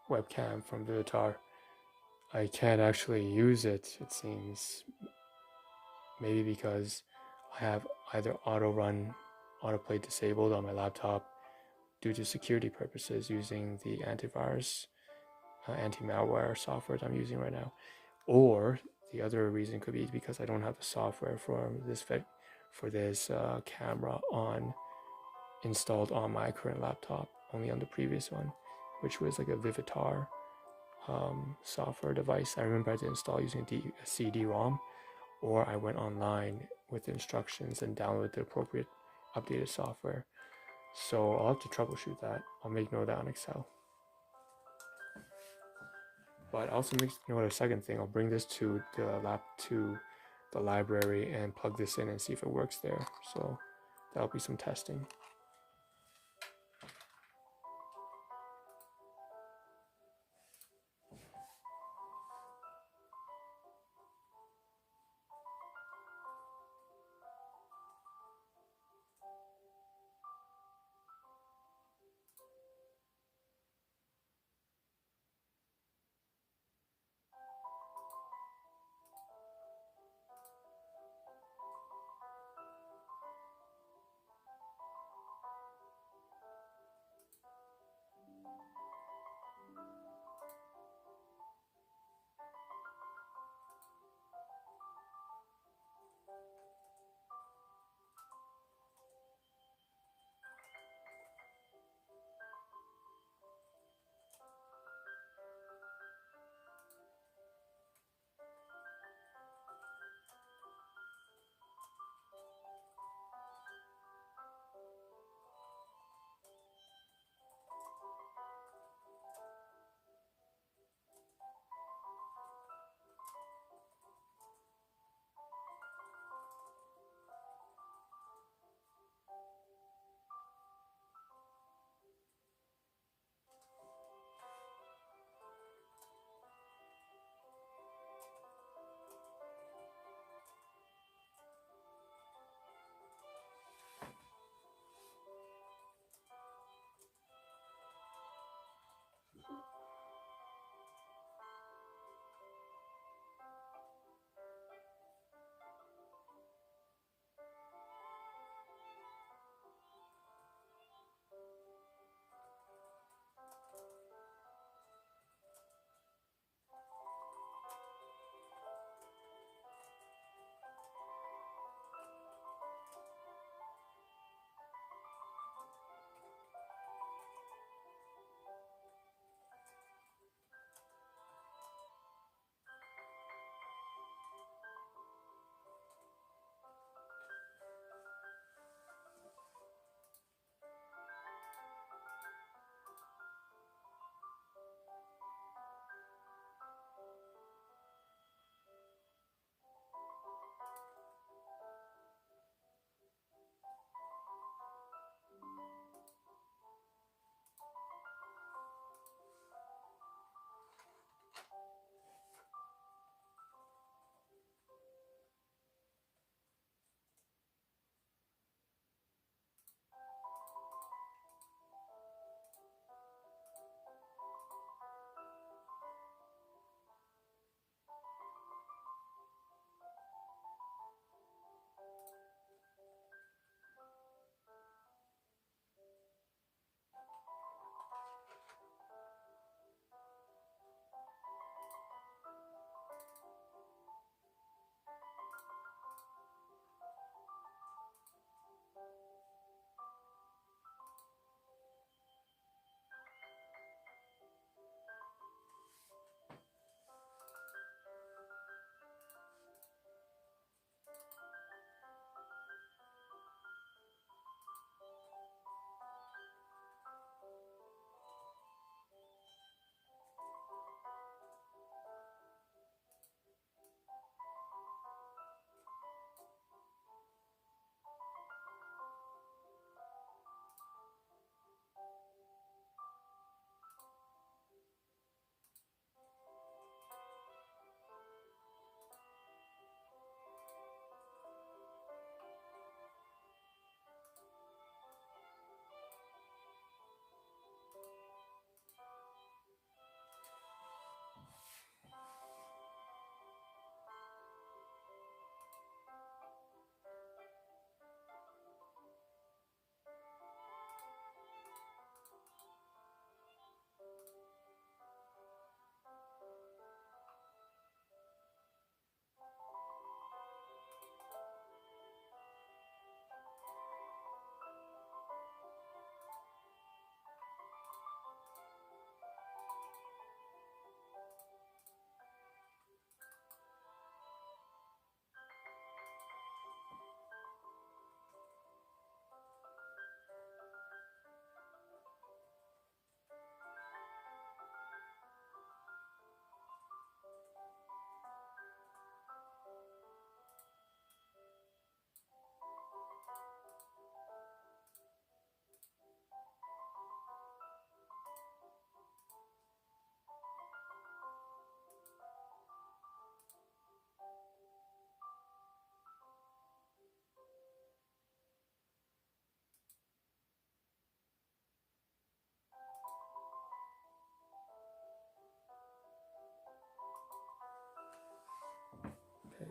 webcam from Vivitar. I can't actually use it, it seems. Maybe because I have either autoplay disabled on my laptop due to security purposes using the antivirus, anti-malware software that I'm using right now. Or the other reason could be because I don't have the software for this camera installed on my current laptop, only on the previous one, which was like a Vivitar software device. I remember I had to install using a CD-ROM, or I went online with instructions and downloaded the appropriate updated software. So I'll have to troubleshoot that. I'll make note of that on Excel. But I'll also make note of a second thing. I'll bring this to the library and plug this in and see if it works there. So that'll be some testing.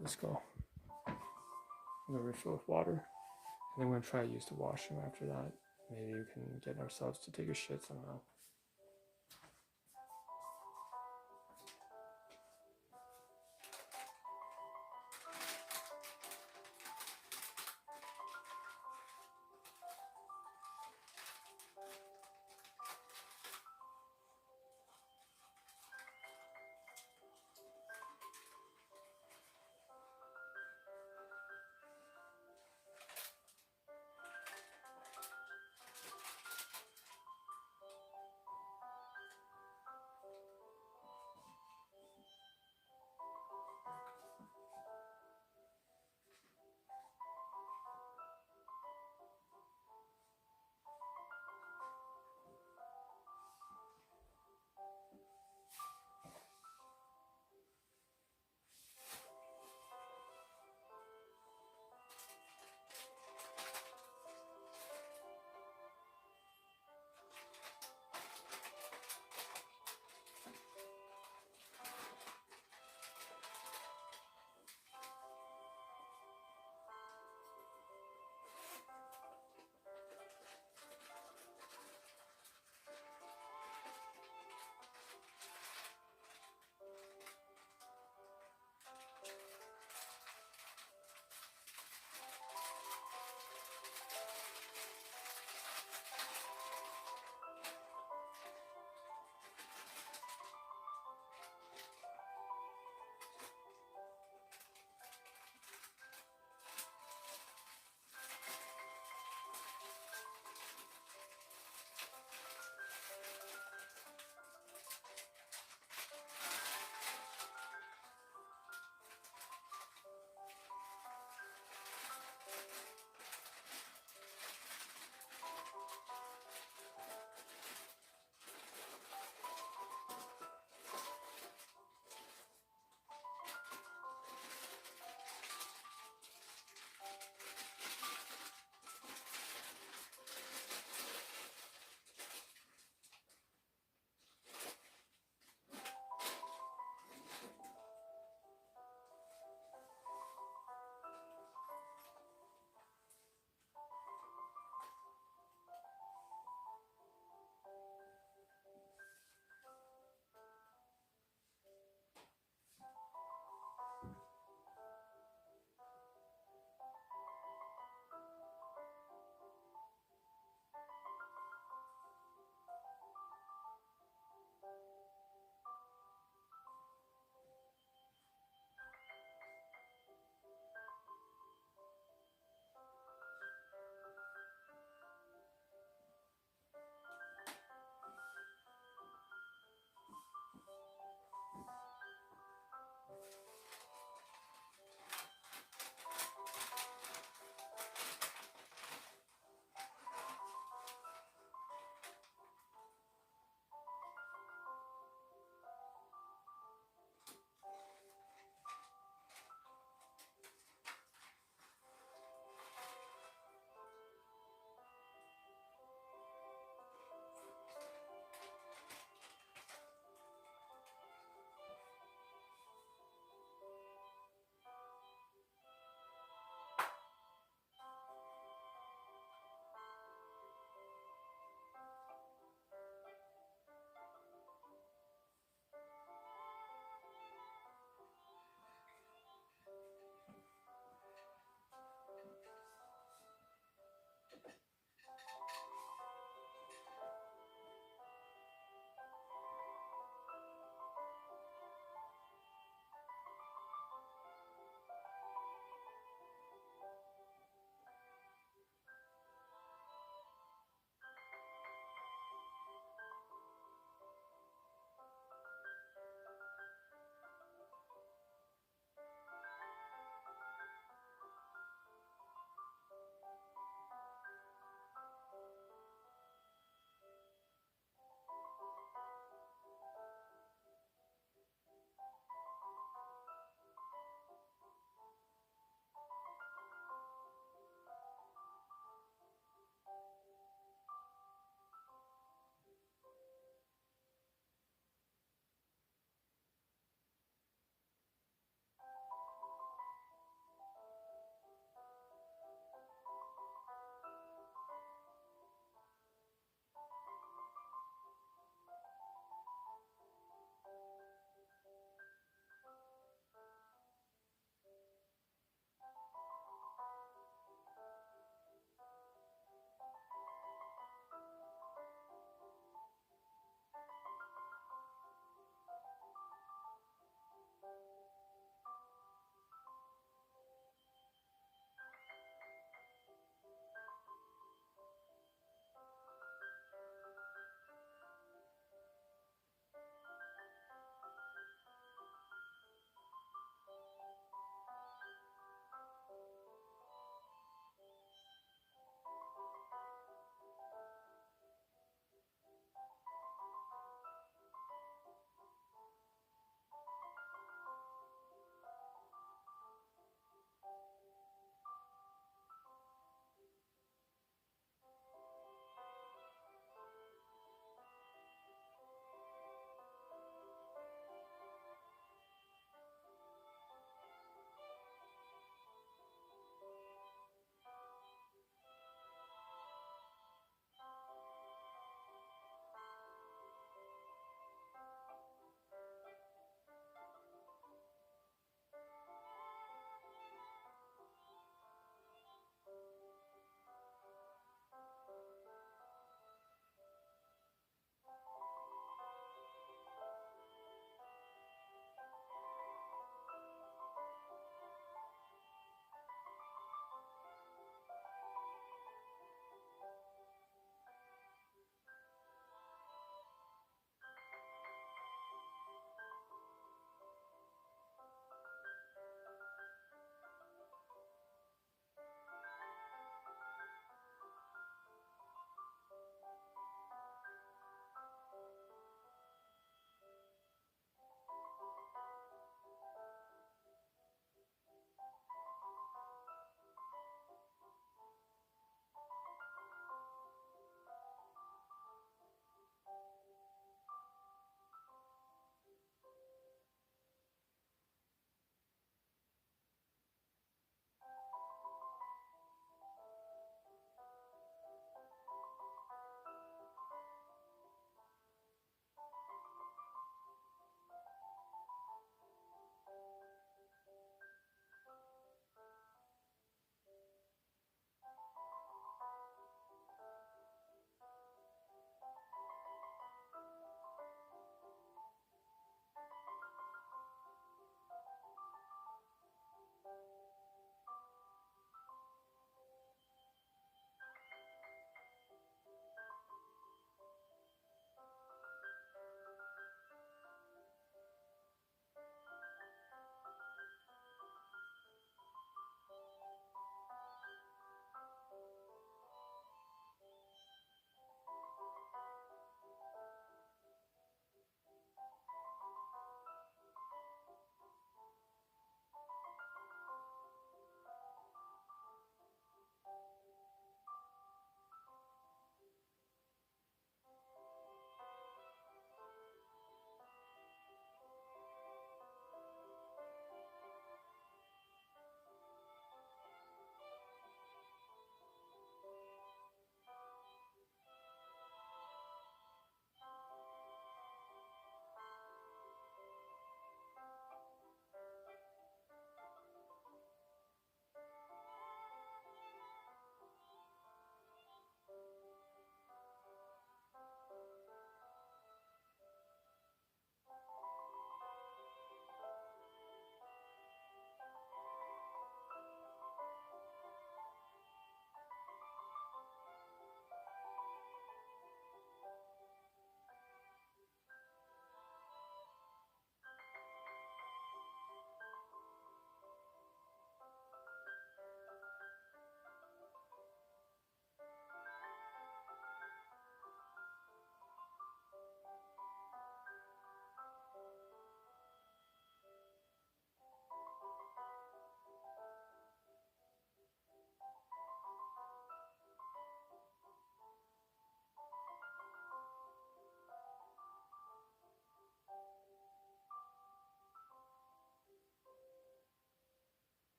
let's go. I'm gonna refill with water, and then we're gonna try to use the washroom after that. Maybe we can get ourselves to take a shit somehow.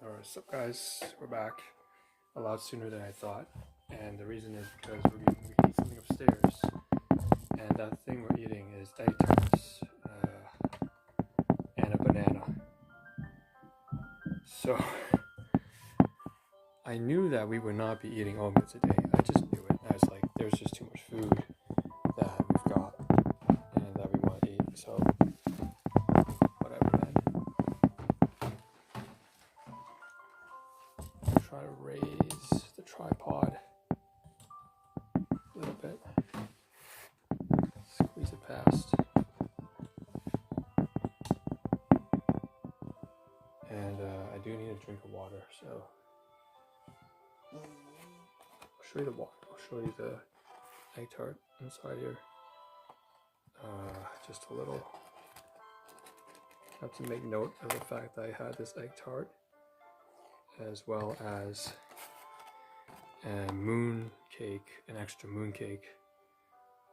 Alright, so guys, we're back a lot sooner than I thought, and the reason is because we eat something upstairs, and that thing we're eating is egg tarts and a banana. So I knew that we would not be eating oatmeal today. I just knew it. I was like, there's just too much food that we've got and that we want to eat. So whatever, man. Try to raise the tripod a little bit. Squeeze it past. And I do need a drink of water, so I'll show you the water. I'll show you the egg tart inside here. Just a little. I have to make note of the fact that I had this egg tart as well as a moon cake, an extra moon cake.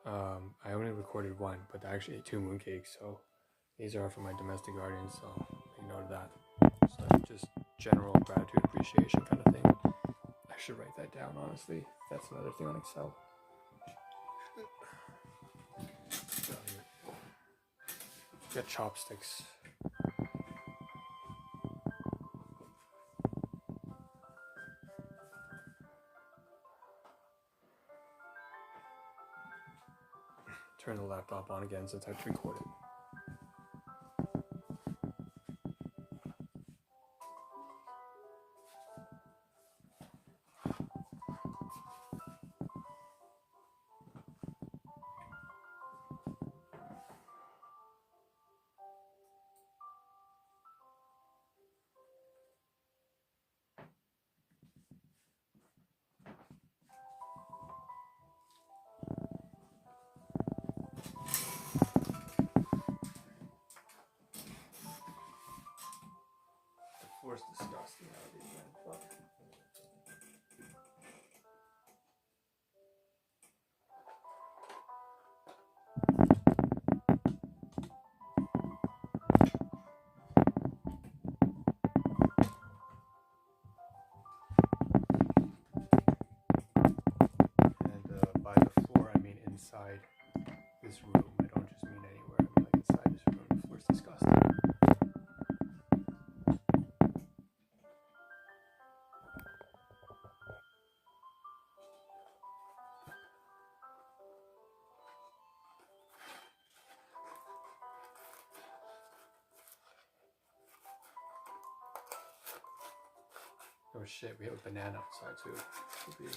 I only recorded one, but I actually ate 2 moon cakes, so these are for my domestic guardians, so make note of that. So just general gratitude, appreciation kind of thing. I should write that down, honestly. That's another thing on Excel. Get chopsticks. Turn the laptop on again since I've recorded. Floor's disgusting nowadays, man. Fuck. And by the floor, I mean inside this room. I don't just mean anywhere. I mean like inside this room. The floor's disgusting. Oh shit, we have a banana outside too. Should be.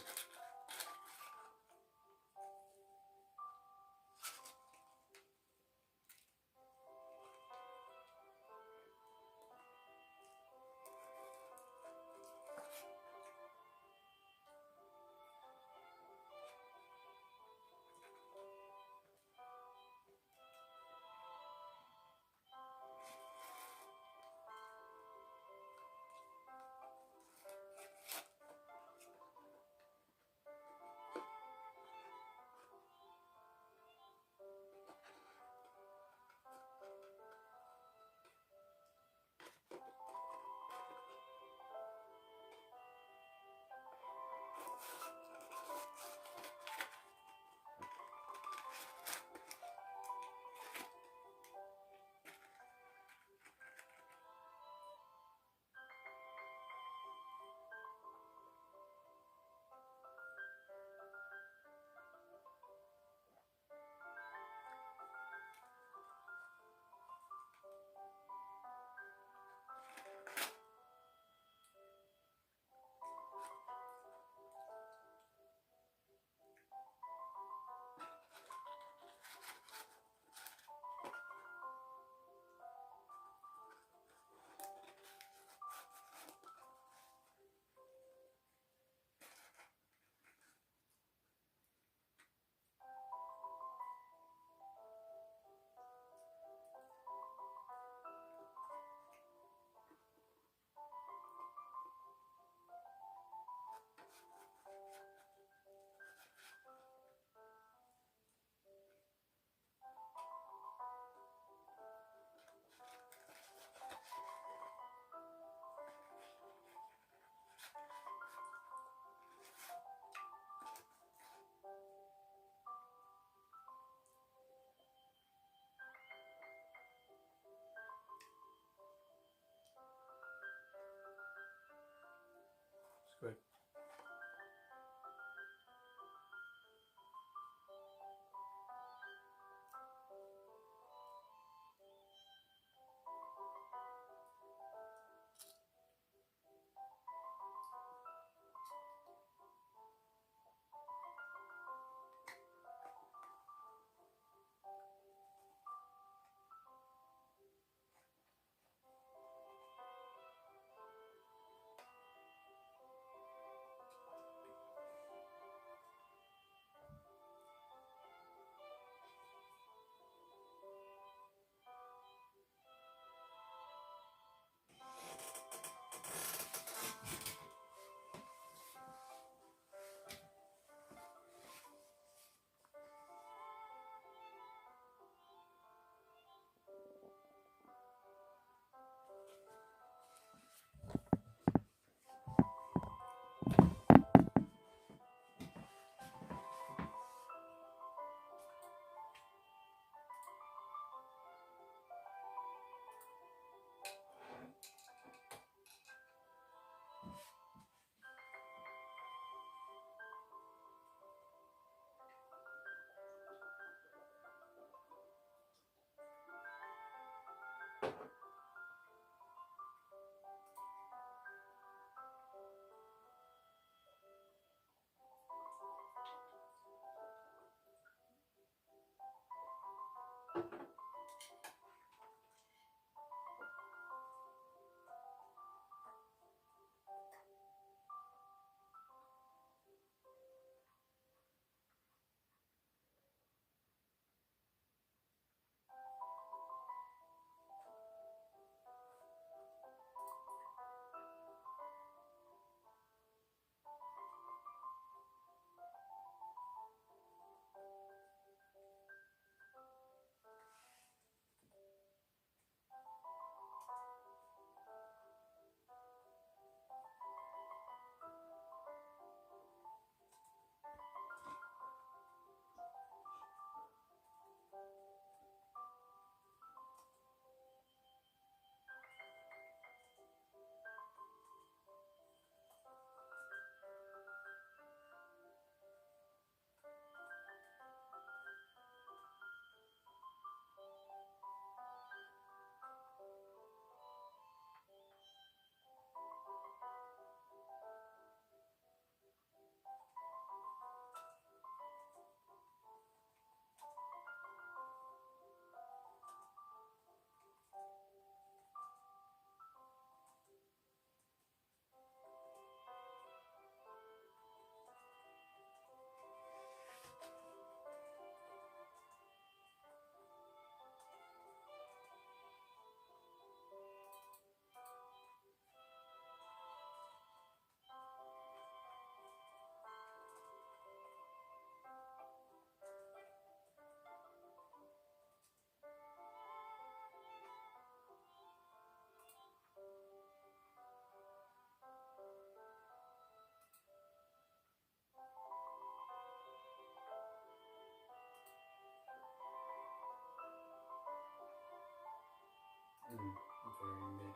Very mid.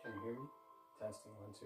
Can you hear me? Testing 1, 2.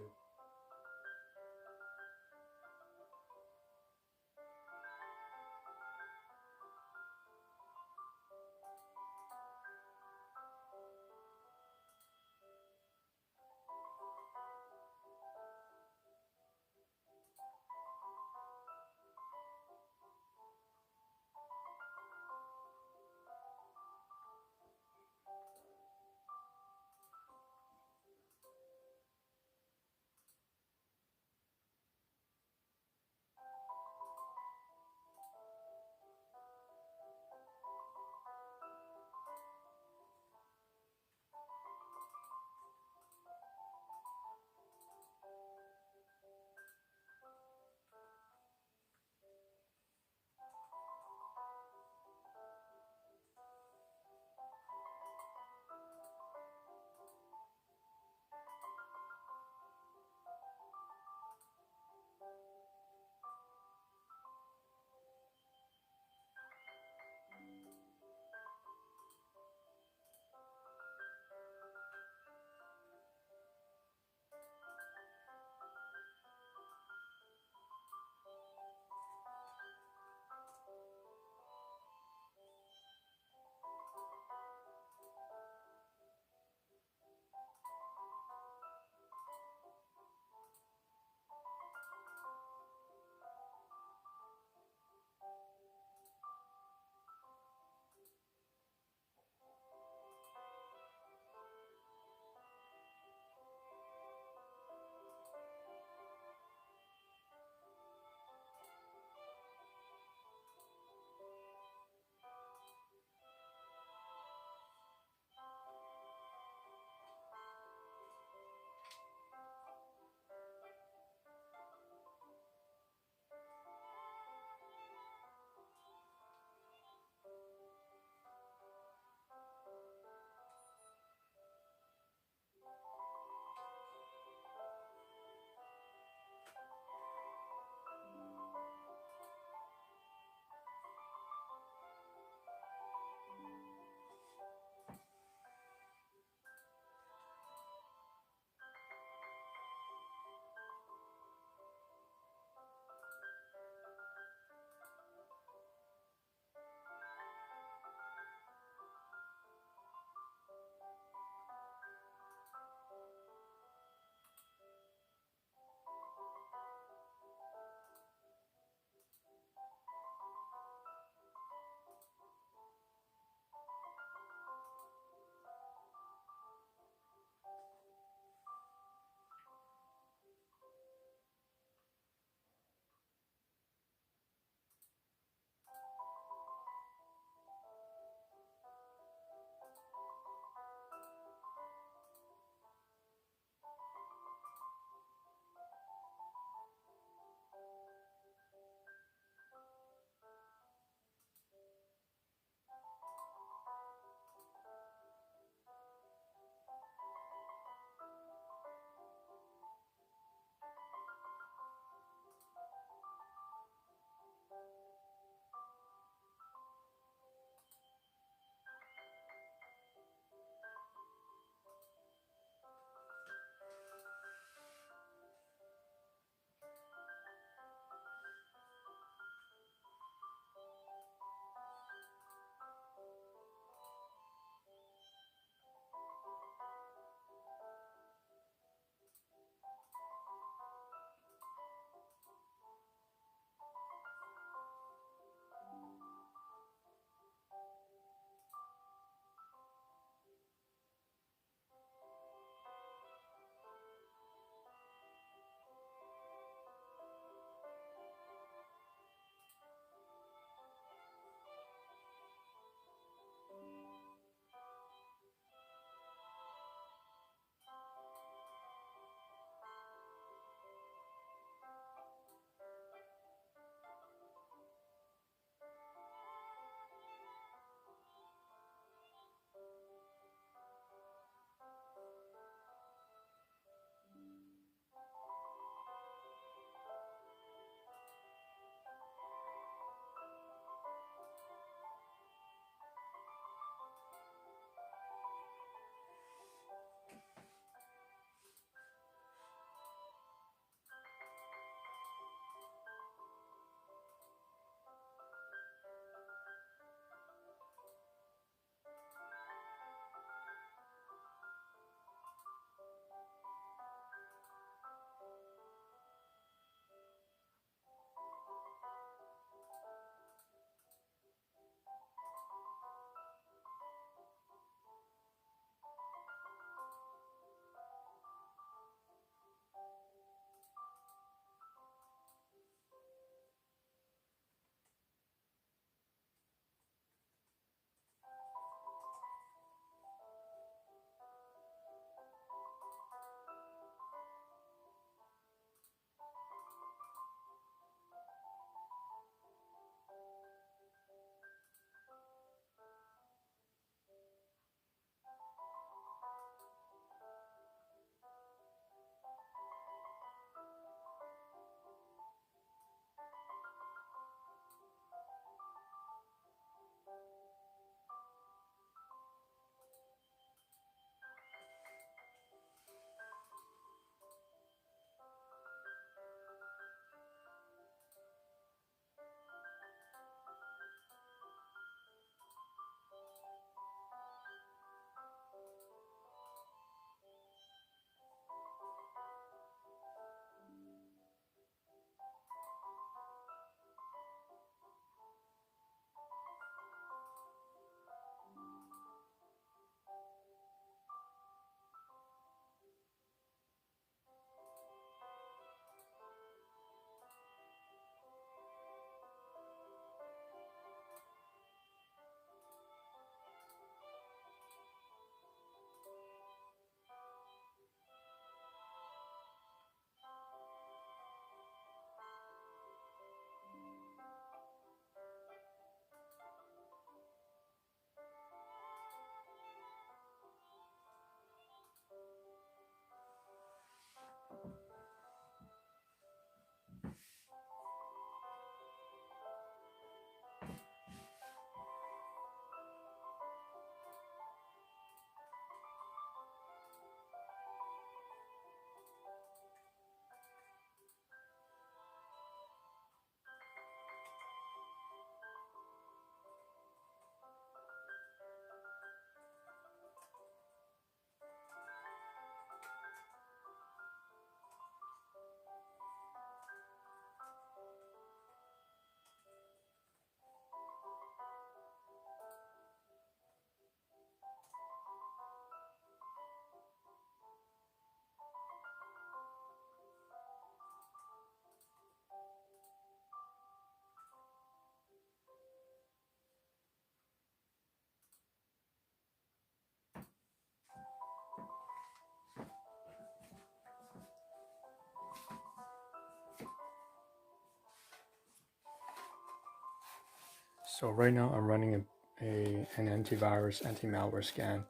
So right now I'm running an antivirus, anti-malware scan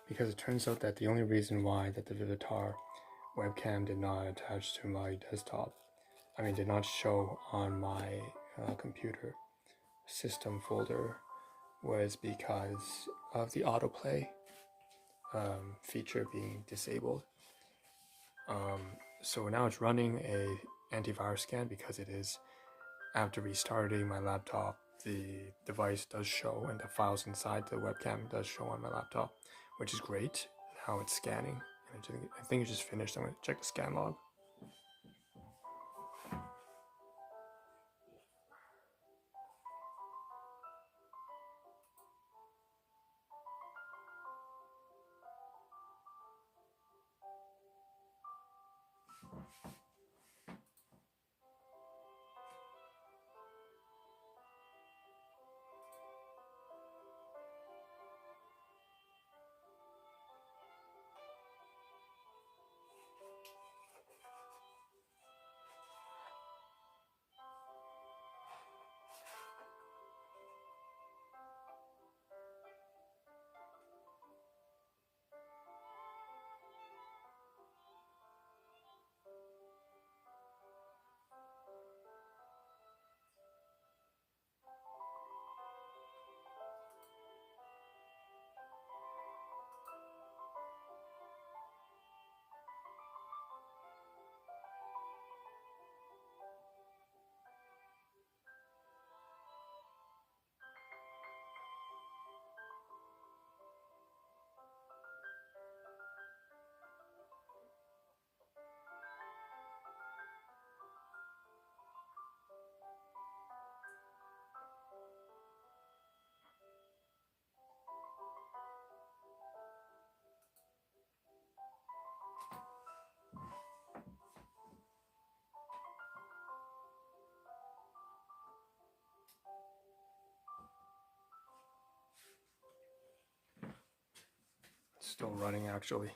because it turns out that the only reason why that the Vivitar webcam did not attach to my desktop, did not show on my computer system folder, was because of the autoplay feature being disabled. So now it's running a antivirus scan because it is, after restarting my laptop, the device does show and the files inside the webcam does show on my laptop, which is great. Now it's scanning. I think it just finished. I'm going to check the scan log. It's still running actually.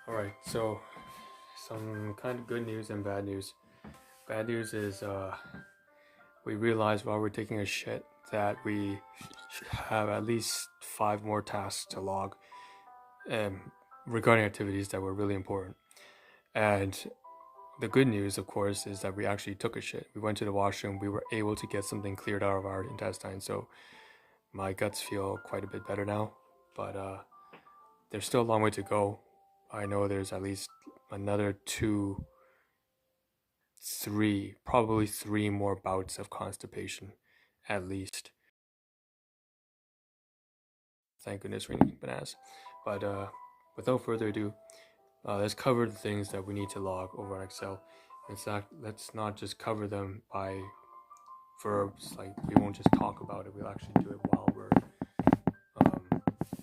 Alright, so some kind of good news and bad news. Bad news is we realized while we're taking a shit that we have at least 5 more tasks to log regarding activities that were really important. And the good news, of course, is that we actually took a shit. We went to the washroom. We were able to get something cleared out of our intestine. So my guts feel quite a bit better now. But there's still a long way to go. I know there's at least another 3, probably 3 more bouts of constipation, at least. Thank goodness for eating bananas. But without further ado, let's cover the things that we need to log over on Excel. In fact, let's not just cover them by verbs, like we won't just talk about it, we'll actually do it while we're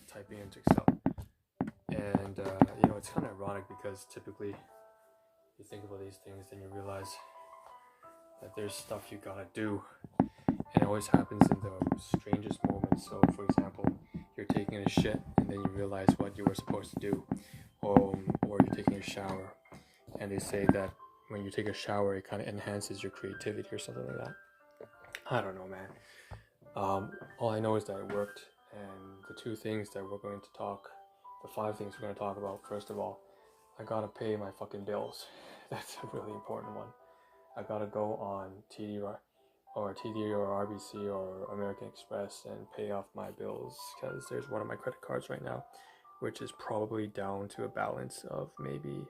typing into Excel. And it's kind of ironic because typically you think about these things, then you realize that there's stuff you gotta do, and it always happens in the strangest moments. So for example, you're taking a shit and then you realize what you were supposed to do, or you're taking a shower and they say that when you take a shower it kind of enhances your creativity or something like that. I don't know, man. All I know is that it worked, and the 2 things that we're going to talk, the 5 things we're going to talk about. First of all, I gotta pay my fucking bills. That's a really important one. I gotta go on TD or RBC or American Express and pay off my bills, because there's one of my credit cards right now which is probably down to a balance of maybe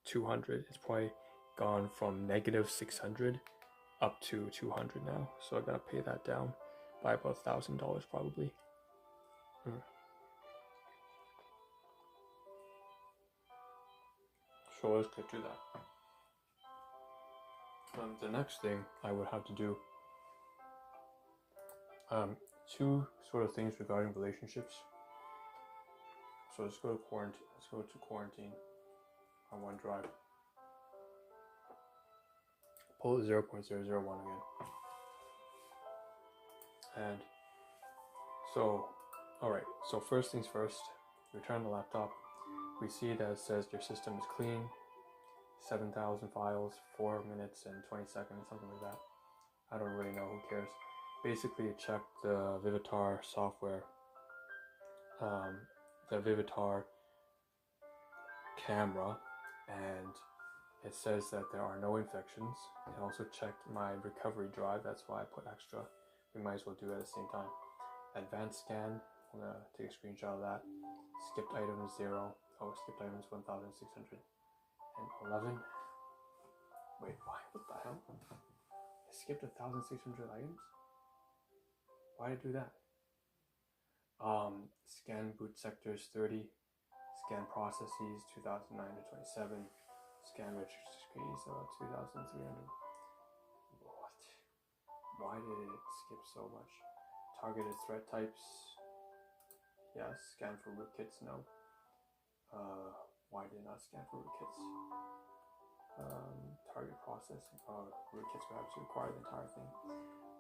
200. It's probably gone from negative 600 up to 200 now, so I gotta pay that down by about $1,000 probably. So let's get to that. The next thing I would have to do, 2 sort of things regarding relationships. So let's go to quarantine. Let's go to quarantine on OneDrive. Pull 0.001 again. And so, alright, so first things first, return the laptop. We see that it says your system is clean, 7,000 files, 4 minutes and 20 seconds, something like that. I don't really know, who cares. Basically, it checked the Vivitar software, the Vivitar camera, and it says that there are no infections. It also checked my recovery drive, that's why I put extra. We might as well do it at the same time. Advanced scan, I'm gonna take a screenshot of that. Skipped items 0. Oh, skipped items 1,611. Wait, why? What the hell? I skipped 1,600 items? Why did I do that? Scan boot sectors 30. Scan processes 2,009 to 27. Scan registries about 2,300. What? Why did it skip so much? Targeted threat types. Yes. Scan for rootkits. No. Why did it not scan for rootkits? Target processing. Rootkits perhaps require the entire thing.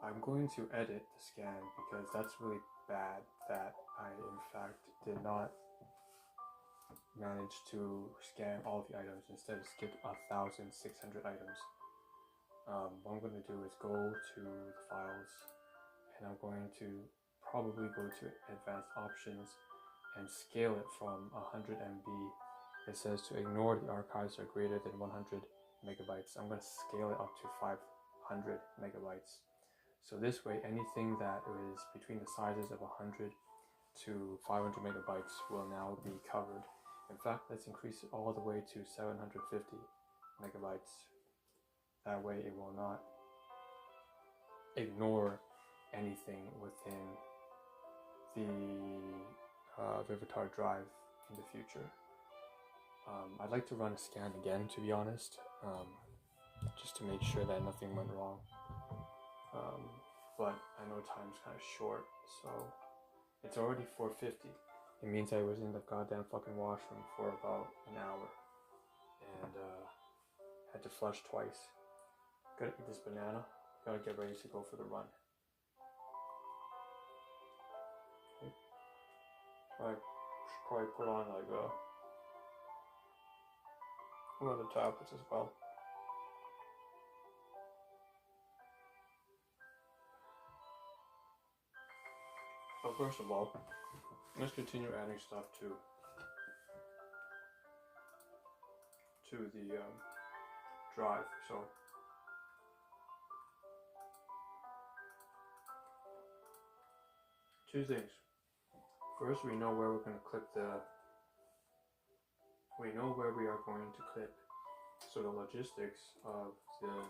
I'm going to edit the scan because that's really bad that I in fact did not manage to scan all the items, instead skip 1,600 items. What I'm going to do is go to the files, and I'm going to probably go to advanced options and scale it from 100 MB. It says to ignore the archives are greater than 100 megabytes. I'm going to scale it up to 500 megabytes. So this way, anything that is between the sizes of 100 to 500 megabytes will now be covered. In fact, let's increase it all the way to 750 megabytes. That way it will not ignore anything within the Vivitar drive in the future. I'd like to run a scan again, to be honest, just to make sure that nothing went wrong. But I know time's kind of short, so it's already 4:50. It means I was in the goddamn fucking washroom for about an hour, and had to flush twice. Gotta eat this banana. Gotta get ready to go for the run. Okay. So I probably put on like one of the tablets as well. So first of all, let's continue adding stuff to the drive. So two things. First, we know where we're going to clip we know where we are going to clip. So the logistics of the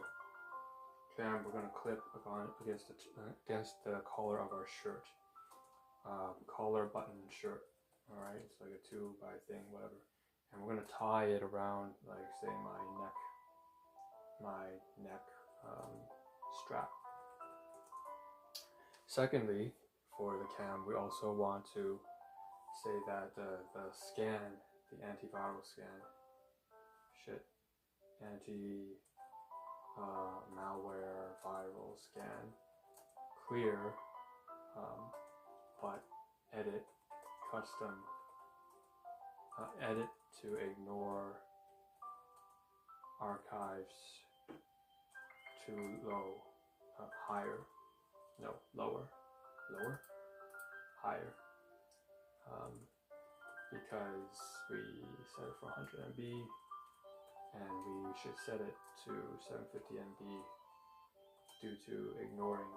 cam we're going to clip against the collar of our shirt. Collar button shirt. Alright, it's like a 2x thing, whatever. And we're going to tie it around, like, say, my neck strap. Secondly, for the cam, we also want to say that the scan, the antiviral scan, malware viral scan, clear, but edit, custom, edit to ignore archives too low, higher, because we set it for 100 MB and we should set it to 750 MB due to ignoring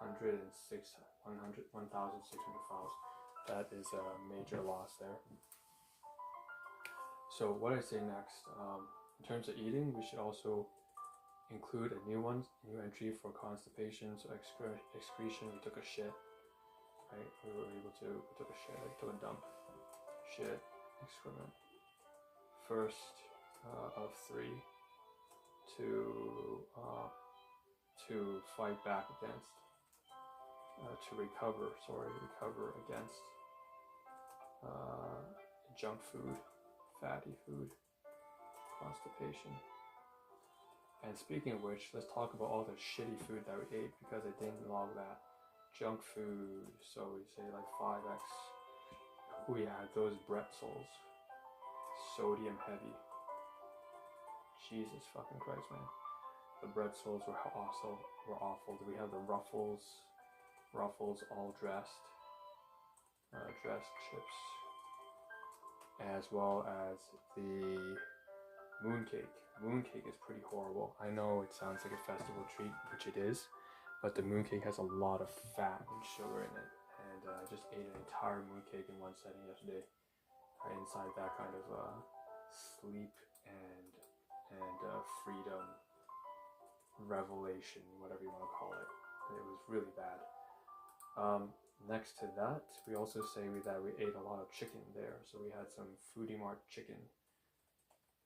1,600 files. That is a major loss there. So what I say next, in terms of eating, we should also include a new entry for constipation, so excretion. We took a shit, right? We took a shit, like took a dump, shit, excrement. First of 3 to fight back against, to recover against junk food, fatty food, constipation. And speaking of which, let's talk about all the shitty food that we ate, because I didn't log that. Junk food, so we say like 5x. We had those pretzels, sodium heavy. Jesus fucking Christ, man. The pretzels were awful. We have the ruffles all dressed chips, as well as the mooncake. Mooncake is pretty horrible. I know it sounds like a festival treat, which it is, but the mooncake has a lot of fat and sugar in it, and I just ate an entire mooncake in one setting yesterday. Inside that kind of sleep and freedom revelation, whatever you want to call it. It was really bad. Next to that, we also say that we ate a lot of chicken there. So we had some Foodie Mart chicken,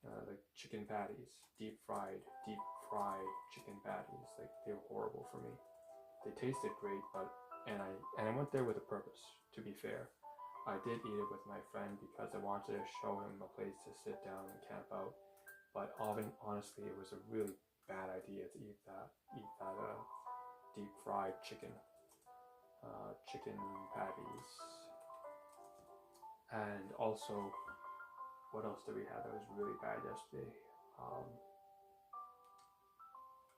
the chicken patties, deep fried chicken patties. Like, they were horrible for me. They tasted great, but and I went there with a purpose. To be fair, I did eat it with my friend because I wanted to show him a place to sit down and camp out. But honestly, it was a really bad idea to eat that deep fried chicken patties. And also, what else did we have that was really bad yesterday?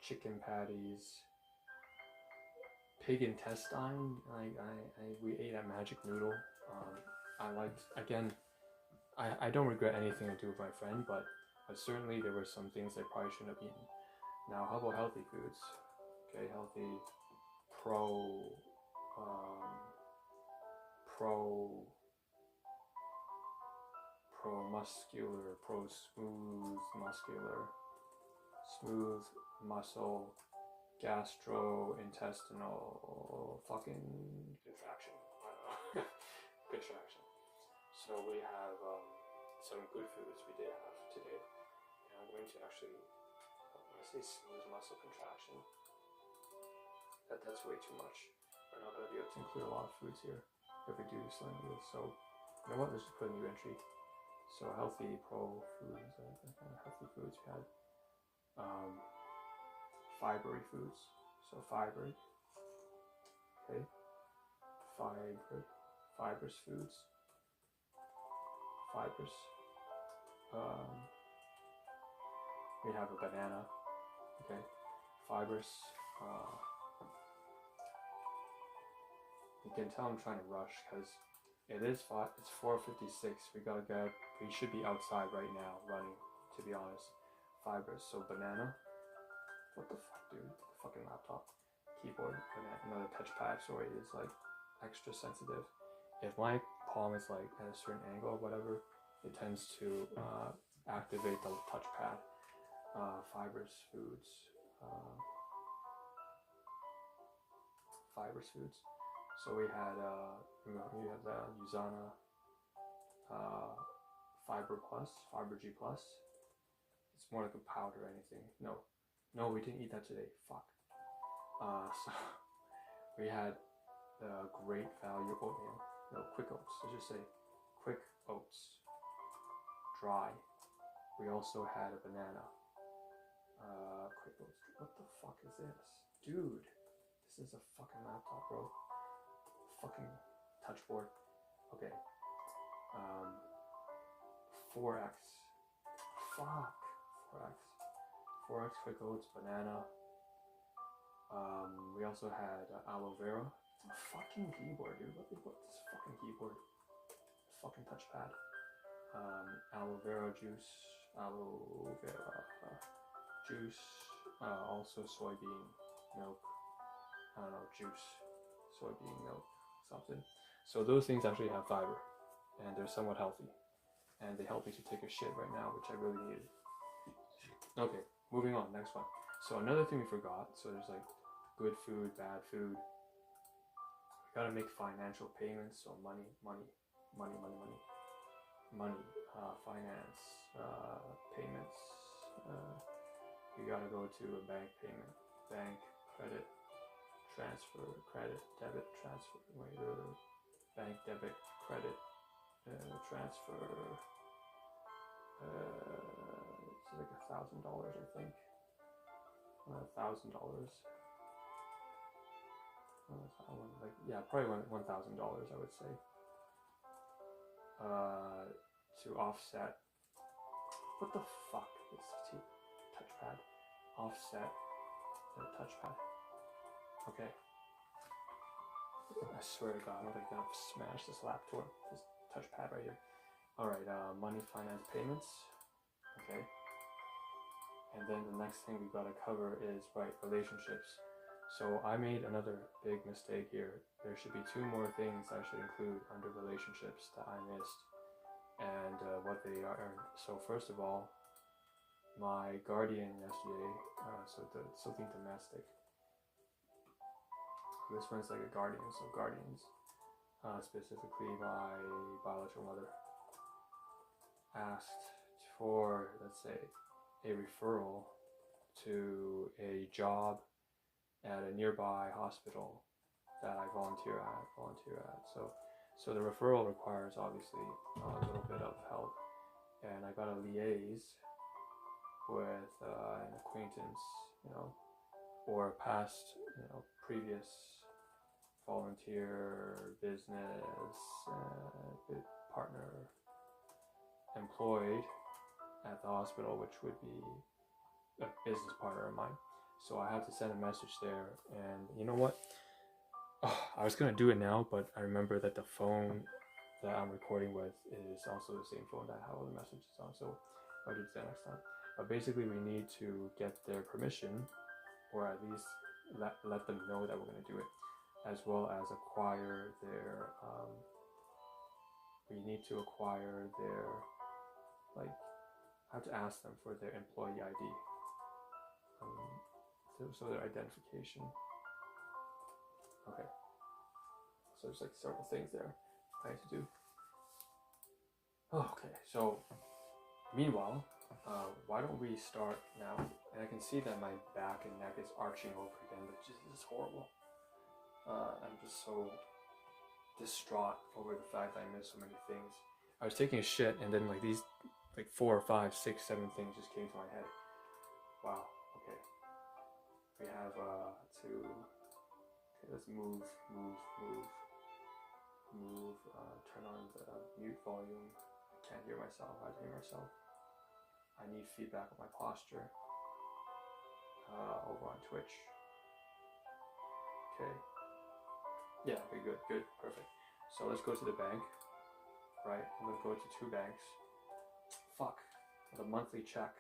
Chicken patties, pig intestine. We ate a magic noodle. I don't regret anything I do with my friend, but certainly there were some things I probably shouldn't have eaten. Now, how about healthy foods? Okay, healthy, pro muscular, smooth muscle, gastrointestinal fucking contraction. I don't know. Contraction. So we have some good foods we did have today. And I'm going to actually, when I say smooth muscle contraction, that's way too much. We're not going to be able to include a lot of foods here if we do slim meals. So, you know what? Let's just put a new entry. So healthy foods, healthy foods. We had fibery foods. So fibrous foods. fibers. We have a banana. Okay, fibers. You can tell I'm trying to rush because it's 4:56. We should be outside right now running, to be honest. Fibers, so banana. What the fuck, dude? The fucking laptop. Keyboard, another touchpad, sorry, is like extra sensitive. If my palm is like at a certain angle or whatever, it tends to activate the touchpad. Fibers, foods. Fibers, foods. So we had the Usana Fiber Plus, Fiber G Plus. It's more like a powder or anything. No, we didn't eat that today. Fuck. So we had the Great Value oatmeal. No, Quick Oats. Let's just say Quick Oats. Dry. We also had a banana. Quick Oats. What the fuck is this? Dude, this is a fucking laptop, bro. Fucking touchboard. Okay. 4X. Fuck. 4X Quick Oats, banana. We also had aloe vera. It's a fucking keyboard, dude. What this fucking keyboard? Fucking touchpad. Aloe vera juice. Also soybean milk. I don't know, juice. Soybean milk, something. So those things actually have fiber, and they're somewhat healthy, and they help me to take a shit right now, which I really needed. Okay, moving on, next one. So another thing we forgot, so there's like good food, bad food. We gotta make financial payments, so money, finance, payments. You gotta go to a bank payment, bank, credit, transfer, credit, debit, transfer, bank, debit, credit, transfer. It's like $1,000, I think. $1,000. Probably $1,000, I would say. To offset. What the fuck is this touchpad? Offset the touchpad. Okay. I swear to God, I'm gonna smash this laptop, this touchpad right here. Alright, money, finance, payments. Okay. And then the next thing we gotta cover is, relationships. So I made another big mistake here. There should be 2 more things I should include under relationships that I missed, and what they are. So first of all, my guardian yesterday, something domestic. This one's like a guardian, so guardians, specifically my biological mother, asked for, let's say, a referral to a job at a nearby hospital that I volunteer at. So the referral requires obviously a little bit of help, and I gotta liaise with an acquaintance, or a past, previous volunteer, business partner employed at the hospital, which would be a business partner of mine. So I have to send a message there, and you know what? I was gonna do it now, but I remember that the phone that I'm recording with is also the same phone that I have all the messages on, so I'll do that next time. But basically, we need to get their permission, or at least let them know that we're gonna do it, as well as acquire their. We need to acquire their, I have to ask them for their employee ID. So their identification. Okay. So there's several things there I have to do. Okay, so meanwhile, why don't we start now? And I can see that my back and neck is arching over again, which is horrible. I'm just so distraught over the fact that I missed so many things. I was taking a shit, and then these 4 or 5, 6, 7 things just came to my head. Wow. Okay. We have let's move, turn on the mute volume. I can't hear myself. I have to hear myself. I need feedback on my posture. Over on Twitch. Okay. Yeah, okay, good, perfect. So let's go to the bank. Right, I'm gonna go to 2 banks. Fuck, the monthly check.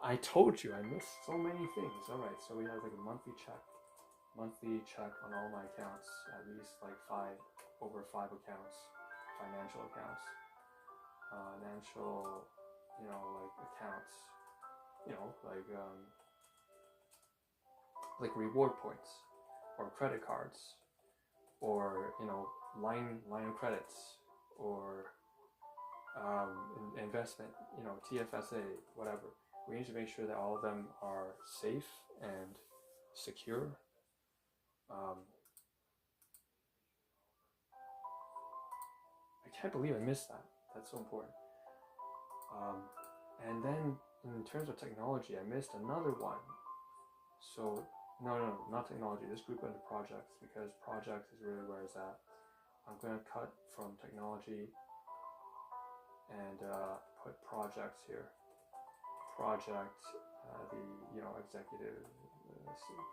I told you I missed so many things. All right, so we have like a monthly check on all my accounts, at least like 5 accounts, financial accounts, financial, like accounts, like reward points, or credit cards, or line of credits, or investment, TFSA, whatever. We need to make sure that all of them are safe and secure. I can't believe I missed that. That's so important. And then in terms of technology, I missed another one. So no, not technology. This group under projects, because projects is really where it's at. I'm gonna cut from technology and put projects here. Project, the executive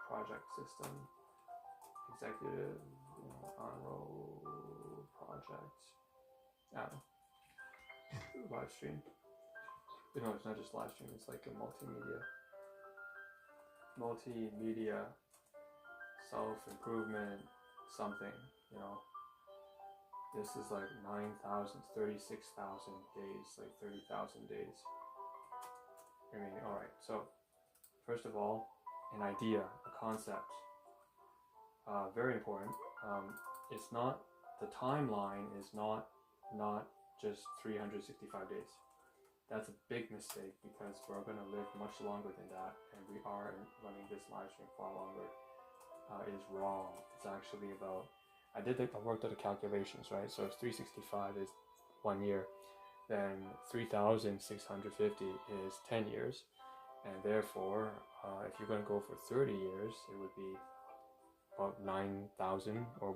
project system, executive, Ahn Rho Project. I don't know. Live stream. No, it's not just live stream. It's like a multimedia, self-improvement, something. This is like 9,000, 36,000 days, like 30,000 days. Alright, so first of all, an idea, a concept, very important. It's not, the timeline is not just 365 days. That's a big mistake, because we're going to live much longer than that, and we are running this live stream far longer. It is wrong. It's actually about, I worked out the calculations, right? So if 365 is 1 year, then 3,650 is 10 years, and therefore, if you're going to go for 30 years, it would be about 9,000 or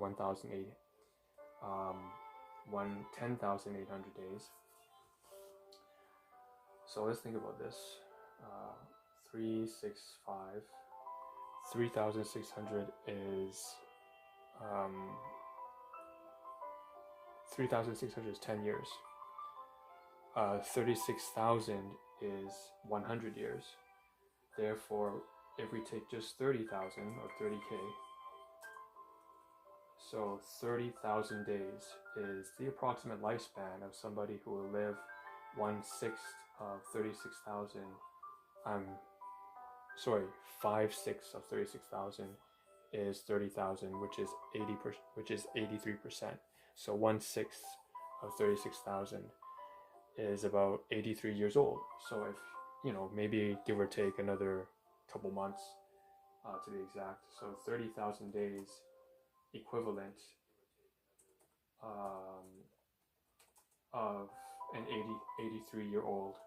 10,800 days. So let's think about this. 3,600 is 3,600 is 10 years. 36,000 is 100 years. Therefore, if we take just 30,000 or 30K, so 30,000 days is the approximate lifespan of somebody who will live 1/6 of 36,000. 5/6 of 36,000 is 30,000, which is 83%. So 1/6 of 36,000 is about 83 years old. So if maybe give or take another couple months, to be exact. So 30,000 days equivalent of an 83-year-old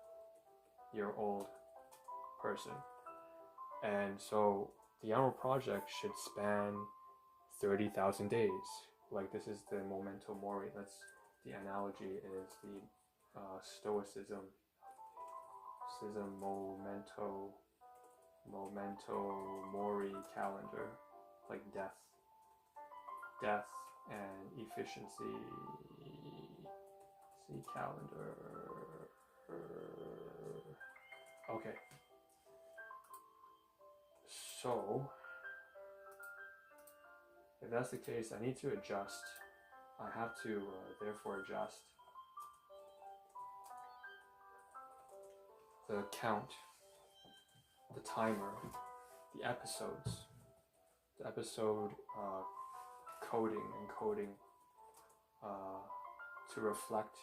person. And so the Ahn Rho Project should span 30,000 days. Like, this is the memento mori. That's the analogy, is the stoicism memento mori calendar, like death and efficiency. See calendar. Okay. So if that's the case, I need to adjust. I have to therefore adjust the count, the timer, the episodes, the episode coding and coding to reflect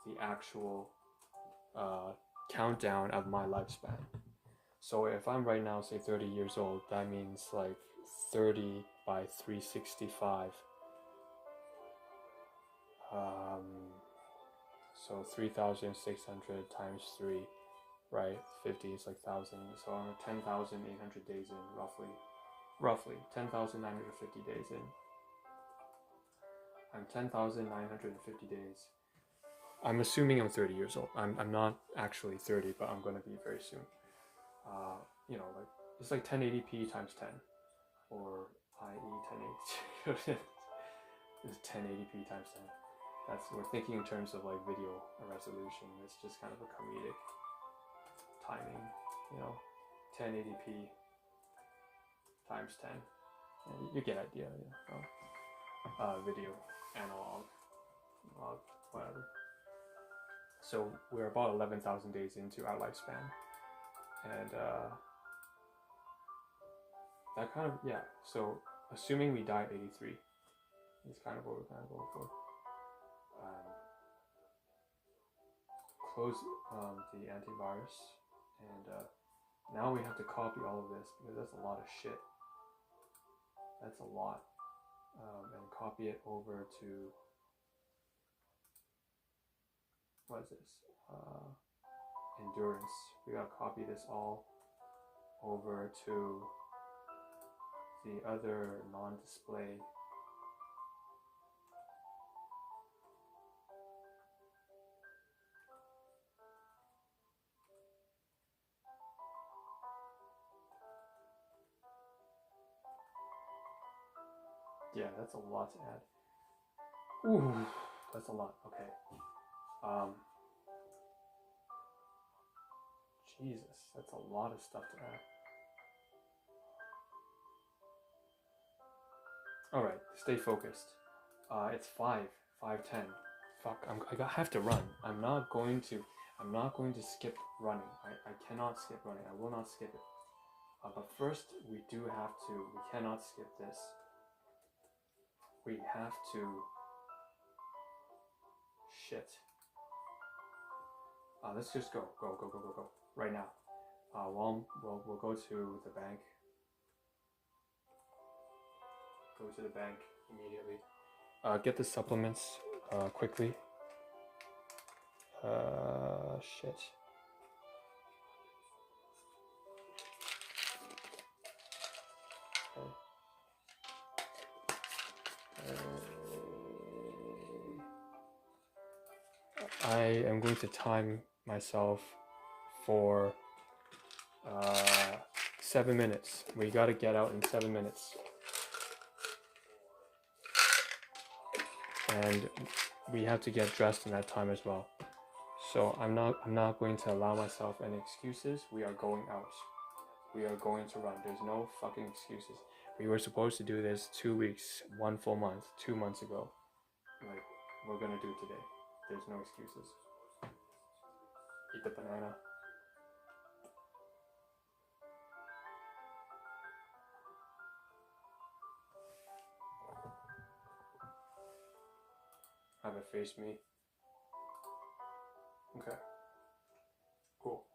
the actual countdown of my lifespan. So if I'm right now, say 30 years old, that means like 30 by 365. So 3,600 times 3, right? 50 is like 1,000. So I'm 10,800 days in, roughly 10,950 days in. I'm 10,950 days. I'm assuming I'm 30 years old. I'm not actually 30, but I'm gonna be very soon. You know, like it's like 1080p times 10, or i.e. 1080. It's 1080p times 10. We're thinking in terms of like video resolution. It's just kind of a comedic timing, you know, 1080p times 10. You get idea, you know. Video, analog, log, whatever. So we're about 11,000 days into our lifespan, and that kind of, yeah. So assuming we die at 83, is kind of what we're kind of going for. Close the antivirus, and now we have to copy all of this because that's a lot of shit. That's a lot, and copy it over to, what is this? Endurance. We gotta copy this all over to the other non-display. Yeah, that's a lot to add. Ooh, that's a lot. Okay. Jesus, that's a lot of stuff to add. Alright, stay focused. It's 5:10. Fuck, I have to run. I'm not going to skip running. I cannot skip running. I will not skip it. But first, we cannot skip this. We have to, shit. Let's just go, right now. We'll go to the bank. Go to the bank immediately. Get the supplements quickly. Shit. I am going to time myself for 7 minutes. We gotta get out in 7 minutes. And we have to get dressed in that time as well. So I'm not going to allow myself any excuses. We are going out. We are going to run. There's no fucking excuses. We were supposed to do this 2 weeks, 1 full month, 2 months ago. Like, we're gonna do it today. There's no excuses. Eat the banana. Have it face me. Okay. Cool.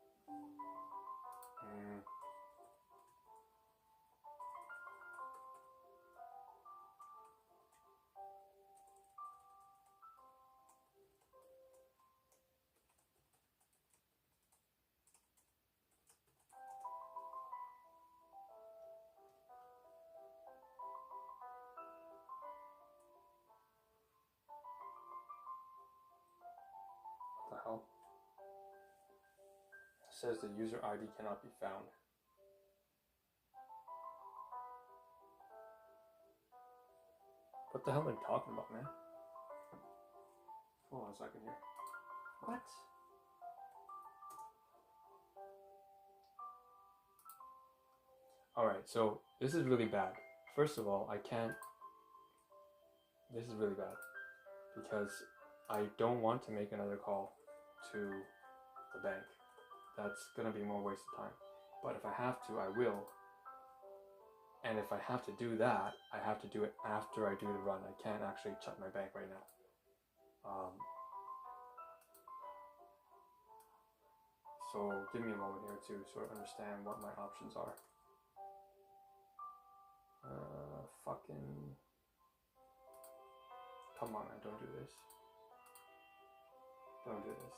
What the hell? It says the user ID cannot be found. What the hell are you talking about, man? Hold on a second here. What? Alright, so this is really bad. First of all, this is really bad because I don't want to make another call to the bank. That's gonna be more waste of time. But if I have to, I will. And if I have to do that, I have to do it after I do the run. I can't actually check my bank right now. So give me a moment here to sort of understand what my options are. Fucking... Come on, man, don't do this. Don't do this.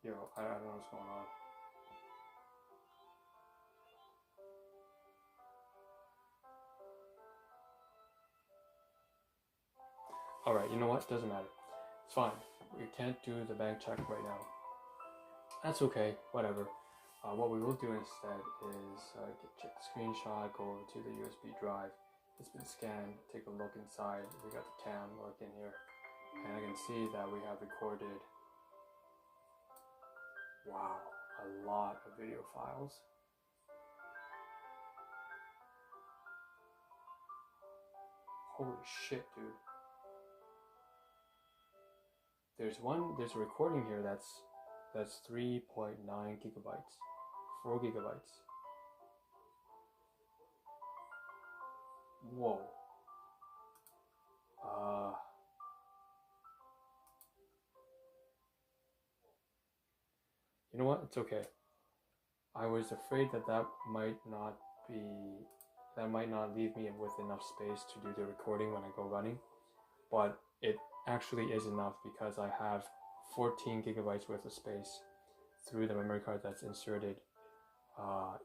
Yo, I don't know what's going on. Alright, you know what? Doesn't matter. It's fine. We can't do the bank check right now. That's okay, whatever. What we will do instead is check the screenshot, go over to the USB drive. It's been scanned, take a look inside. We got the cam working here. And I can see that we have recorded, wow, a lot of video files. Holy shit, dude. There's a recording here that's 3.9 gigabytes, 4 gigabytes. Whoa. You know what? It's okay. I was afraid that might not leave me with enough space to do the recording when I go running, but it actually is enough because I have 14 gigabytes worth of space through the memory card that's inserted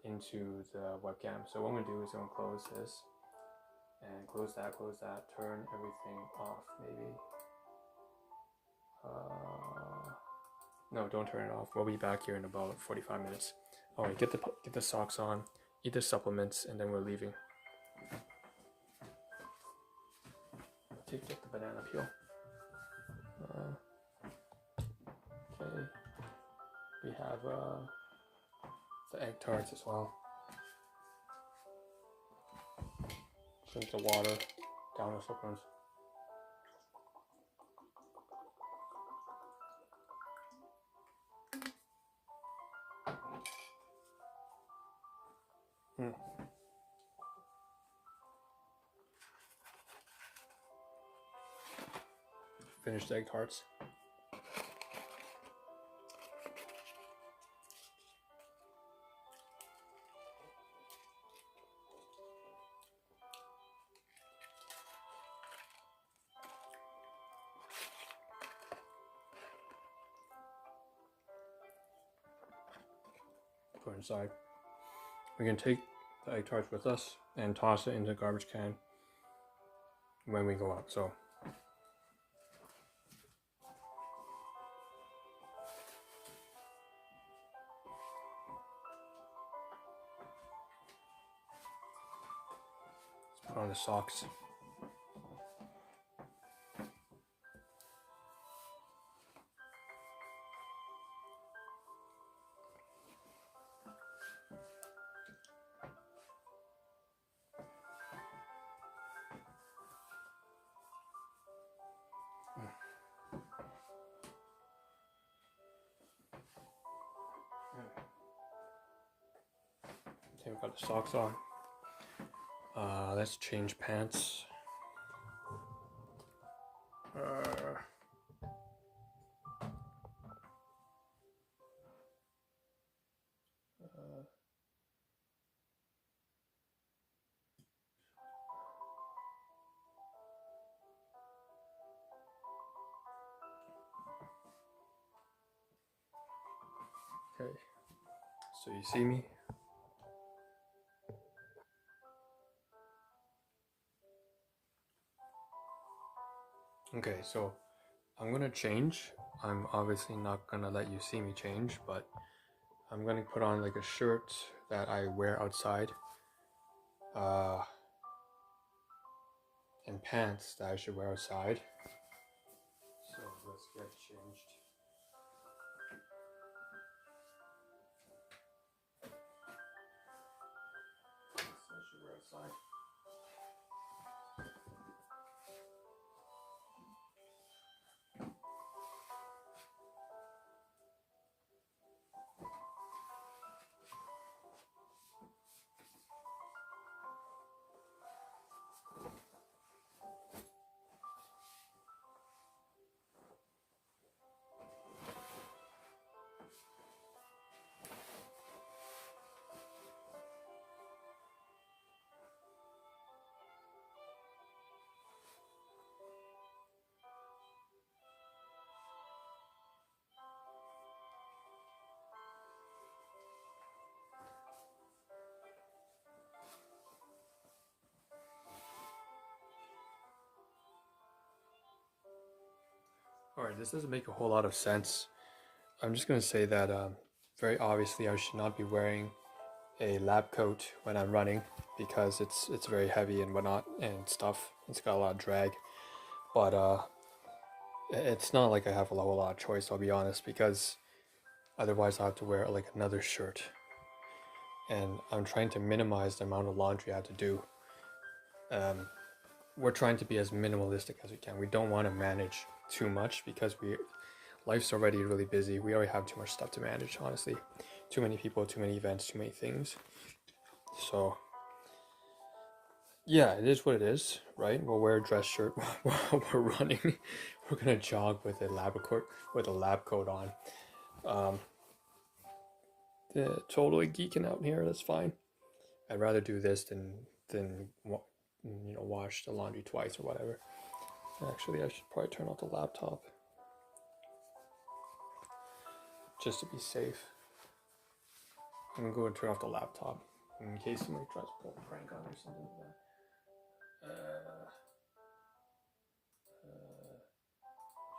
into the webcam. So what I'm going to do is I'm going to close this and close that, turn everything off maybe. No, don't turn it off. We'll be back here in about 45 minutes. Alright, get the socks on, eat the supplements, and then we're leaving. Get the banana peel. Okay. We have the egg tarts as well. Drink the water, down the supplements. Finished egg tarts. Put inside. We can take the egg tarts with us and toss it into the garbage can when we go out. So let's put on the socks. Okay, we've got the socks on. Let's change pants. Okay, so you see me? Okay, so I'm gonna change. I'm obviously not gonna let you see me change, but I'm gonna put on like a shirt that I wear outside, and pants that I should wear outside. So let's get changed. So I should wear outside. Alright, this doesn't make a whole lot of sense. I'm just gonna say that very obviously I should not be wearing a lab coat when I'm running because it's very heavy and whatnot and stuff. It's got a lot of drag, but it's not like I have a whole lot of choice. I'll be honest, because otherwise I have to wear like another shirt, and I'm trying to minimize the amount of laundry I have to do. We're trying to be as minimalistic as we can. We don't want to manage too much because life's already really busy. We already have too much stuff to manage, honestly. Too many people, too many events, too many things. So yeah, it is what it is, right? We'll wear a dress shirt while we're running. We're gonna jog with a lab coat on. Yeah, totally geeking out here. That's fine. I'd rather do this than wash the laundry twice or whatever. Actually, I should probably turn off the laptop just to be safe. I'm gonna go and turn off the laptop in case somebody tries to pull a prank on me or something like that.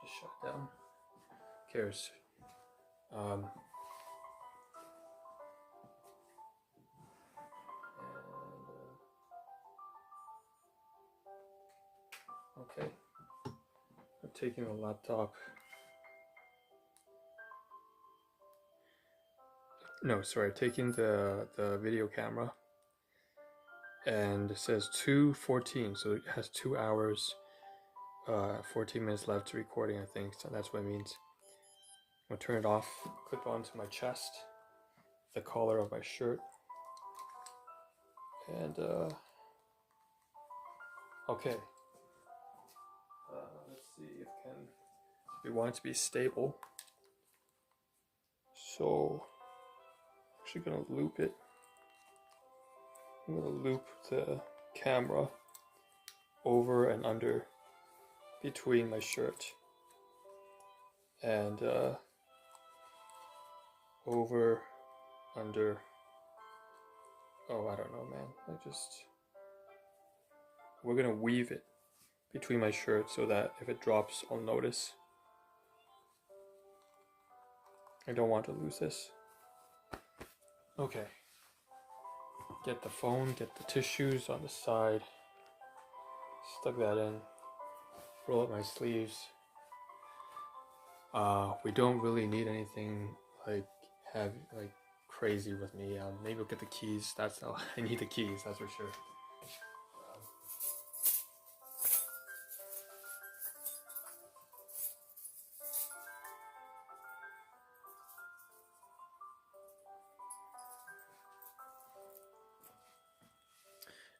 Just shut it down. Who cares? Okay. I'm taking the laptop. No, sorry, taking the video camera, and it says 2:14, so it has 2 hours, 14 minutes left to recording, I think. So that's what it means. I'm gonna turn it off, clip onto my chest, the collar of my shirt, and okay. Let's see if we want it to be stable. So I'm actually gonna loop it. I'm gonna loop the camera over and under between my shirt and over, under. Oh, I don't know, man. We're gonna weave it between my shirt so that if it drops, I'll notice. I don't want to lose this. Okay. Get the phone, get the tissues on the side. Stuck that in. Roll up my sleeves. We don't really need anything like crazy with me. Maybe we'll get the keys. That's how I need the keys. That's for sure.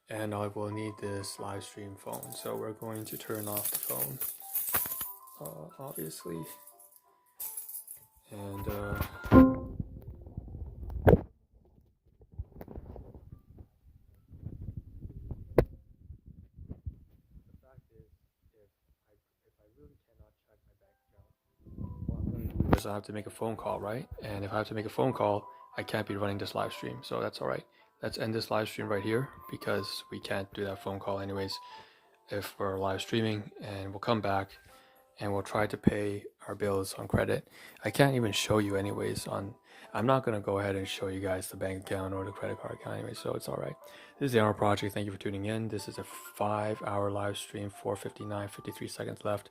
And I will need this live stream phone. So we're going to turn off the phone, obviously. And the fact is, if I really cannot check my bank account, what I'm going to do is I have to make a phone call, right? And if I have to make a phone call, I can't be running this live stream. So that's all right. Let's end this live stream right here because we can't do that phone call anyways if we're live streaming, and we'll come back and we'll try to pay our bills on credit. I can't even show you anyways I'm not going to go ahead and show you guys the bank account or the credit card account anyway, so it's all right. This is the Ahn Rho Project. Thank you for tuning in. This is a 5-hour live stream, 4:59, 53 seconds left.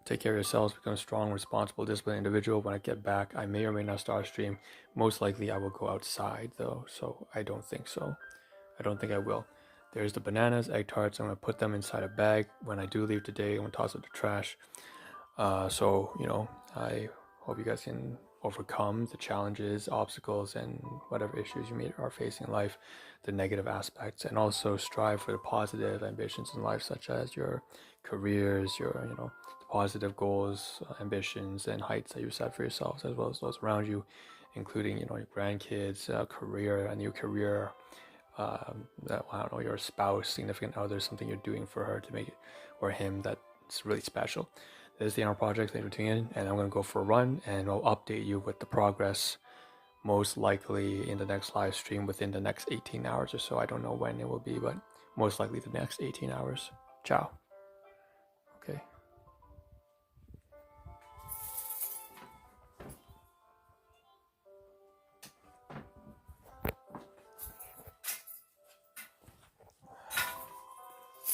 Take care of yourselves, become a strong, responsible, disciplined individual. When I get back, I may or may not start a stream. Most likely I will go outside though, so I don't think so. I don't think I will. There's the bananas, egg tarts. I'm going to put them inside a bag. When I do leave today, I'm going to toss it to the trash. So, I hope you guys can overcome the challenges, obstacles, and whatever issues you may are facing in life, the negative aspects, and also strive for the positive ambitions in life, such as your careers, your, the positive goals, ambitions, and heights that you set for yourselves, as well as those around you, including, your grandkids, career, a new career, I don't know, your spouse, significant other, something you're doing for her to make it, or him, that's really special. This is the Ahn Rho Project. Thanks for tuning in, and I'm going to go for a run, and I'll update you with the progress, most likely in the next live stream within the next 18 hours or so. I don't know when it will be, but most likely the next 18 hours. Ciao. Okay.